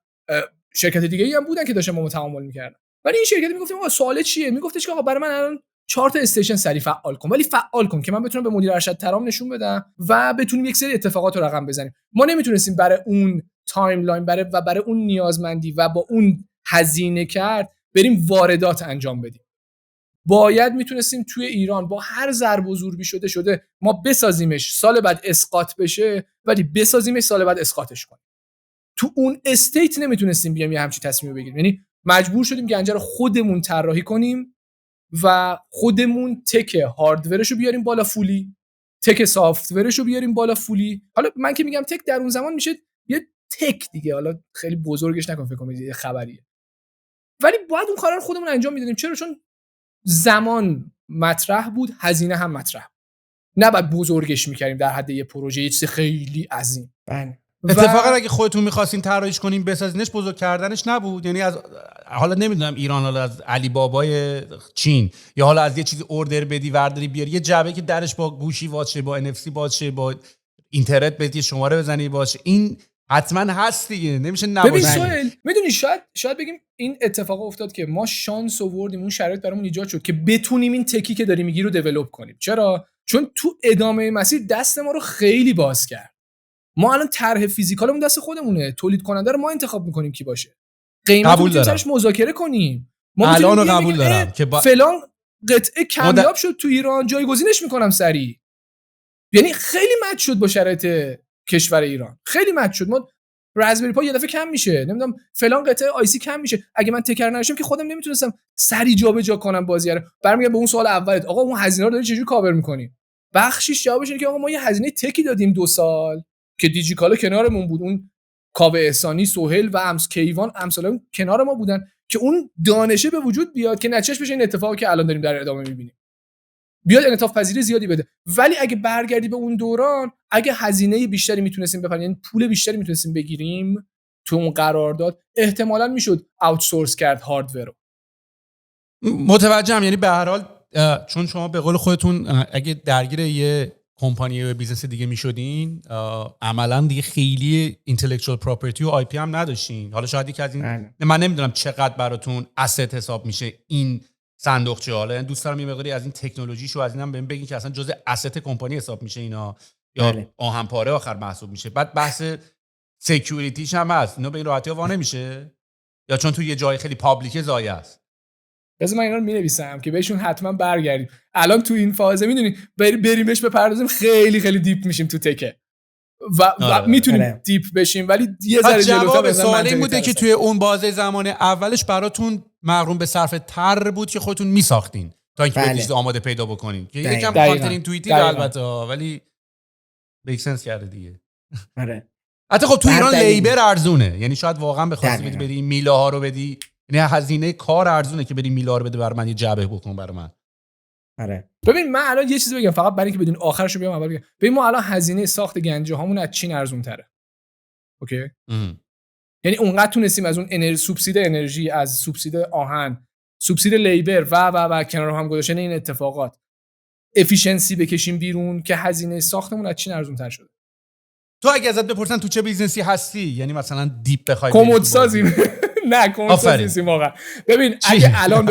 شرکت دیگه‌ای هم بودن که داشتن با ما تعامل می‌کردن. ولی این شرکت میگفتیم آقا سوال چیه؟ میگفتش که آقا برای من الان 4 تا استیشن سری فعال کن، ولی فعال کن که من بتونم به مدیر ارشد ترام نشون بدم و بتونیم یک سری اتفاقات رو رقم بزنیم. ما نمیتونستیم برای اون تایملاین برای اون نیازمندی و با اون هزینه کرد بریم واردات انجام بدیم. باید میتونستیم توی ایران با هر ضرب و زور شده ما بسازیمش، سال بعد اسقاط بشه، ولی بسازیمش سال بعد اسقاطش کنیم. تو اون استیت نمیتونستیم بیام یه همچین تصمیم بگیریم. یعنی مجبور شدیم گنجه رو خودمون طراحی کنیم و خودمون تک هاردورش رو بیاریم بالا فولی، تک سافتورش رو بیاریم بالا فولی. حالا من که میگم تک در اون زمان میشه یه تک دیگه، حالا خیلی بزرگش نکن فکر کنید یه خبریه، ولی باید اون کارا رو خودمون انجام میدادیم. چرا؟ چون زمان مطرح بود، هزینه هم مطرح، نه بعد بزرگش میکردیم در حد یه پروژه، یه چیز خیلی عظیم. بله. اتفاقا اگه خودتون می‌خواستین طراحیش کنین بسازینش، بزرگ کردنش نبود. یعنی از حالا نمیدونم ایران، حالا از علی بابای چین، یا حالا از یه چیزی اوردر بدی ورداری بیاری یه جعبه که درش با گوشی واشه، با NFC باشه، با اینترنت بدی شماره بزنی باشه، این حتما هست دیگه، نمیشه نباشه. ببین سوال، میدونی شاید بگیم این اتفاق افتاد که ما شانس آوردیم، اون شرایط برامون ایجاد شد که بتونیم این تکی که داریم میگی رو دیولپ کنیم. چرا؟ چون تو ادامه مسیر دست ما رو خیلی باز کرد. ما الان طرح فیزیکالمون دست خودمونه، تولید کننده رو ما انتخاب میکنیم کی باشه، قیمت رو سرش مذاکره کنیم. ما الان رو قبول دارم که فلان قطعه کمیاب شد تو ایران، جایگزینش میکنم سریع. یعنی خیلی مچ شد با شرایط کشور ایران، خیلی مچ شد. ما رازبری پای یه دفعه کم میشه، نمیدونم فلان قطعه آیسی کم میشه، اگه من تکر نشم که خودم نمیتونستم سریع جابجا کنم بازی رو. برمیگردم به اون سوال اولت، آقا اون هزینه رو داری چجوری کاور میکنی؟ بخشش جوابش اینه که آقا ما یه هزینه تکی دادیم 2 سال که دیجیکالا کنارمون بود، اون کاوه احسانی، سهیل و کیوان امثال کنار ما بودن که اون دانشه به وجود بیاد که نچش بشه این اتفاقی که الان داریم در ادامه میبینیم، بیاد انعطاف پذیری زیادی بده. ولی اگه برگردی به اون دوران، اگه هزینه بیشتری میتونستیم بپردازیم، یعنی پول بیشتری میتونستیم بگیریم تو اون قرارداد، احتمالاً میشد آوتسورس کرد هاردور رو. متوجهم. یعنی به هر حال چون شما به قول خودتون اگه درگیر یه کمپانی و بیزنس دیگه میشدین، عملا دیگه خیلی اینتלקچوال پراپرتی و آی پی هم نداشتین. حالا شاید یک از این من نمیدونم چقدر براتون asset حساب میشه این صندوقچه. حالا دوست دارم یه مقداری از این تکنولوژیشو از اینم بهم بگین که اصلا جزء asset کمپانی حساب میشه اینا یا آهن پاره آخر محسوب میشه. بعد بحث سکیوریتیش هم هست، اینا به این راحتی وا نمیشه یا چون تو یه جای خیلی پابلیک زایه است؟ بذار من اینا رو می‌نویسم که بهشون حتما برگردیم. الان تو این فازه میدونی بریمش بپردازیم خیلی خیلی دیپ میشیم تو تکه و میتونیم دیپ بشیم، ولی یه ذره جلوتر بزنیم. سوال این بوده که توی اون بازه زمان اولش براتون مغروم به صرف تر بود که خودتون میساختین تا اینکه بتونید آماده پیدا بکنین که یکم کانتر اینتویتیو البته، ولی میک سنس کرده دیگه. آره. حتی خب تو ایران لیبر ارزونه، یعنی شاید واقعا بخواستی بدی این میله ها رو بدی، یعنی هزینه کار ارزونه که بدی میله ها رو بده برای من، یه جعبه بکن برای من. آره. ببین من الان یه چیزی بگم فقط برای اینکه بدون آخرشو بیام اول بگم. ببین ما الان هزینه ساخت گنجه هامون از چین ارزون تره. اوکی؟ یعنی اونقدر تونستیم از اون سوبسید انرژی، از سوبسید آهن، سوبسید لیبر و کنار هم گذاشتن این اتفاقات افیشنسی بکشیم بیرون که هزینه ساختمون از چین ارزون تر شده. تو اگه ازت بپرسن تو چه بیزنسی هستی، یعنی مثلا دیپ بخوای کمد سازیم نه کمد سازی نیستیم واقعا. ببین اگه الان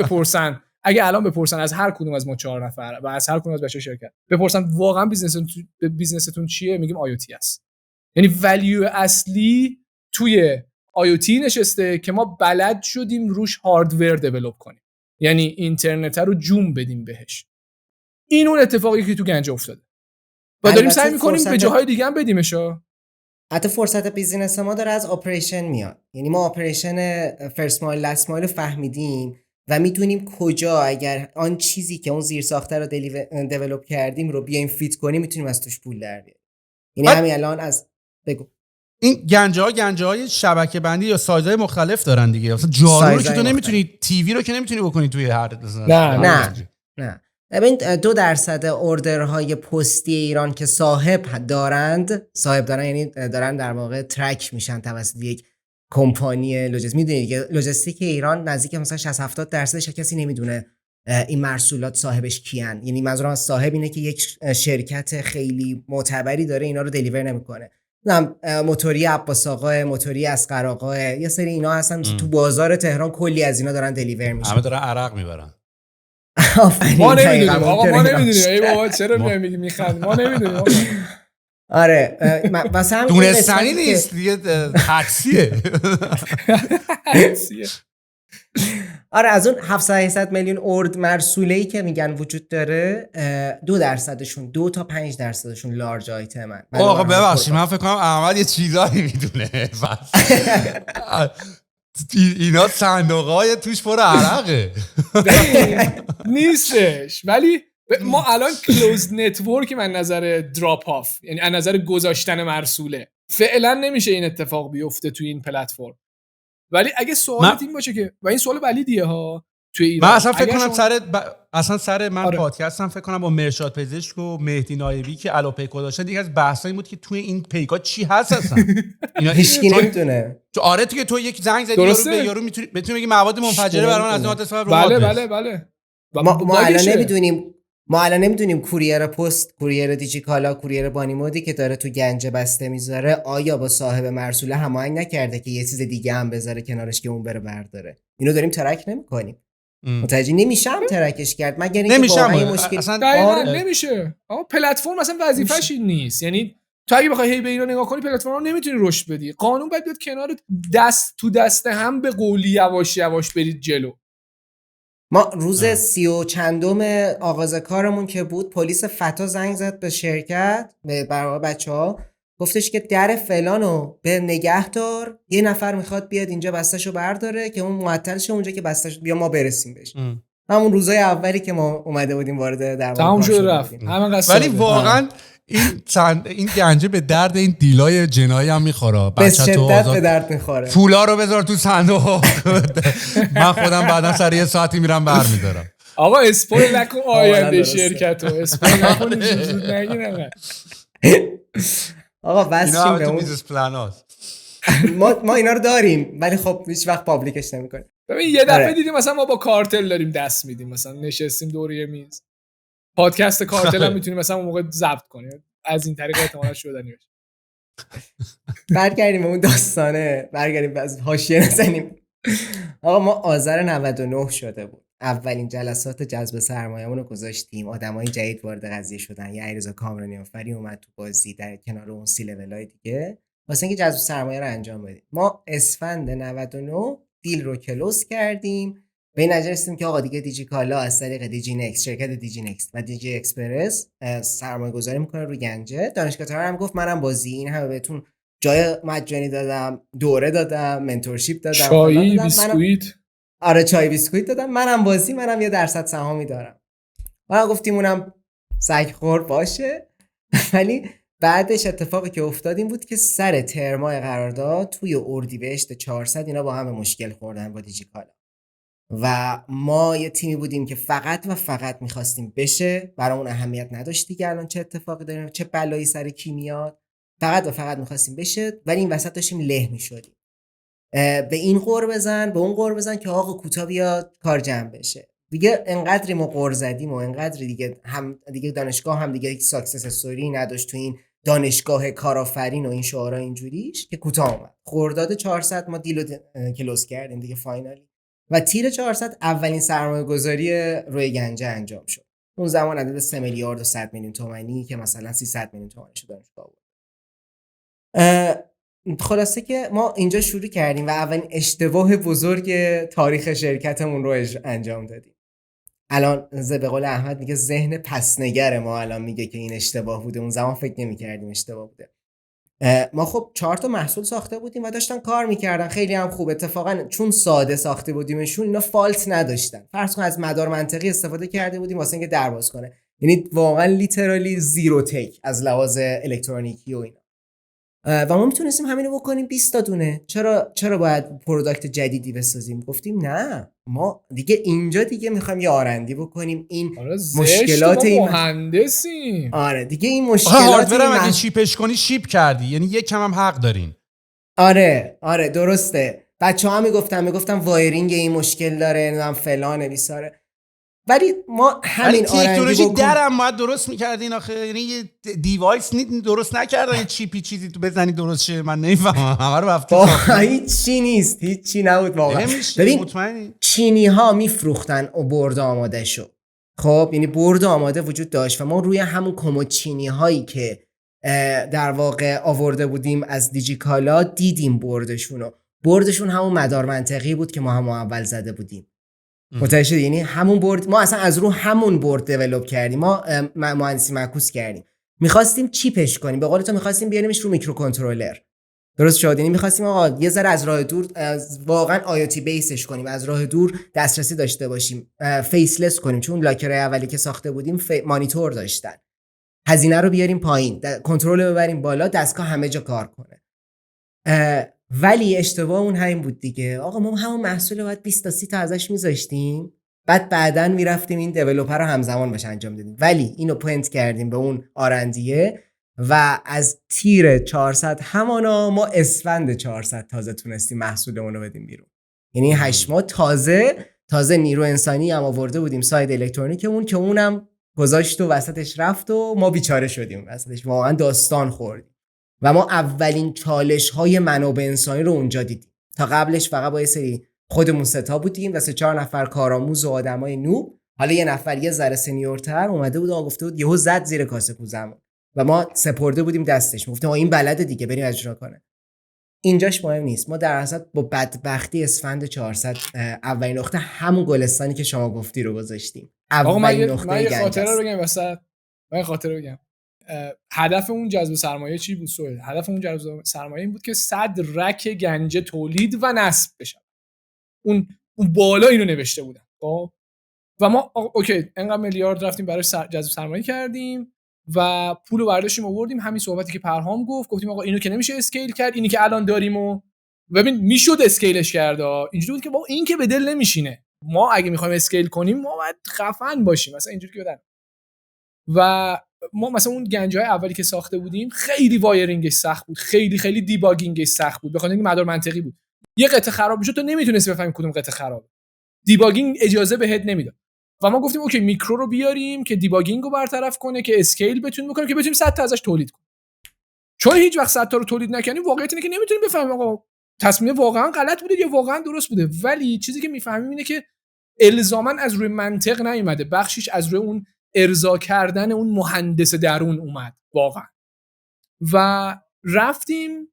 بپرسن از هر کدوم از ما 4 نفر و از هر کدوم از بچه‌ها شرکت بپرسن واقعا بیزنستون چیه، میگیم IoT است. یعنی ولیو اصلی توی IoT نشسته که ما بلد شدیم روش هاردور دیولپ کنیم، یعنی اینترنت رو جون بدیم بهش. این اون اتفاقی که تو گنج افتاده و داریم سعی می‌کنیم به جاهای دیگه هم بدیمش. حتی فرصت بیزینس ما داره از اپریشن میاد، یعنی ما اپریشن فرست مایل لاست مایل رو فهمیدیم و میدونیم کجا اگر آن چیزی که اون زیر ساخته رو دیولپ کردیم رو بیایم فیت کنیم میتونیم از توش پول در بیاریم. یعنی همین الان از بگو این گنجه‌های شبکه بندی یا سایزهای مختلف دارن دیگه. مثلا جارو رو که تو نمیتونی، تیوی رو که نمیتونی بکنی توی هر نه. ببین 2% اوردرهای پستی ایران که صاحب دارن یعنی دارن در واقع ترک میشن توسط یک کمپانی لوجستیک. میدونید دیگه لوجستیک ایران نزدیک مثلا 60-70% کسی نمیدونه این محصولات صاحبش کیان. یعنی منظورم از صاحب اینه که یک شرکت خیلی معتبری داره اینا رو دلیور نمیکنه. موتوری عباس آقا، موتوری اصغر آقا، یه سری اینا هستن تو بازار تهران کلی از اینا دارن دلیور میشن. همه دارن عرق میبرن. ما نمیدونیم آقا، ما نمیدونیم. ای بابا چرا میخند؟ ما نمیدونیم. آره مثلا دونستنی نیست دیگه، حدسیه. آره از اون 700 میلیون ارد مرسوله‌ای که میگن وجود داره 2%شون 2 تا 5%شون لارج آیتمن. آقا ببخشید من فکر کنم احمد یه چیزایی میدونه. اینا صندوقای توش پر عرقه نیستش. ولی ما الان کلوز نتورک من نظر دراپ آف، یعنی از نظر گذاشتن مرسوله فعلا نمیشه این اتفاق بیفته توی این پلتفرم. ولی اگه سوالت این باشه که و این سوال ولیدیه ها توی ایران، من اصلا فکر کنم شما... سر من آره. پادکستم فکر کنم با مرشاد پزشک و مهدی نایبی که الو پیکو داشتن، دیگه از بحثایی بود که توی این پیکا چی هست اصلا. هیچکی نمیدونه. آره تو یک زنگ زدی یارو به یارو میتونی بگی مواد منفجره برام از نهاد استفاده. بله. ما الان نمیدونیم کوریر پست، کوریر دیجیکالا، کوریر بانیمودی که داره تو گنجه بسته میذاره آیا با صاحب مرسوله هماهنگ نکرده که یه چیز دیگه هم بذاره کنارش که اون بره برداره. اینو داریم ترک نمی‌کنیم. متوجه نمیشم ترکش کرد مگر اینکه واقعا این مشکل اصلا نمیشه. اما پلتفرم اصلا وظیفه‌ش این نیست. یعنی تو اگه بخوای هی به اینا نگاه کنی پلتفرم رو نمیتونی رشد بدی. قانون باید بیاد کنار، دست تو دست هم به قولی یواش یواش برید جلو. ما روز 30 و چندم آغاز کارمون که بود، پلیس فتا زنگ زد به شرکت، به بچه‌ها، گفتش که در فلانو به نگه دار، یه نفر میخواد بیاد اینجا بسته‌شو برداره که اون معطل شه اونجا که بسته‌شو بیا ما برسیم بهش. همون روزای اولی که ما اومده بودیم وارد درمان تمام شد رفت. ولی واقعا این گنجه به درد این دیلای جنایی هم میخوره. به شدت به درد میخوره. پولا رو بذار تو صندوق. من خودم بعدا سر یه ساعتی میرم برمیدارم. آقا اسپویل نکن آینده شرکتو، اسپویل نکن زود نگین. آقا واسه اینا بیزنس پلناست. ما اینا رو داریم ولی خب هیچ وقت پابلیکش نمی‌کنیم. ببین یه دفعه دیدیم مثلا ما با کارتل داریم دست میدیم، مثلا نشستیم دور یه میز، پادکست کارتل هم میتونیم مثلا اون موقع ضبط کنیم، از این طریق احتمالاً شدنی بشه. برگردیم اون داستانه، برگردیم از حاشیه نزنیم. آقا ما آذر 99 شده بود، اولین جلسات جذب سرمایه‌مون رو گذاشتیم، آدمای جدید وارد قضیه شدن، یه علیرضا کامرانی‌آفرین اومد تو بازی در کنار اون سی لولای دیگه واسه اینکه جذب سرمایه رو انجام بدیم. ما اسفند 99 دیل رو کلوز کردیم، به این نتیجه رسیدیم که آقا دیگه دیجیکالا از طریق دیجی نکست، شرکت دیجی نکست و دیجی اکسپرس سرمایه گذاری میکنه رو گنجه. دانشگاه تهران هم گفت منم بازی این همه بهتون جای مجانی دادم، دوره دادم، منتورشیپ دادم، چای بیسکویت. آره چای بیسکویت دادم، منم بازی، منم یه درصد سهامی دارم. ما گفتیم اونم سگ خور باشه. ولی بعدش اتفاقی که افتاد این بود که سر ترمای قرارداد توی اردیبهشت 400 اینا با هم مشکل خوردن با دیجیکالا و ما یه تیمی بودیم که فقط و فقط میخواستیم بشه، برامون اهمیت نداشت دیگه الان چه اتفاقی داریم، چه بلایی سر کی میاد، فقط و فقط میخواستیم بشه. ولی این وسط داشتیم له میشدیم، به این قور بزن به اون قور بزن که آقا کوتا بیاد کار جمع بشه. دیگه انقدری ما قور زدیم و انقدری دیگه دانشگاه هم دیگه یک ساکسس استوری نداشت تو این دانشگاه کارآفرین و این شعارا اینجوریش که کوتا اومد. خرداد 400 ما دیلو کلوز کردیم دیگه فاینالی و تیر 400 اولین سرمایه گذاری روی گنجه انجام شد. اون زمان عدد 3 میلیارد و 100 میلیون تومانی که مثلا 300 میلیون تومانی شد دانشگاه بود. خلاصه که ما اینجا شروع کردیم و اولین اشتباه بزرگ تاریخ شرکتمون رو انجام دادیم. الان به قول احمد میگه ذهن پسنگر ما الان میگه که این اشتباه بوده، اون زمان فکر نمی‌کردیم اشتباه بوده. ما خب 4 تا محصول ساخته بودیم و داشتن کار میکردن خیلی هم خوب. اتفاقا چون ساده ساخته بودیمشون اینا فالت نداشتن. فرض کن از مدار منطقی استفاده کرده بودیم واسه اینکه درواز کنه، یعنی واقعا لیترالی زیرو تک از لحاظ الکترونیکی و اینا. و ما میتونستیم همینو بکنیم 20 تا دونه. چرا باید پروداکت جدیدی بسازیم؟ گفتیم نه، ما دیگه اینجا دیگه میخوایم یه آرندی بکنیم. این مشکلات این مهندسیم. آره دیگه این مشکلات هاردور هم اگه چیپش کنی شیپ کردی، یعنی یک کم هم حق دارین. آره درسته. بچه‌ها میگفتن وایرینگ این مشکل داره، نمیدونم فلان بیساره. ولی ما همین تکنولوژی درم باید درست می‌کردین آخه، یعنی یه دیوایس درست نکردن، یه چیپی چیزی تو بزنی درست شه. من نمی‌فهمم، همه رو رفت هیچی نیست، هیچی نبود واقعا. ببین چینی‌ها میفروختن برد آماده شو، خب یعنی برد آماده وجود داشت و ما روی همون کمد چینی‌هایی که در واقع آورده بودیم از دیجیکالا دیدیم بردشون همون مدار منطقی بود که ما هم اول زده بودیم. متوجه، یعنی همون برد ما اصلا از رو همون برد دیولپ کردیم، ما مهندسی معکوس کردیم، می‌خواستیم چیپش کنیم، به قول تو می‌خواستیم بیاریمش رو میکروکنترلر. درست شد، یعنی می‌خواستیم آقا یه ذره از راه دور واقعا آیوتی بیسش کنیم، از راه دور دسترسی داشته باشیم، فیسلس کنیم، چون لاکرای اولی که ساخته بودیم مانیتور داشتن. هزینه رو بیاریم پایین، کنترل رو ببریم بالا، دستگاه همه جا کار کنه. ولی اشتباه اون همین بود دیگه. آقا ما همون محصول باید 20 تا 30 تا ازش میذاشتیم، بعدن میرفتیم این دیولپر رو همزمان باش انجام دادیم. ولی اینو پوینت کردیم به اون آرندیه و از تیر 400 همانا ما اسفند 400 تازه تونستیم محصولمون رو بدیم بیرون. یعنی 8 ماه تازه نیرو انسانی هم آورده بودیم ساید الکترونیکمون که اونم گذاشت و وسطش رفت و ما بیچاره شدیم وسطش، واقعا داستان خوردیم. و ما اولین چالش‌های منابع انسانی رو اونجا دیدیم. تا قبلش فقط با یه سری خودمون ستا بودیم و 3-4 نفر کارآموز و آدمای نوب. حالا یه نفر یه ذره سنیورتر اومده بود و گفته بود یهو زد زیر کاسه کوزمون و ما سپرده بودیم دستش. گفتم این بلده دیگه، بریم اجرا کنه. اینجاش مهم نیست. ما در اصل با بدبختی اسفند 400 اولین نقطه همون گلستانی که شما گفتی رو گذاشتیم. اولین نقطه من گنج خاطره است. رو بگم وسط. من خاطره بگم. هدف اون جذب سرمایه چی بود؟ هدف اون جذب سرمایه این بود که 100 رک گنجه تولید و نصب بشه. اون بالا اینو نوشته بودن. خب و ما اوکی انقدر میلیارد رفتیم برای جذب سرمایه کردیم و پولو برداشتیم آوردیم. همین صحبتی که پرهام گفتیم آقا اینو که نمیشه اسکیل کرد، اینی که الان داریم و ببین میشد اسکیلش کرد. اینجوری بود که با این که به دل نمیشینه. ما اگه میخوایم اسکیل کنیم ما باید خفن باشیم مثلا اینجوری که بدن. و ما مثلا اون گنجای اولی که ساخته بودیم خیلی وایرینگش سخت بود، خیلی دیباگینگش سخت بود، به خاطر اینکه مدار منطقی بود. یه قطعه خراب میشد تو نمیتونستی بفهمی کدوم قطعه خرابه، دیباگینگ اجازه بهت نمیداد. و ما گفتیم اوکی میکرو رو بیاریم که دیباگینگ رو برطرف کنه، که اسکیل بتونیم بکنیم، که بتونیم 100 تا ازش تولید کنیم. چون هیچ وقت 100 تا رو تولید نکنیم واقعیت اینه که نمیتونیم بفهمیم آقا تصمیم واقعا غلط بوده یا واقعا درست بوده. ولی چیزی که میفهمیم اینه که الزاما از روی منطق نیومده، بخشش از روی اون ارضا کردن اون مهندس درون اومد واقعا. و رفتیم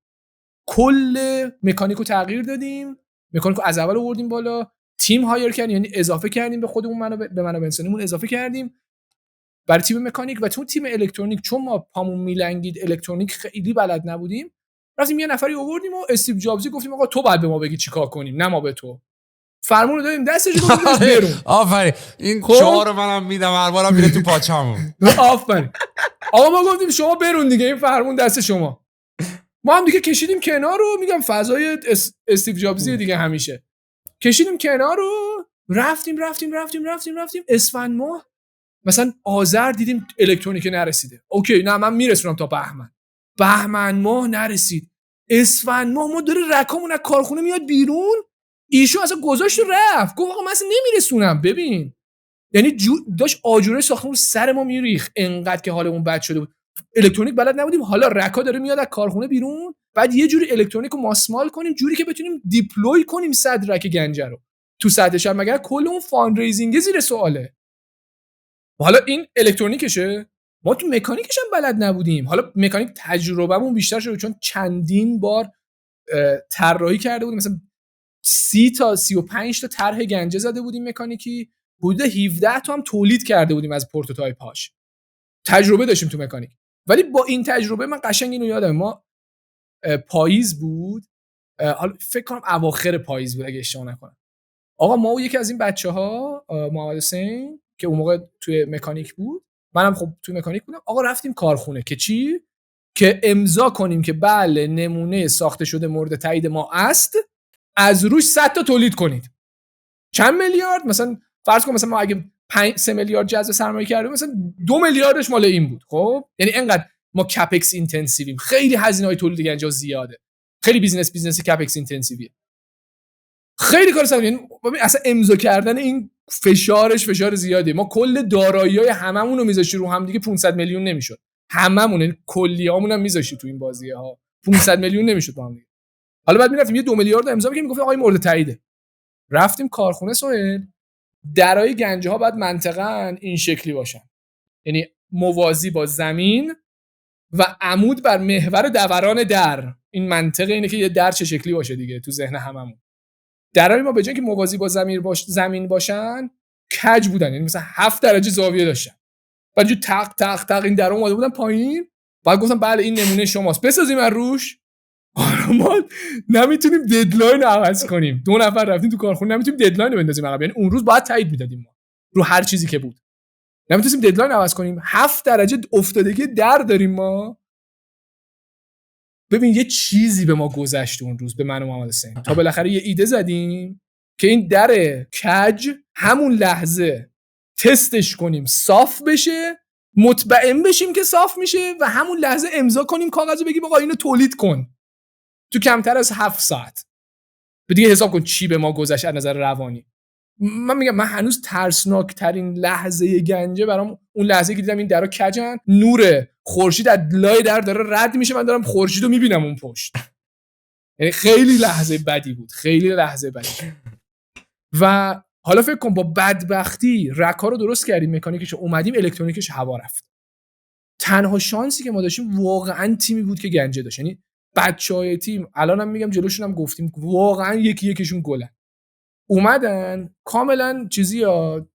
کل مکانیکو تغییر دادیم، مکانیکو از اول آوردیم بالا، تیم هایر کردیم، یعنی اضافه کردیم به خودمون، به منابع انسانیمون اضافه کردیم برای تیم مکانیک. و تو تیم الکترونیک چون ما پامون میلنگید الکترونیک خیلی بلد نبودیم، رفتیم یه نفری آوردیم و استیو جابزی گفتیم آقا تو باید به ما بگی چیکار کنیم نه ما به تو. فرمون رو دادیم دستش، گفتیم برون. آفرین، این شعار رو منم میدم هر بارم میره تو پاچمون. آفرین. آقا ما گفتیم شما برون دیگه، این فرمون دست شما. ما هم دیگه کشیدیم کنار رو، میگم فضای استیو جابزی دیگه همیشه. کشیدیم کنار رو، رفتیم اسفند ماه مثلا آذر دیدیم الکترونیک نرسیده. اوکی نه من میرسونم تا بهمن ماه نرسید. اسفند ماه ما داره رکامون از کارخونه میاد بیرون، ایشو اصلا گذاشت و رفت، گفت آقا من اصلا نمیرسونم. ببین یعنی داشت آجوره ساختمون سر ما میریخ انقدر که حالمون بد شده بود. الکترونیک بلد نبودیم، حالا رکا داره میاد از کارخونه بیرون، بعد یه جوری الکترونیک رو ماسمال کنیم جوری که بتونیم دیپلوی کنیم 100 رک گنجه رو تو سطح شهر. مگر کل اون فاندریزینگ زیر سواله؟ حالا این الکترونیکشه، ما تو مکانیکش هم بلد نبودیم. حالا مکانیک تجربهمون بیشتر شده چون چندین بار طراحی کرده بودیم، مثلا 30 تا 35 تا طرح گنجه زده بودیم مکانیکی، حدود 17 تا هم تولید کرده بودیم از پروتوتایپ هاش. تجربه داشتیم تو مکانیک. ولی با این تجربه من قشنگ اینو یادم، ما پاییز بود، حالا فکر کنم اواخر پاییز بود اگه اشتباه نکنم. آقا ما و یکی از این بچه‌ها محمد حسین که اون موقع توی مکانیک بود، منم خب توی مکانیک بودم، آقا رفتیم کارخونه که چی؟ که امضا کنیم که بله نمونه ساخته شده مورد تایید ما است، از روش 100 تا تولید کنید. چند میلیارد؟ مثلا فرض کن مثلا ما اگه 3 میلیارد جذب سرمایه کردیم، مثلا 2 میلیاردش مال این بود. خب یعنی انقدر ما کپکس اینتنسیویم، خیلی هزینه‌های تولید گنجا زیاده، خیلی بیزنس کپکس اینتنسیویه، خیلی کار سخته. یعنی اصلا امضا کردن این فشار زیاده. ما کل دارایی‌های هممون رو میذاشی رو هم دیگه 500 میلیون نمیشد، هممون یعنی کلیامون هم میذاشی تو این بازی‌ها 500 میلیون نمیشد با هم دیگه. حالا بعد میرفتیم یه 2 میلیارد امضا می‌کردیم، میگفتیم آقا این مورد تاییده. رفتیم کارخونه سهیل، درای گنجه ها باید منطقاً این شکلی باشن، یعنی موازی با زمین و عمود بر محور دوران در. این منطقه اینه که یه در چه شکلی باشه دیگه تو ذهن هممون. درای ما به جای که موازی با زمین باشن کج بودن، یعنی مثلا 7 درجه زاویه داشتن. بعد جو تق این درا اومده بودن پایین، بعد گفتم بله این نمونه شماست بسازیم از روش. ما نمیتونیم ددلاین عوض کنیم، 2 نفر رفتیم تو کارخونه نمیتونیم ددلاین رو بندازیم عقب، یعنی اون روز باید تایید میدادیم ما رو هر چیزی که بود. نمیتونیم ددلاین عوض کنیم. 7 درجه افتادگی در داریم ما. ببین یه چیزی به ما گذشت اون روز، به من و محمد حسین، تا بالاخره یه ایده زدیم که این در کج همون لحظه تستش کنیم صاف بشه، مطمئن بشیم که صاف میشه و همون لحظه امضا کنیم کاغذو بگیم آقا اینو تولید کن تو کمتر از 7 ساعت. به دیگه حساب کن چی به ما گذشت از نظر روانی. من میگم من هنوز ترسناک ترین لحظه گنجه برام اون لحظه که دیدم این درا کجن، نور خورشید از لای در داره رد میشه، من دارم خورشیدو میبینم اون پشت. یعنی خیلی لحظه بدی بود، خیلی لحظه بدی. و حالا فکر کن با بدبختی رکا رو درست کردیم، مکانیکش اومدیم، الکترونیکش هوا رفت. تنها شانسی که ما داشتیم واقعا تیمی بود که گنجه داشت. یعنی بچهای تیم الانم میگم جلوشون هم گفتیم واقعا یکی یکیشون گلن. اومدن کاملا چیزیا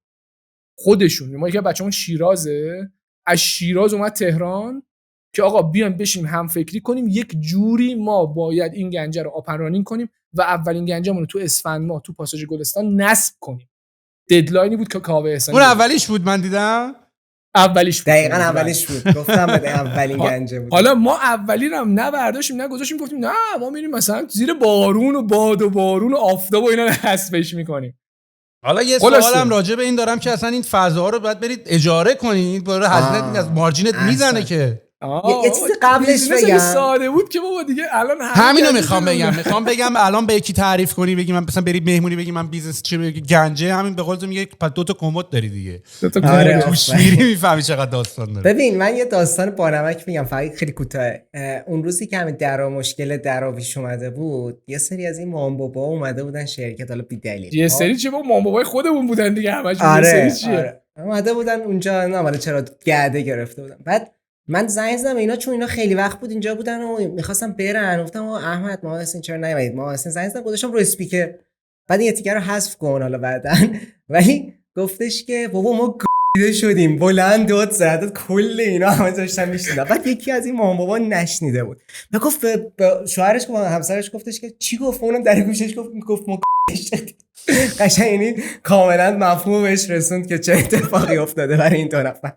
خودشون. ما یکی بچه‌مون شیرازه، از شیراز اومد تهران که آقا بیایم بشیم هم فکری کنیم یک جوری ما باید این گنجه رو آپن رانینگ کنیم و اولین گنجمون رو تو اسفند ماه تو پاساژ گلستان نصب کنیم. ددلاینی بود که کاوه احسانی اون اولیش بود من دیدم. اولیش بود. دقیقاً اولیش بود. گفتم بده اولین گنجه بود. حالا ما اولی رو هم نه برداشتیم نه گذاشتیم، گفتیم نه ما میریم مثلا زیر بارون و باد و بارون و آفتاب و اینا نصبش میکنیم. حالا یه سوالم راجع به این دارم که اصلا این فضاها رو باید برید اجاره کنید، برای هزینه از مارجینت میزنه که یه چیزی قبلش بگم ساده بود که بابا دیگه الان همینو میخوام بگم الان به یکی تعریف کنی بگی من مثلا برید مهمونی بگی من بیزنس چی بگی گنجه، همین به قول تو میگه دو تا کمد داری دیگه، دو تا کمد توش میری میفهمی چقدر داستان داره. ببین من یه داستان بانمک میگم فقط خیلی کوتاه. اون روزی که همین درا مشکل دراویش اومده بود، یه سری از این مام بابا اومده بودن شرکت، حالا بی دلیل یه سری چه با مام بابای خودمون بودن دیگه همش. یه سری چیه اومده بودن اونجا، نه ولی چرا گعده گرفته بودن. بعد من زنگ زدم اینا چون اینا خیلی وقت بود اینجا بودن و می‌خواستم برن، گفتم احمد ما اصلا چرا نیومدید، ما اصلا زنگ زدم گذاشتم رو اسپیکر، بعد این تیکر رو حذف کن حالا بعدن. ولی گفتش که بابا ما گیده شدیم، بلند داد زد، کل اینا همه داشتن میشنیدن. بعد یکی از این مامان بابا نشنیده بود، گفت به شوهرش گفت، همسرش گفتش که چی گفت، اونم در گوشش گفت ما شدیم. قشنگ یعنی کاملا مفهوم بهش رسوند که چه اتفاقی افتاده برای این دو نفر.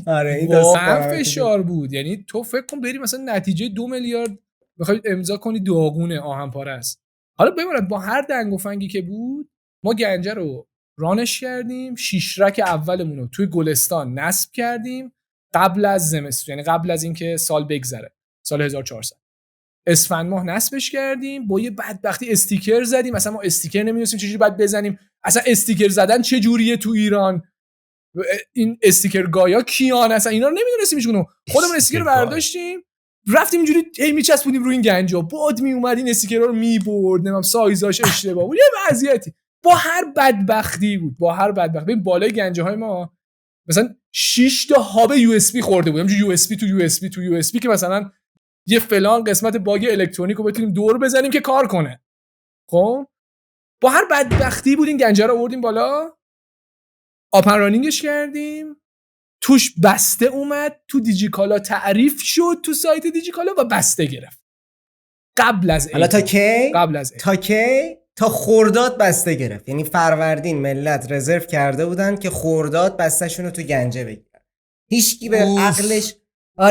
آره این واقعا فشار بود. یعنی تو فکر کن بری مثلا نتیجه 2 میلیارد بخوای امضا کنی داغونه آهن پاره است. حالا ببینید با هر دنگ و فنگی که بود ما گنجه رو رانش کردیم، 6 رک اولمون رو توی گلستان نصب کردیم قبل از زمستون، یعنی قبل از اینکه سال بگذره، سال 1400 اسفند ماه نصبش کردیم. با یه بدبختی استیکر زدیم، مثلا ما استیکر نمی‌دونستیم چجوری باید بزنیم، اصلا استیکر زدن چه جوریه تو ایران، این استیکر گایا کیان، اصلا اینا رو نمیدونستیم هیچکدوم. خودمون استیکر برداشتیم رفتیم اینجوری هی میچسبونیم روی این گنجا، باد میومد این استیکرها رو میبرد، نمیدونم سایزاش اشتباه بود، یه وضعیتی. با هر بدبختی بود، با هر بدبختی. ببین بالای گنجه های ما مثلا 6 تا هاب یو اس بی خورده بود، همون یو اس بی تو یو اس بی تو یو اس بی که مثلا یه فلان قسمت باگ الکترونیک رو بتونیم دور بزنیم که کار کنه. خب با هر بدبختی بود این گنجه رو آوردیم بالا، آپن رانینگش کردیم، توش بسته اومد، تو دیجیکالا تعریف شد، تو سایت دیجیکالا و بسته گرفت قبل از حالا تا کی؟ قبل از تا کی؟ تا خرداد بسته گرفت. یعنی فروردین ملت رزرو کرده بودن که خرداد بسته‌شون رو تو گنجه بگیرن. هیچکی به عقلش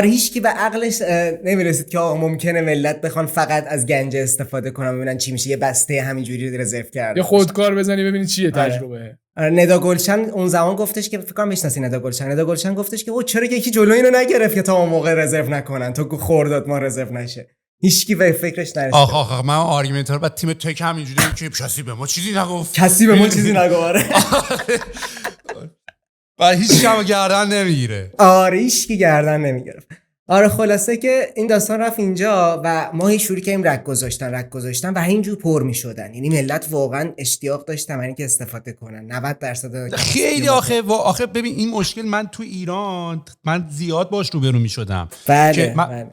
هیچکی به عقلش نمیرسید که آقا ممکنه ملت بخوان فقط از گنجه استفاده کنن ببینن چی میشه، یه بسته همینجوری رزرو کرده، یه خودکار بزنی ببینید چیه تجربه. ندا گلشن اون زمان گفتش که فکر کنم میشناسی ندا گلشن گفتش که او چرا یکی جلوی اینو نگرفت که تا اون موقع رزرو نکنن، تا خرداد ما رزرو نشه. هیچکی به فکرش نرسید. آخ من آرگومنت رو بعد تیم تک همینجوری که کسی به ما چیزی نگفت، و هیچ کم گردن نمیگیره. آره هیچکی گردن نمیگرفت. آره خلاصه که این داستان رفت اینجا و ما شروع کردیم رک گذاشتن و اینجور پر میشدن. یعنی ملت واقعا اشتیاق داشتن برای اینکه استفاده کنن. 90% خیلی آخه ببین این مشکل من تو ایران من زیاد باش روبرو میشدم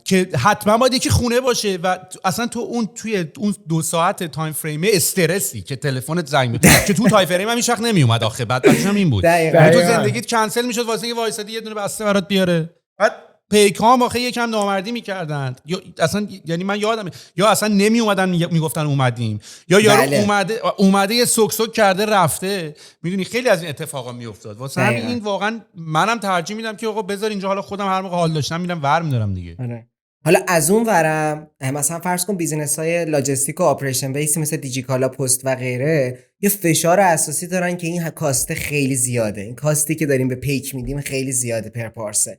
که حتما باید یکی خونه باشه و اصلا تو توی اون 2 ساعت تایم فریم استرسی که تلفنت زنگ می‌خورد که تو تایم فریم هم هیچ وقت نمیومد. آخه بعدش هم این بود تو زندگیت کنسل میشد واسه اینکه وایسادی یه دونه بسته برات بیاره. بعد پیکام آخه یکم نامردی میکردن یا اصلا، یعنی من یادم، یا اصلا نمی اومدن میگفتن اومدیم، یا یارو بله. اومده یه سوک کرده رفته. میدونی خیلی از این اتفاقا میافتاد. واسه همین این واقعا منم ترجیح میدم که آقا بذار اینجا، حالا خودم هر موقع حال داشتم میرم ور میدارم دیگه. حالا از اون ورم مثلا فرض کن بیزینس‌های لاجستیک و آپریشن بیسی مثل دیجیکالا، پست و غیره یه فشار اساسی دارن که این کاسته خیلی زیاده، این کاستی که داریم به پیک میدیم خیلی زیاده پر پارسل.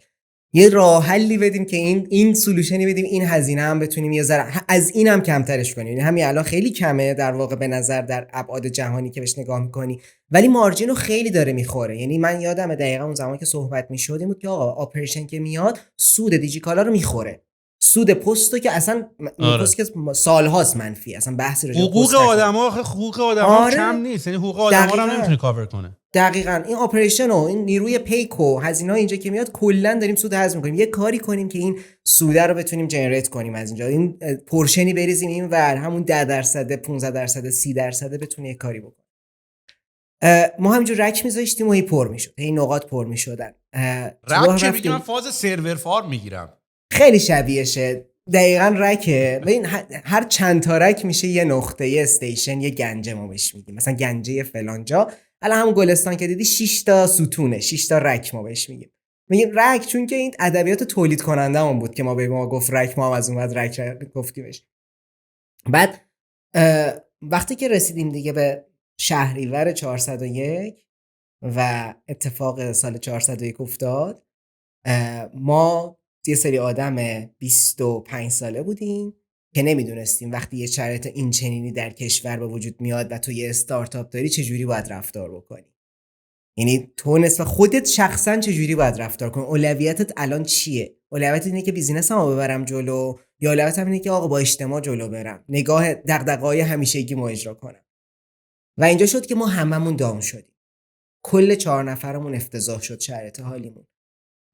یه راه حلی بدیم که این سولوشنی بدیم، این هزینه هم بتونیم یه ذره از این هم کمترش کنیم. یعنی همین الان خیلی کمه در واقع به نظر در ابعاد جهانی که بهش نگاه میکنی، ولی مارجینو خیلی داره میخوره. یعنی من یادمه دقیقاً اون زمان که صحبت میشد این بود که آقا آپریشن که میاد سود دیجیکالا رو میخوره، سود پستو که اصلا پست که سالهاست منفی، اصلا بحثی راجع به حقوق آدما، حقوق آدما کم نیست، یعنی حقوق آدما رو نمیتونه کاور کنه. دقیقاً این اپریشن و این نیروی پیک و هزینه‌ها اینجا که میاد کلا داریم سود هضم می‌کنیم. یه کاری کنیم که این سوده رو بتونیم جنریت کنیم از اینجا، این پورشنی بریزیم این ور، همون 10%، 15%، 30% بتونه یه کاری بکنه. ما همینجور رک می‌ذاشتیم و هی پر می‌شد، هی نقاط پر می‌شدن. رک که میگم فاز سرور فارم میگیرم، خیلی شبیهشه دقیقاً رکه. ببین هر چند تا رک میشه یه نقطه، یه استیشن، یه گنجه ما بهش میگیم، مثلا گنجه فلانجا. الان همون گلستان که دیدی 6 تا ستونه، 6 تا رک ما بهش میگیم رک، چون که این ادبیات تولید کنندمون بود که ما به ما گفت رک، ما هم از اون بعد رک گفتیمش. بعد وقتی که رسیدیم دیگه به شهریور 401 و اتفاق سال 401 افتاد، ما یه سری آدم 25 ساله بودیم که نمیدونستیم وقتی یه شرایط این چنینی در کشور به وجود میاد و تو یه استارتاپ داری چجوری باید رفتار بکنی. یعنی تو نسبت خودت شخصا چجوری باید رفتار کنی، اولویتت الان چیه؟ اولویتت اینه که بیزینسمو ببرم جلو، یا اولویتم اینه که آقا با اجتماع جلو برم، نگاه دغدغه‌های همیشگیمو اجرا کنم. و اینجا شد که ما هممون داون شدیم، کل 4 نفرمون افتضاح شد شرایط حالیمون،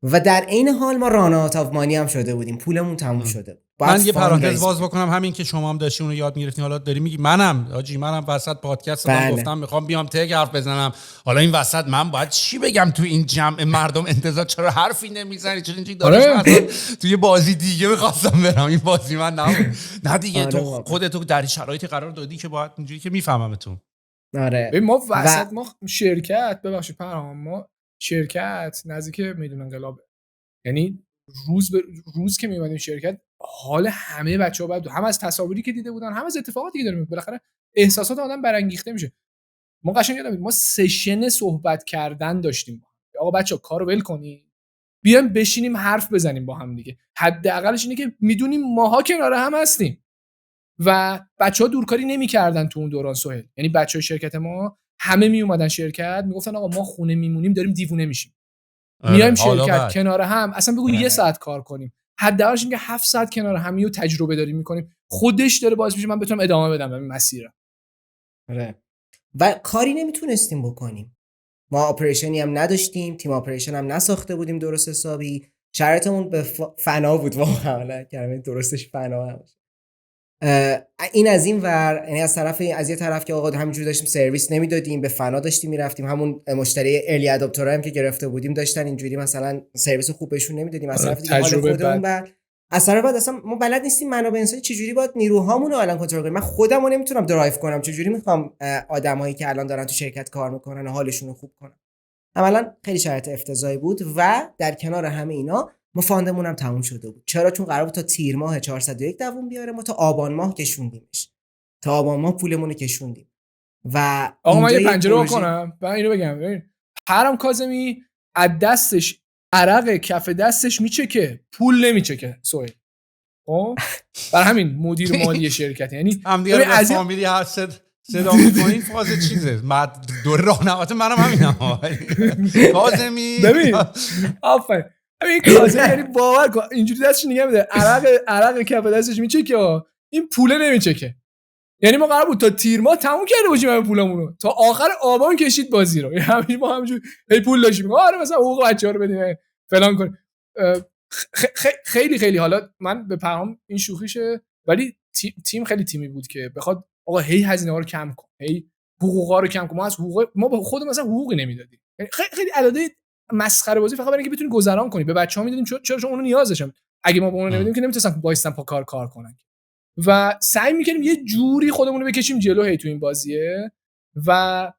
و در عین حال ما رانات آف مانی هم شده بودیم، پولمون تموم شده بود. من یه پرانتز باز بکنم، همین که شما هم داشتی اونو یاد می‌گرفتین، حالا داری میگی منم وسط پادکست گفتم میخوام بیام تگ حرف بزنم، حالا این وسط من باید چی بگم تو این جمع مردم؟ انتظار چرا حرفی نمیزنی؟ چرا اینجوری داری؟ تو یه بازی دیگه می‌خواستم برم، این بازی من نه دیگه. تو خودت در شرایطی قرار دادی که باید اینجوری که میفهممتون. آره ما وسط ما شرکت، ببخشید پرهام، ما شرکت نزدیک میدون انقلاب، یعنی روز که میومدیم شرکت، حال همه بچه‌ها بد، هم از تصاویری که دیده بودن، هم از اتفاقاتی که داره بالاخره احساسات آدم برانگیخته میشه. ما قشنگ یادم ما سشن صحبت کردن داشتیم، آقا بچه‌ها کارو ول کنین، بیایم بشینیم حرف بزنیم با هم دیگه. حداقلش اینه که میدونیم ماها کنار هم هستیم و بچه‌ها دورکاری نمی‌کردن تو اون دوران سهیل. یعنی بچه‌های شرکت ما همه می اومدن شرکت، میگفتن آقا ما خونه میمونیم داریم دیوونه میشیم، میایم شرکت کنار هم، اصلا بگو یه ساعت کار کنیم، حداقلش اینکه 7 ساعت کنار هم رو تجربه داریم میکنیم، خودش داره باعث میشه من بتونم ادامه بدم به این مسیر. آره. و کاری نمیتونستیم بکنیم، ما اپریشنی هم نداشتیم، تیم اپریشن هم نساخته بودیم درست حسابی، شرایطمون به فنا بود واقعا، کلمه درستش فنا هم. این از این ور، یعنی از یه طرف که آقا همینجوری داشتیم سرویس نمیدادیم، به فنا داشتیم میرفتیم، همون مشتری ارلی اداپتورا هم که گرفته بودیم داشتن اینجوری مثلا سرویس خوب بهشون نمیدادیم، از طرف دیگه حال خودمون بعد از طرف بعد اصلا ما بلد نیستیم منابع انسانی چجوری باید نیروهامون رو الان کنترل کنیم. من خودمو نمیتونم درایو کنم، چجوری میخوام آدمایی که الان دارن تو شرکت کار میکنن حالشون رو خوب کنم. عملاً خیلی شرایط افتضاحی بود و در کنار همه اینا ما فاندمون هم تموم شده بود. چرا؟ چون قرار بود تا تیر ماه 401 دووم بیاره، ما تا آبان ماه کشوندیمش، تا آبان ماه پولمون رو کشوندیم. و آقا من یه پنجره بکنم، من اینو بگم، ببین هرم کاظمی از دستش عرق کف دستش میچکه، پول نمیچکه سهیل. خب برای همین مدیر مالی شرکت، یعنی هم دیگه به فامیلی هر صدا میکنین فاز چیزه، دور راهنمات منم همینم کاظمی. ببین آفرین، این کاظمی یعنی باور کن اینجوری دستش نگه میده، عرق کف دستش میچکه، این پول نمیچکه. یعنی ما قرار بود تا تیر ماه تموم کرده باشیم همه پولمون رو، تا آخر آبان کشید بازی رو، یعنی ما همینجوری هی پول داشتیم، آره مثلا حقوق بچه‌ها رو بدیم فلان کنیم. خیلی خیلی حالا من به پرهام این شوخیشه، ولی تیم خیلی تیمی بود که بخواد آقا هی هزینه‌ها رو کم کن، هی حقوقا رو کم کن. ما از حقوق ما به خود مثلا حقوقی نمیدادیم، خیلی عدد مسخره بازی فقط برای اینکه بتونی گذران کنی. به بچه‌ها میدادیم چرا چون اونو نیاز داشتن. اگه ما به اونو نمیدیم که نمیتونستن وایسن پا کار کنن. و سعی می‌کردیم یه جوری خودمون رو بکشیم جلو هی تو این بازیه. و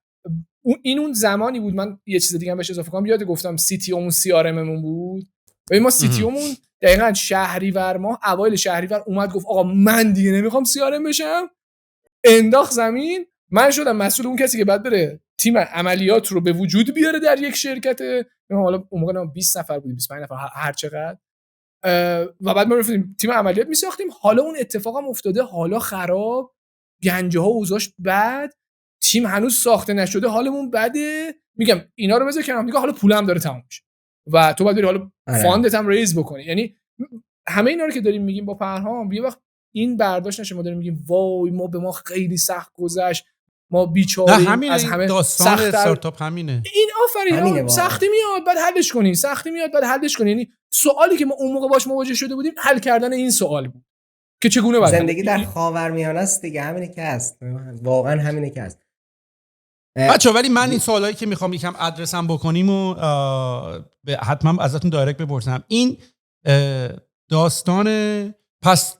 اون زمانی بود من یه چیز دیگه هم بهش اضافه کنم، یاد گفتم سی تی امون سی آر اممون بود. و ما سی تی امون دقیقاً شهریور ماه اوایل شهریور اومد گفت آقا من دیگه نمیخوام سی آر ام بشم، انداخت زمین. من شدم مسئول اون کسی که بعد بره تیم عملیات رو به وجود بیاره در یک شرکت. حالا اون موقع 20 نفر بودیم 25 نفر هر چقدر. و بعد ما رفتیم تیم عملیات میساختیم. حالا اون اتفاقم افتاده، حالا خراب، گنجه ها اوضاعش بد، تیم هنوز ساخته نشده، حالمون بده. میگم اینا رو بذار کنار، میگه حالا پولم داره تموم میشه و تو باید بری حالا فاندت هم ریز بکنی. یعنی همه اینا رو که داریم میگیم با پرهام، یه وقت این برداشت نشه ما داریم میگیم وای ما به ما خیلی سخت گذشت، ما بیچاره‌ایم، از همه داستان استارتاپ همینه. این آفرین سختی میاد بعد حلش کنین، سختی میاد بعد حلش کنین. یعنی سوالی که ما اون موقع باش مواجه شده بودیم حل کردن این سوال بود که چگونه باید زندگی در خاورمیانه است دیگه، همینه که هست، واقعا همینه که هست. بچه ولی من این سوالایی که میخوام یکم ادرسم بکنیم و حتما ازتون دایرکت بپرسم. این داستان پس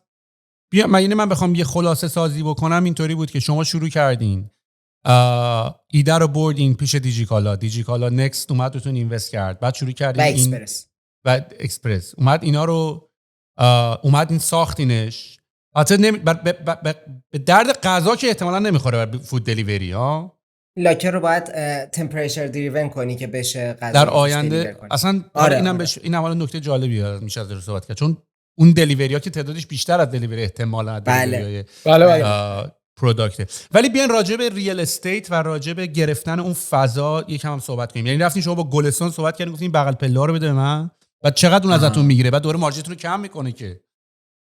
من بخوام یه خلاصه سازی بکنم اینطوری بود که شما شروع کردین ایده رو بردین پیش دیجیکالا نکست اومد روتون اینوست کرد، بعد شروع کردین و اکسپرس اومد اینا رو اومدین ساختینش. البته به درد غذا که احتمالاً نمیخوره برای فود دلیوری ها. لاکر رو باید تمپریچر دریون کنی که بشه غذا در آینده اصلا. اینم بشه. این اول نکته جالبیه میشه از صحبت کرد، چون اون دلیوری ها که تعدادش بیشتر از دلیوری احتمالاً بله. پروداکت. ولی بیاین راجع به ریال استیت و راجع به گرفتن اون فضا یکم هم صحبت کنیم. یعنی رفتین شما با گلستان صحبت کردین گفتین بغل پله رو بده به من، بعد چقدر اون ازتون میگیره، بعد دوره مارجتون رو کم میکنه که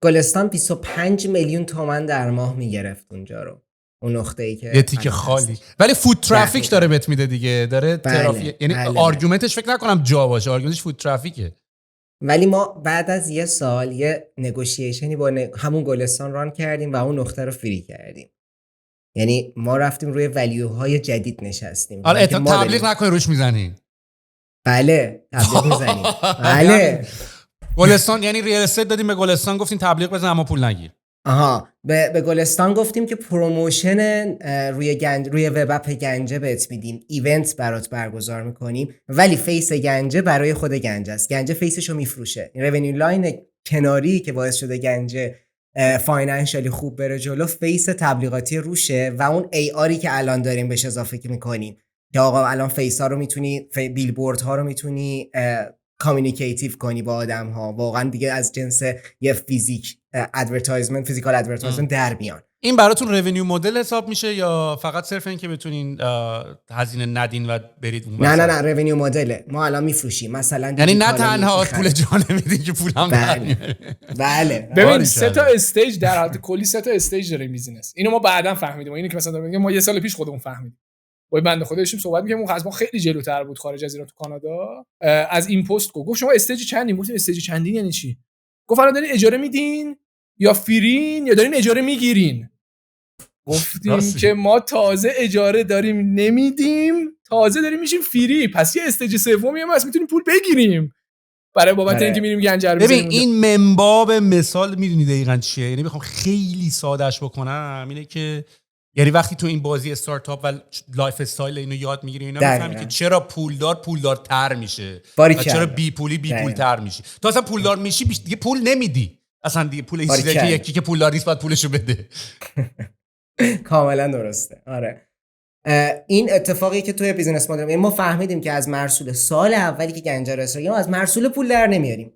گلستان 25 میلیون تومان در ماه میگرفت اونجا رو، اون نقطه‌ای که یه تیکه خالی. ولی فود ترافیک داره بهت میده دیگه، داره ترافیک. یعنی آرگومنتش فکر نکنم جا باشه، آرگومنتش فود ترافیکه. ولی ما بعد از یه سال یه نگوشیشنی با همون گلستان ران کردیم و اون نقطه رو فری کردیم. یعنی ما رفتیم روی ولیوهای جدید نشستیم. حالا تبلیغ نکنی روش میزنین. بله تبلیغ میزنیم. بله گلستان یعنی ریال استیت دادیم به گلستان، گفتیم تبلیغ بزن اما پول نگیر. به گلستان گفتیم که پروموشن روی وب اپ گنجه بهت میدیم، ایونت برات برگزار میکنیم، ولی فیس گنجه برای خود گنجه است. گنجه فیسشو میفروشه. این رونیو لاین کناری که باعث شده گنجه فاینانشالی خوب بره جلو، فیس تبلیغاتی روشه و اون ای آری که الان داریم بهش اضافه میکنیم که آقا الان فیس ها رو میتونی، بیلبورد ها رو میتونی کامیونیکیتیو کنی با آدم ها، واقعا دیگه از جنس یه فیزیکال ادورتایزمنت در بیان. این براتون رونیو مدل حساب میشه یا فقط صرف این که بتونین هزینه ندین و برید اون؟ نه رونیو مدله. ما الان میفروشیم مثلا، یعنی نه تنها پول جان میدین که پولم بله. ببین 3 تا استیج در حالت کلی 3 تا استیج داره بیزینس. اینو ما بعداً فهمیدیم. اینو که مثلا میگم ما یه سال پیش خودمون فهمیدیم. با بنده خدا داشتیم صحبت می‌کردیم، اون ما خیلی جلوتر بود خارج از ایران تو کانادا. از این پست گفت شما استیج چندین؟ گفتیم استیج چندین یعنی چی؟ گفت الان دارین اجاره میدین یا فیرین یا دارین اجاره میگیرین؟ گفتیم که ما تازه اجاره داریم نمیدیم، تازه داریم میشیم فری، پس یه استیج سومی هم هست میتونیم پول بگیریم برای بابت اینکه میریم گنجه رو بزنیم. ببین این منباب مثال میدونی دقیقاً چیه؟ یعنی بخوام خیلی سادهش بکنم اینه که یعنی وقتی تو این بازی استارتاپ و لایف استایل اینو یاد میگیری اینا میفهمی که چرا پولدارتر میشه و چرا بی پولتر میشی. تو اصلا پولدار میشی دیگه پول نمیدی، اصلا دیگه پول چیزی که یکی که پولدار نیست باید پولشو بده. کاملا درسته. آره این اتفاقی که توی بیزینس مدل ما فهمیدیم که از مرسول سال اولی که گنجه رو استارت کردیم از مرسول پول در نمیاریم.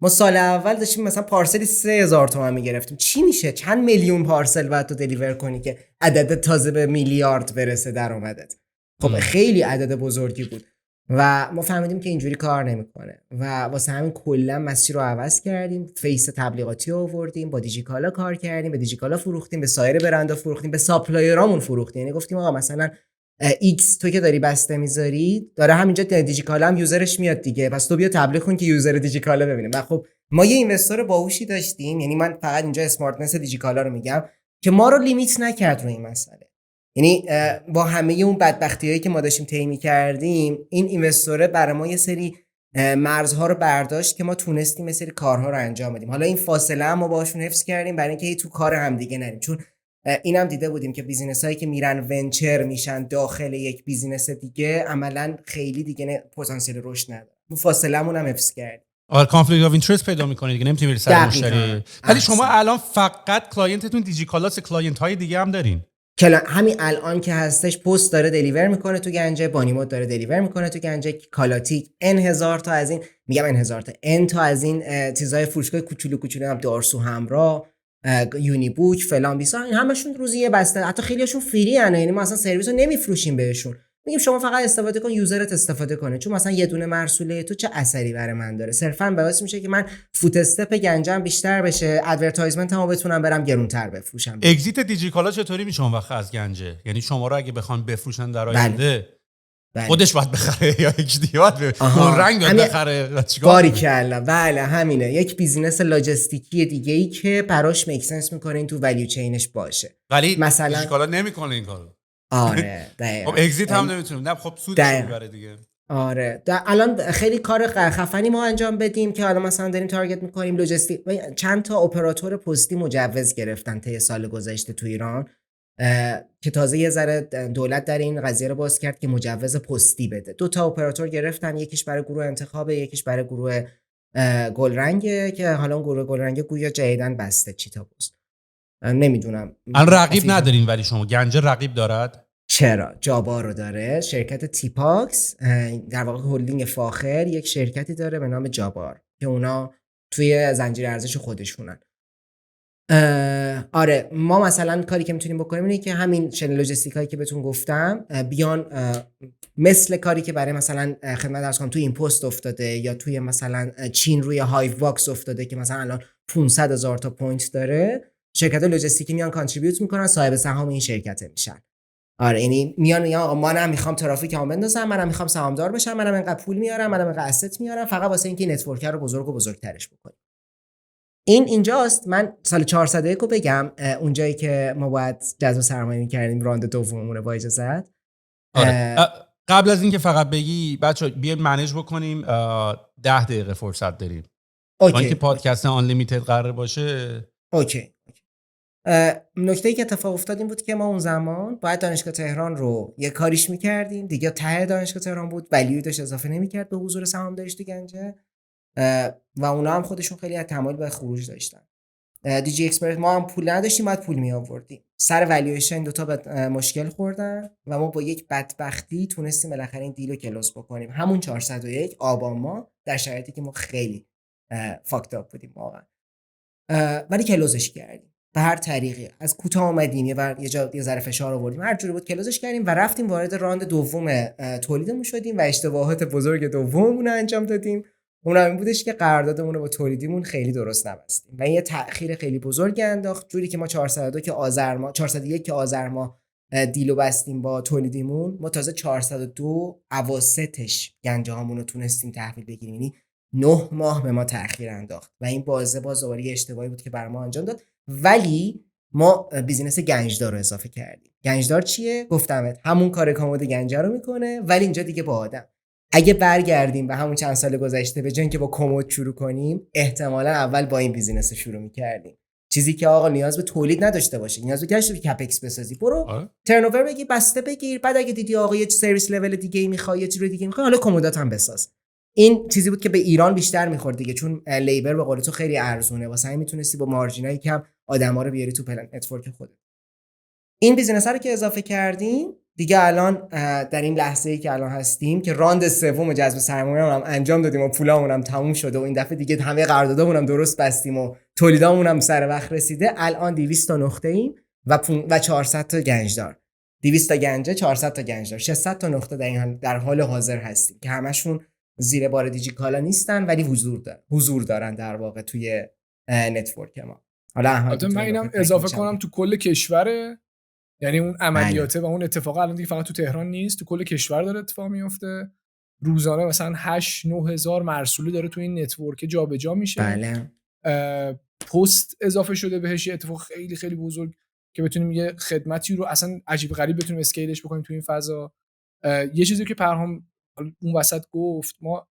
ما سال اول داشتیم مثلا پارسلی 3000 تومان میگرفتیم. چی میشه؟ چند میلیون پارسل باید تو دلیور کنی که عدد تازه به میلیارد برسه درآمدت؟ خب خیلی عدد بزرگی بود و ما فهمیدیم که اینجوری کار نمیکنه و واسه همین کلا مسیر رو عوض کردیم. فیس تبلیغاتی رو آوردیم، با دیجیکالا کار کردیم، به دیجیکالا فروختیم، به سایر برندها فروختیم، به ساپلایرامون فروختیم. یعنی گفتیم آقا مثلا ایکس تو که داری بسته میذاری داره همینجا دیجیکالا هم یوزرش میاد دیگه، پس تو بیا تبلیغ کن که یوزر دیجیکالا ببینه. و خب ما یه اینوستور باهوشی داشتیم، یعنی من فقط اینجا اسمارتنس دیجیکالا رو میگم که ما رو لیمیت نکرد روی این مسئله. یعنی با همه اون بدبختیایی که ما داشتیم طی می‌کردیم، این اینوستوره برای ما یه سری مرزها رو برداشت که ما تونستیم یه سری کارها رو انجام بدیم. حالا این فاصله هم ما باهاشون حفظ کردیم برای اینکه تو کار هم دیگه نریم، چون اینم دیده بودیم که بیزینس‌هایی که میرن ونچر میشن داخل یک بیزینس دیگه عملاً خیلی دیگه پتانسیل رشد نداره. اون فاصله‌مون هم حفظ کردیم. آره کانفلیکت آف اینترست پیدا می‌کنید دیگه، نمی‌تونید بری سر مشتری. ولی شما الان فقط کلاینتتون دیجیکالاس، کلاینت‌های دیگه هم دارین؟ همین الان که هستش پست داره دلیور میکنه تو گنجه، بانیمود داره دلیور میکنه تو گنجه، کالاتیک ان هزار تا از این، میگم ان هزار تا، ان تا از این چیزای فروشگاه کوچولو کوچولو هم، دارسو همراه، یونی بوک، فلان بیسا، این همشون روزی یه بسته، حتی خیلیشون فری ان، یعنی ما اصلا سرویس رو نمیفروشیم بهشون، میگیم شما فقط استفاده کن، یوزرت استفاده کنه، چون مثلا یه دونه مرسوله تو چه اثری برای من داره، صرفا باعث میشه که من فوت استپ گنجم بیشتر بشه، ادورتایزمنتمو بتونم برم گرونتر بفروشم. اگزییت دیجیکالا چطوری میشه اون وقت از گنجه؟ یعنی شما رو اگه بخوان بفروشن در آینده خودش باید بخره یا یک دیوات اون رنگ باید بخره؟ باریکلا، بله همینه، یک بیزینس لاجستیکی دیگه ای که براش میک سنس میکنه این تو ولیو چینش باشه. ولی مثلا دیجیکالا نمیکنه این کارو. آره دقیقاً. خب اگزییت هم نمیتونیم، نه خب سودش میبره دیگه. آره الان خیلی کار خفنی ما انجام بدیم که حالا مثلا داریم تارگت میکنیم لوجستیک. چند تا اپراتور پستی مجوز گرفتن طی سال گذشته تو ایران که تازه یه ذره دولت در این قضیه رو باز کرد که مجوز پستی بده. 2 تا اپراتور گرفتن، یکیش برای گروه انتخاب، یکیش برای گروه گلرنگه که حالا اون گروه گلرنگ گویا جدیدن بسته چیتا پست. نمیدونم الان رقیب ندارین ولی شما گنجه رقیب دارد؟ چرا؟ جابار رو داره، شرکت تیپاکس در واقع هلدینگ فاخر یک شرکتی داره به نام جابار که اونا توی زنجیره ارزش خودشونن. آره ما مثلا کاری که میتونیم بکنیم اینه که همین چنل لوجستیک هایی که بهتون گفتم بیان مثل کاری که برای مثلا خدمت عرض کنم توی این پست افتاده یا توی مثلا چین روی هایو باکس افتاده که مثلا الان 500,000 تا پوینت داره، شرکت لوجستیکی میان کانتریبیوت میکنن، صاحب سهام این شرکت میشن. آره یعنی میان آقا منم میخوام ترافیکمو بندازم، منم میخوام سهامدار بشم، منم اینقدر پول میارم، منم اینقدر اسست میارم، فقط واسه اینکه نتورک رو بزرگ و بزرگترش بکنیم. اینجاست من سال 401 رو بگم، اونجایی که ما باید جذب سرمایه می‌کردیم، راند دوممون با اجازهت. آره. قبل از اینکه فقط بگی بچا بیایم منیج بکنیم، 10 دقیقه فرصت داریم. اوکی. اینکه پادکست آن لیمیتد قرار باشه. اوکی. نکته‌ای که اتفاق افتاد این بود که ما اون زمان باید دانشگاه تهران رو یه کاریش می‌کردیم، دیگه ته دانشگاه تهران بود، ولیو داشت اضافه نمی‌کرد به حضور سهامداریش تو گنجه و اونا هم خودشون خیلی از تمایل به خروج داشتن. دیجی اکسپرت ما هم پول نداشتیم، باید پول می آوردیم. سر والویشن 2 تا به مشکل خوردن و ما با یک بدبختی تونستیم بالاخره این دیلو کلوز بکنیم. همون 401 آبان ما در شرایطی که ما خیلی فاکت اپ بودیم واقعا، ولی کلوزش کردیم به هر طریقی. از کوتاه اومدیم یه ذره فشار آوردیم، هر جوری بود کلوزش کردیم و رفتیم وارد راند دوم تولیدمون شدیم و اشتباهات بزرگ دوممون رو انجام دادیم. اون هم این بودش که قراردادمون رو با تولیدیمون خیلی درست نبستیم و یه تأخیر خیلی بزرگی انداخت، جوری که ما 401 که آذر ماه دیلو بستیم با تولیدیمون، ما تازه 402 اواسطش گنجه هامون رو تونستیم تحویل بگیریم، یعنی 9 ماه به ما تأخیر انداخت و این باز دوباره اشتباهی بود که بر ما انجام داد. ولی ما بیزینس گنجدار رو اضافه کردیم. گنجدار چیه؟ گفتمت همون کار کامود گنجه رو میکنه ولی اینجا دیگه با آدم. اگه برگردیم به همون چند سال گذشته، به جای اینکه با کمد شروع کنیم، احتمالاً اول با این بیزینس شروع می‌کردیم. چیزی که آقا نیاز به تولید نداشته باشه، نیاز به کپکس بسازی، برو ترنوور بگیر، بسته بگیر، بعد اگه دیدی آقا یه سرویس لول دیگه می‌خوای، یه چیز دیگه می‌خوای، حالا کمودات هم بساز. این چیزی بود که به ایران بیشتر می‌خورد دیگه، چون لیبر به قول تو خیلی ارزونه، واسه همین میتونستی با مارجینای کم آدما رو بیاری تو پلن نتورک خودت. این بیزینس رو که اضافه کردیم دیگه، الان در این لحظه‌ای که الان هستیم که راند سوم جذب سرمایه هم انجام دادیم و پولامون هم تموم شده و این دفعه دیگه همه قراردادامون هم درست بستیم و تولیدامون هم سر وقت رسیده، الان 200 تا نقطه ایم و 400 تا گنجدار، 200 تا گنجه، 400 تا گنجدار، 600 تا نقطه در حال حاضر هستیم که همشون زیر بار دیجیکالا نیستن ولی حضور دارن در واقع توی نتورک ما. حالا من اینم اضافه کنم تو کل کشور، یعنی اون عملیاته و اون اتفاق الان دیگه فقط تو تهران نیست، تو کل کشور داره اتفاق میفته. روزانه مثلا 8-9 هزار مرسولی داره تو این نتورک جابجا میشه. بله. پست اضافه شده بهش، اتفاق خیلی خیلی بزرگ. که بتونیم یه خدمتی رو اصلا عجیب غریب بتونیم اسکیلش بکنیم تو این فضا. یه چیزی که پرهام اون وسط گفت، ما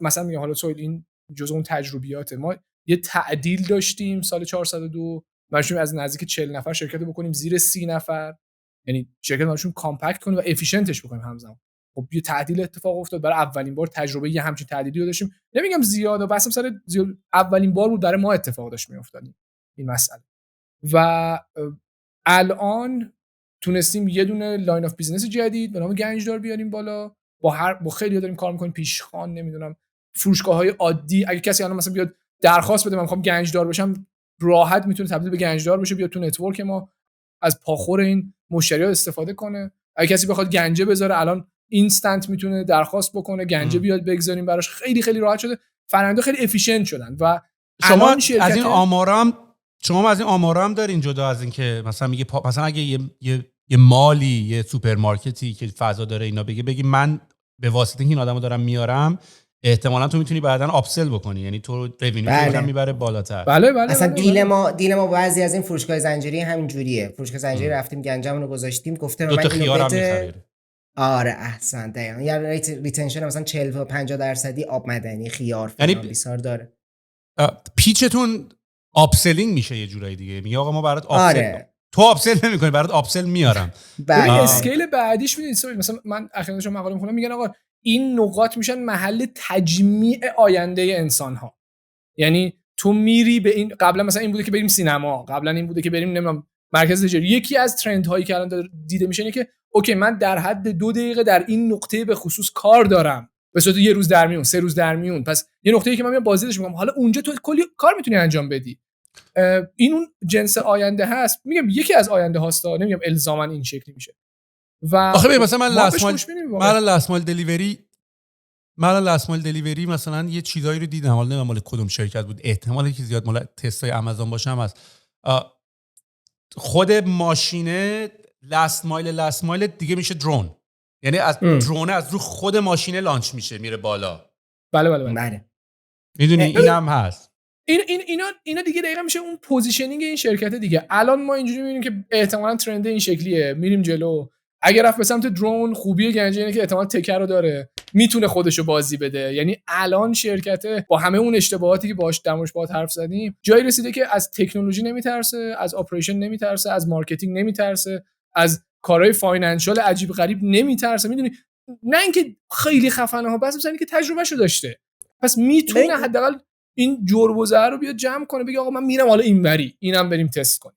مثلا میگم حالا سویل این جزء اون تجربیاته، ما یه تعدیل داشتیم سال 402 ماشون از نزدیک 40 نفر شرکت رو بکنیم زیر 30 نفر، یعنی شرکت ماشون کامپکت کنیم و افیشنتش بکنیم همزمان. خب یه تعدیل اتفاق افتاد، برای اولین بار تجربه یه همچین تعدیلی رو داشتیم. نمیگم زیاده، بس سر زیاد اولین بار بود برای ما اتفاق داشت میافتاد این مسئله. و الان تونستیم یه دونه لاین اف بیزنس جدید به نام گنجدار بیاریم بالا. با خیلی داریم کار میکنیم، پیشخوان، نمیدونم فروشگاه‌های عادی. اگه کسی الان مثلا بیاد درخواست بده من میخوام گنجدار بشم، راحت میتونه تبدیل به گنجدار بشه، بیاد تو نتورک ما از پاخور این مشتری‌ها استفاده کنه. اگه کسی بخواد گنجه بذاره الان اینستنت میتونه درخواست بکنه گنجه بیاد بگذاریم براش. خیلی خیلی راحت شده، فرآیندها خیلی افیشنت شدن. و شما از این آمارا هم دارین، جدا از این که مثلا میگه مثلا اگه یه مالی، یه سوپرمارکتی که فضا داره اینا بگی من به واسطه این آدمو دارم میارم، احتمالاً تو میتونی بعداً آپسل بکنی، یعنی تو رونیو تو میبره بالاتر. بله اصلا دیل ما بعضی از این فروشگاه زنجیری همین جوریه. فروشگاه زنجیری رفتیم گنجمون رو گذاشتیم، گفته من اینو بده. آره احسن، دقیقاً. یا ریتنشن مثلا 40 تا 50% آب معدنی، خیار، یعنی بیسار داره. پیچتون آپسلینگ میشه یه جورایی دیگه. میگه آقا ما برات آپسل آره. تو آپسل نمی‌کنی، برات آپسل میارم. ببین اسکیل بعدیش میدونید مثلا من اخیراً داشتم مقاله می‌خونم، میگن آقا این نقاط میشن محل تجمیع آینده انسان‌ها. یعنی تو میری به این، قبلا مثلا این بوده که بریم سینما، قبلا این بوده که بریم نمیدونم مرکز تجاری. یکی از ترندهایی که الان دیده میشه اینه که اوکی من در حد 2 دقیقه در این نقطه به خصوص کار دارم، به صورت یه روز در میون، 3 روز در میون، پس یه نقطه‌ای که من میام بازدیدش میکنم، حالا اونجا تو کلی کار میتونی انجام بدی. این اون جنس آینده هست. میگم یکی از آینده هاستا، نمیگم الزاما این شکلی میشه. و آخه مثلا من لاست مایل دلیوری مثلا یه چیزایی رو دیدم، حالا نمیدونم مال کدوم شرکت بود، احتمالی که زیاد مال تستای آمازون باشه هم هست. خود ماشینه لاست مایل دیگه میشه درون، یعنی از درونه از رو خود ماشینه لانچ میشه میره بالا. بله. میدونی اینم هست. اینا دیگه دقیقاً میشه اون پوزیشنینگ این شرکت دیگه. الان ما اینجوری میبینیم که احتمالاً ترند این شکلیه، میریم جلو. اگر رفت به سمت درون، خوبی گنجه اینه که احتمال تکر رو داره، میتونه خودشو بازی بده. یعنی الان شرکت با همه اون اشتباهاتی که باهاش درموش باهات حرف زدیم، جایی رسیده که از تکنولوژی نمیترسه، از آپریشن نمیترسه، از مارکتینگ نمیترسه، از کارهای فاینانشال عجیب غریب نمیترسه. میدونی نه اینکه خیلی خفنه ها، بس مثلا اینکه تجربهشو داشته، پس میتونه حداقل این جربوزه رو بیاد جمع کنه، بگه آقا من میرم حالا اینوری، اینم بریم تست کنیم.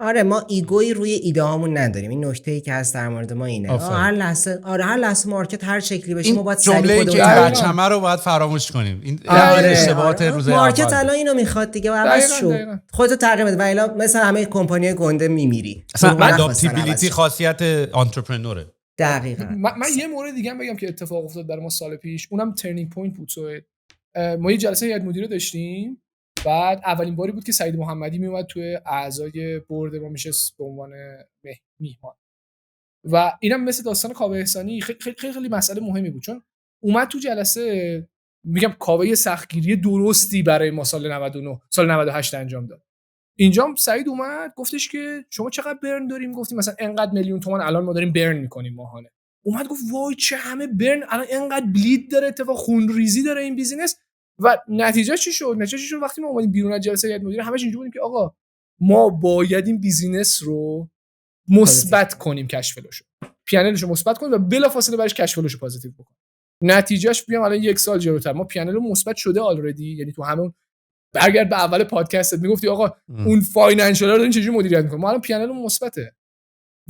آره ما ایگویی روی ایده هامون نداریم. این نکته‌ای که هست در مورد ما اینه. هر لحظه مارکت هر شکلی بشه ما باید سریع خودمون که بچه‌مه رو باید فراموش کنیم. این اشتباهات روز اول. مارکت الان اینو میخواد دیگه، عوض شو. خودتو تغییر بده و الا مثلا همه کمپانی‌های گنده میمیری. اصلا اداپتیبیلیتی خاصیت آنترپرنوره. دقیقاً. من یه مورد دیگه هم بگم که اتفاق افتاد برای ما سال پیش، اونم ترنینگ پوینت بود. ما یه جلسه هیئت مدیره داشتیم، بعد اولین باری بود که سعید محمدی میومد توی اعضای بورد ما میشست به عنوان میهمان. و اینم مثل داستان کاوه احسانی خیلی خیلی خیلی مسئله مهمی بود، چون اومد تو جلسه، میگم کاوه سختگیری درستی برای ما سال 99 سال 98 انجام داد. اینجام سعید اومد گفتش که شما چقدر برن داریم؟ گفتیم مثلا انقدر میلیون تومان الان ما داریم برن میکنیم ماهانه. اومد گفت وای چه همه برن، الان انقدر بلید داره، اتفاق خونریزی داره این بیزینس. و نتیجه چی شد وقتی ما اومدیم بیرون از جلسه هیئت مدیره، همش اینجوری بودیم که آقا ما باید این بیزینس رو مثبت کنیم، کش فلوشو، پیانلشو مثبت کنیم و بلافاصله براش کش فلوشو پوزیتیو بکنیم. نتیجهش بیام الان 1 سال جلوتر ما پیانل مثبت شده آلردی. یعنی تو همون برگرد به اول پادکستت میگفتی آقا اون فاینانشال رو دارین چجوری مدیریت میکنیم، ما الان پیانل مثبته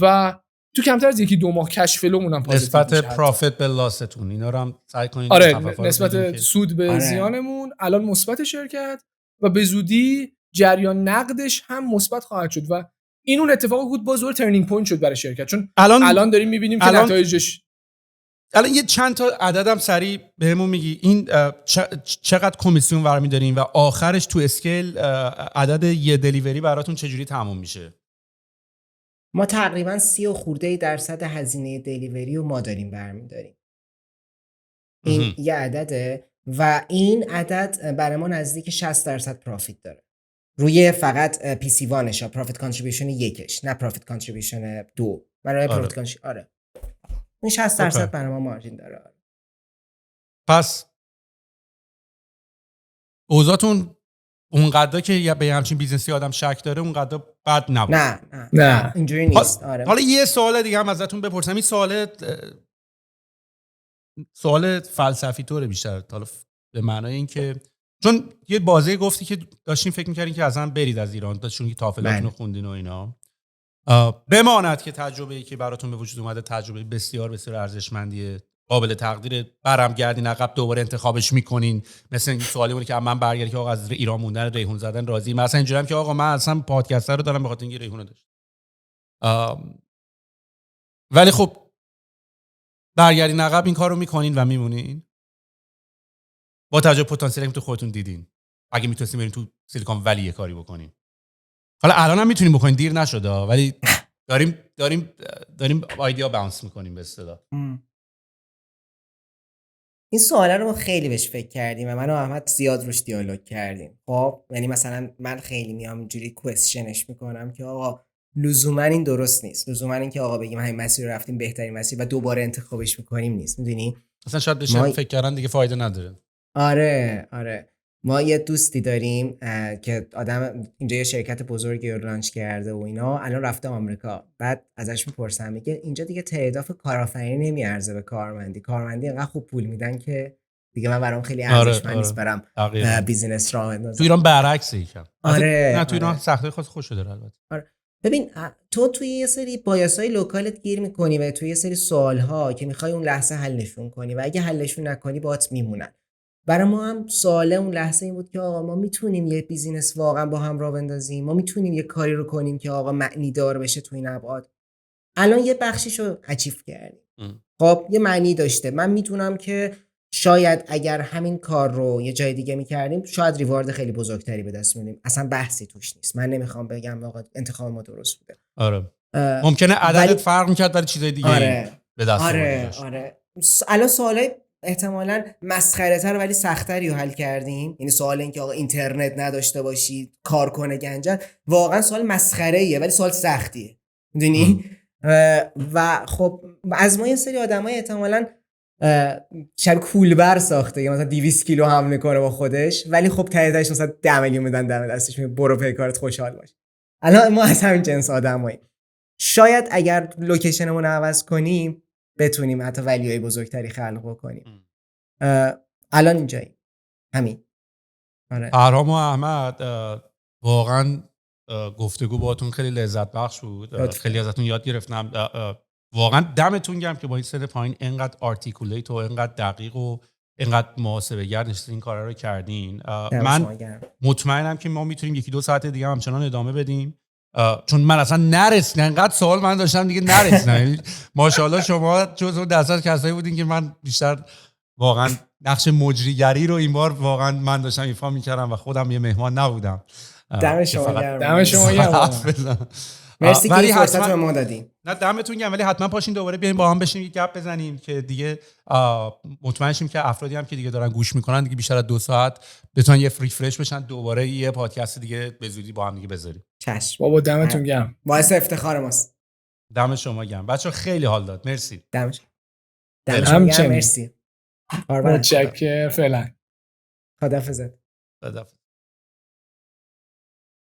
و تو کمتر از 1-2 ماه کش فلومون هم پوزیتیو نسبت پروفیت به لاستون اینا رو هم سعی کنید. آره نسبت سود به زیانمون الان مثبت شرکت و به زودی جریان نقدش هم مثبت خواهد شد و این اون اتفاقی بود باز دور ترنینگ پوینت شد برای شرکت، چون الان داریم میبینیم که نتایجش. الان یه چند تا عددم سریع بهمون میگی این چقدر کمیسیون برمی‌دارین و آخرش تو اسکیل عدد یه دلیوری براتون چجوری تموم میشه؟ ما تقریبا 30% هزینه دلیوری رو ما داریم برمی‌داریم. این یه عدده و این عدد برای ما نزدیک 60% پروفیت داره. روی فقط پی سی وانش پروفیت کانتریبیوشن یکش، نه پروفیت کانتریبیوشن 2. برای پروفیت کانتریبیوشن آره این 60% برای ما مارجین داره. پس اوضاعتون اونقدر که به همچین بیزنسی آدم شک داره اونقدر بد نبود. نه اینجوری نیست. آره. حالا یه سوال دیگه هم ازتون بپرسم. این سوال فلسفی طوره بیشتر، حالا به معنای این که چون یه بازی گفتی که داشتین فکر می‌کردین که اصلا برید از ایران، داشتین که تافلاتون رو خوندین و اینا، بماند که تجربه‌ای که براتون به وجود اومده تجربه بسیار بسیار ارزشمندیه، قابل تقدیر، برم گردین عقب دوباره انتخابش میکنین. مثلا این سوالی بود که من برگردی که آقا از ایران موندن ریحون زدن راضی، مثلا اینجوریام که آقا من اصلا پادکست رو دارم به خاطر اینکه ریحون داشت. ولی خب برگردین عقب این کارو میکنین و میمونین با توجه به پتانسیلی که تو خودتون دیدین. اگه میتونستین برین تو سیلیکون ولی یه کاری بکنین، حالا الان هم میتونیم بکنین، دیر نشده، ولی داریم ایده باونس میکنیم به اصطلاح. این سوالا رو ما خیلی بهش فکر کردیم و من و احمد زیاد روش دیالوگ کردیم. خب یعنی مثلا من خیلی میام اینجوری کوئسچنش میکنم که آقا لزوما این درست نیست، لزوما این که آقا بگیم همین مسیر رو رفتیم بهترین مسیر و دوباره انتخابش میکنیم نیست، میدونی اصلا شاید بشه فکر کردن دیگه فایده نداره. آره ما یه دوستی داریم که آدم اینجا یه شرکت بزرگی رو لانچ کرده و اینا، الان رفته آمریکا. بعد ازش میپرسم میگه اینجا دیگه تریداف کارآفرینی نمیارزه به کارمندی انقدر خوب پول میدن که دیگه من برام خیلی ارزشمند نیست برام بیزینس راه بندازم. تو ایران برعکسه یکم. نه تو ایران سختای خاص خوش داره البته. ببین تو توی یه سری بایاسای لوکالت گیر میکنی و توی یه سری سوالها که میخوای اون لحظه حلشون کنی و اگه حلشون نکنی باهات میمونن. برای ما هم سواله اون لحظه این بود که آقا ما میتونیم یه بیزینس واقعا با هم راه بندازیم، ما میتونیم یه کاری رو کنیم که آقا معنی دار بشه تو این ابعاد. الان یه بخشیشو اچیو کردیم. خب یه معنی داشته. من میتونم که شاید اگر همین کار رو یه جای دیگه میکردیم شاید ریوارد خیلی بزرگتری به دست میاریم. اصلا بحثی توش نیست. من نمیخوام بگم آقا انتخاب ما درست بوده. آره. ممکنه عددت فرق میکرد ولی چیزای دیگه به دست آره. الان سوالای احتمالاً مسخره‌تر ولی سخت‌تری رو حل کردیم. یعنی سوال این که آقا اینترنت نداشته باشی کار کنه گنجت واقعا سوال مسخره‌ایه ولی سوال سختیه، میدونی؟ و خب از ما یه سری آدمای احتمالاً شب کولبر ساخته که مثلا 200 کیلو حمل کنه با خودش، ولی خب تهش مثلا 10 میلیون میدن دم دستش، میگه برو پی کارت خوشحال باش. الان ما از همین جنس آدماییم. شاید اگر لوکیشنمون رو عوض کنیم بتونیم حتی ولیوهای بزرگتری خلق بکنیم. الان اینجایی همین. آره. پرهام و احمد واقعا گفتگو باهاتون خیلی لذت بخش بود. خیلی ازتون یاد گرفتم. واقعا دمتون گرم که با این سن پایین اینقدر آرتیکولیت و اینقدر دقیق و اینقدر محاسبه گر نشستین این کارا رو کردین. من مطمئنم که ما میتونیم 1-2 ساعت دیگه همچنان ادامه بدیم، چون من اصلا نرسیدم، انقدر سوال من داشتم دیگه نرسیدم. ماشاءالله شما جزو درصد کسایی بودین که من بیشتر واقعا نقش مجریگری رو این بار واقعا من داشتم ایفا میکردم و خودم یه مهمان نبودم. دم شما گرم. مرسی که این فرصت رو ما دادین. نه دمتون گرم، ولی حتما پاشین دوباره بیاین با هم بشینیم یه گپ بزنیم که دیگه مطمئن شیم که افرادی هم که دیگه دارن گوش میکنن دیگه بیشتر از 2 ساعت بتونن یه ریفرش بشن، دوباره یه پادکست دیگه به زودی با هم دیگه بذاریم. چشم بابا دمتون گرم، باعث افتخار ماست. دم شما گرم بچه‌ها، خیلی حال داد. مرسی. دم شما گرم. مرسی. متشکرم. فعلا خداحافظ.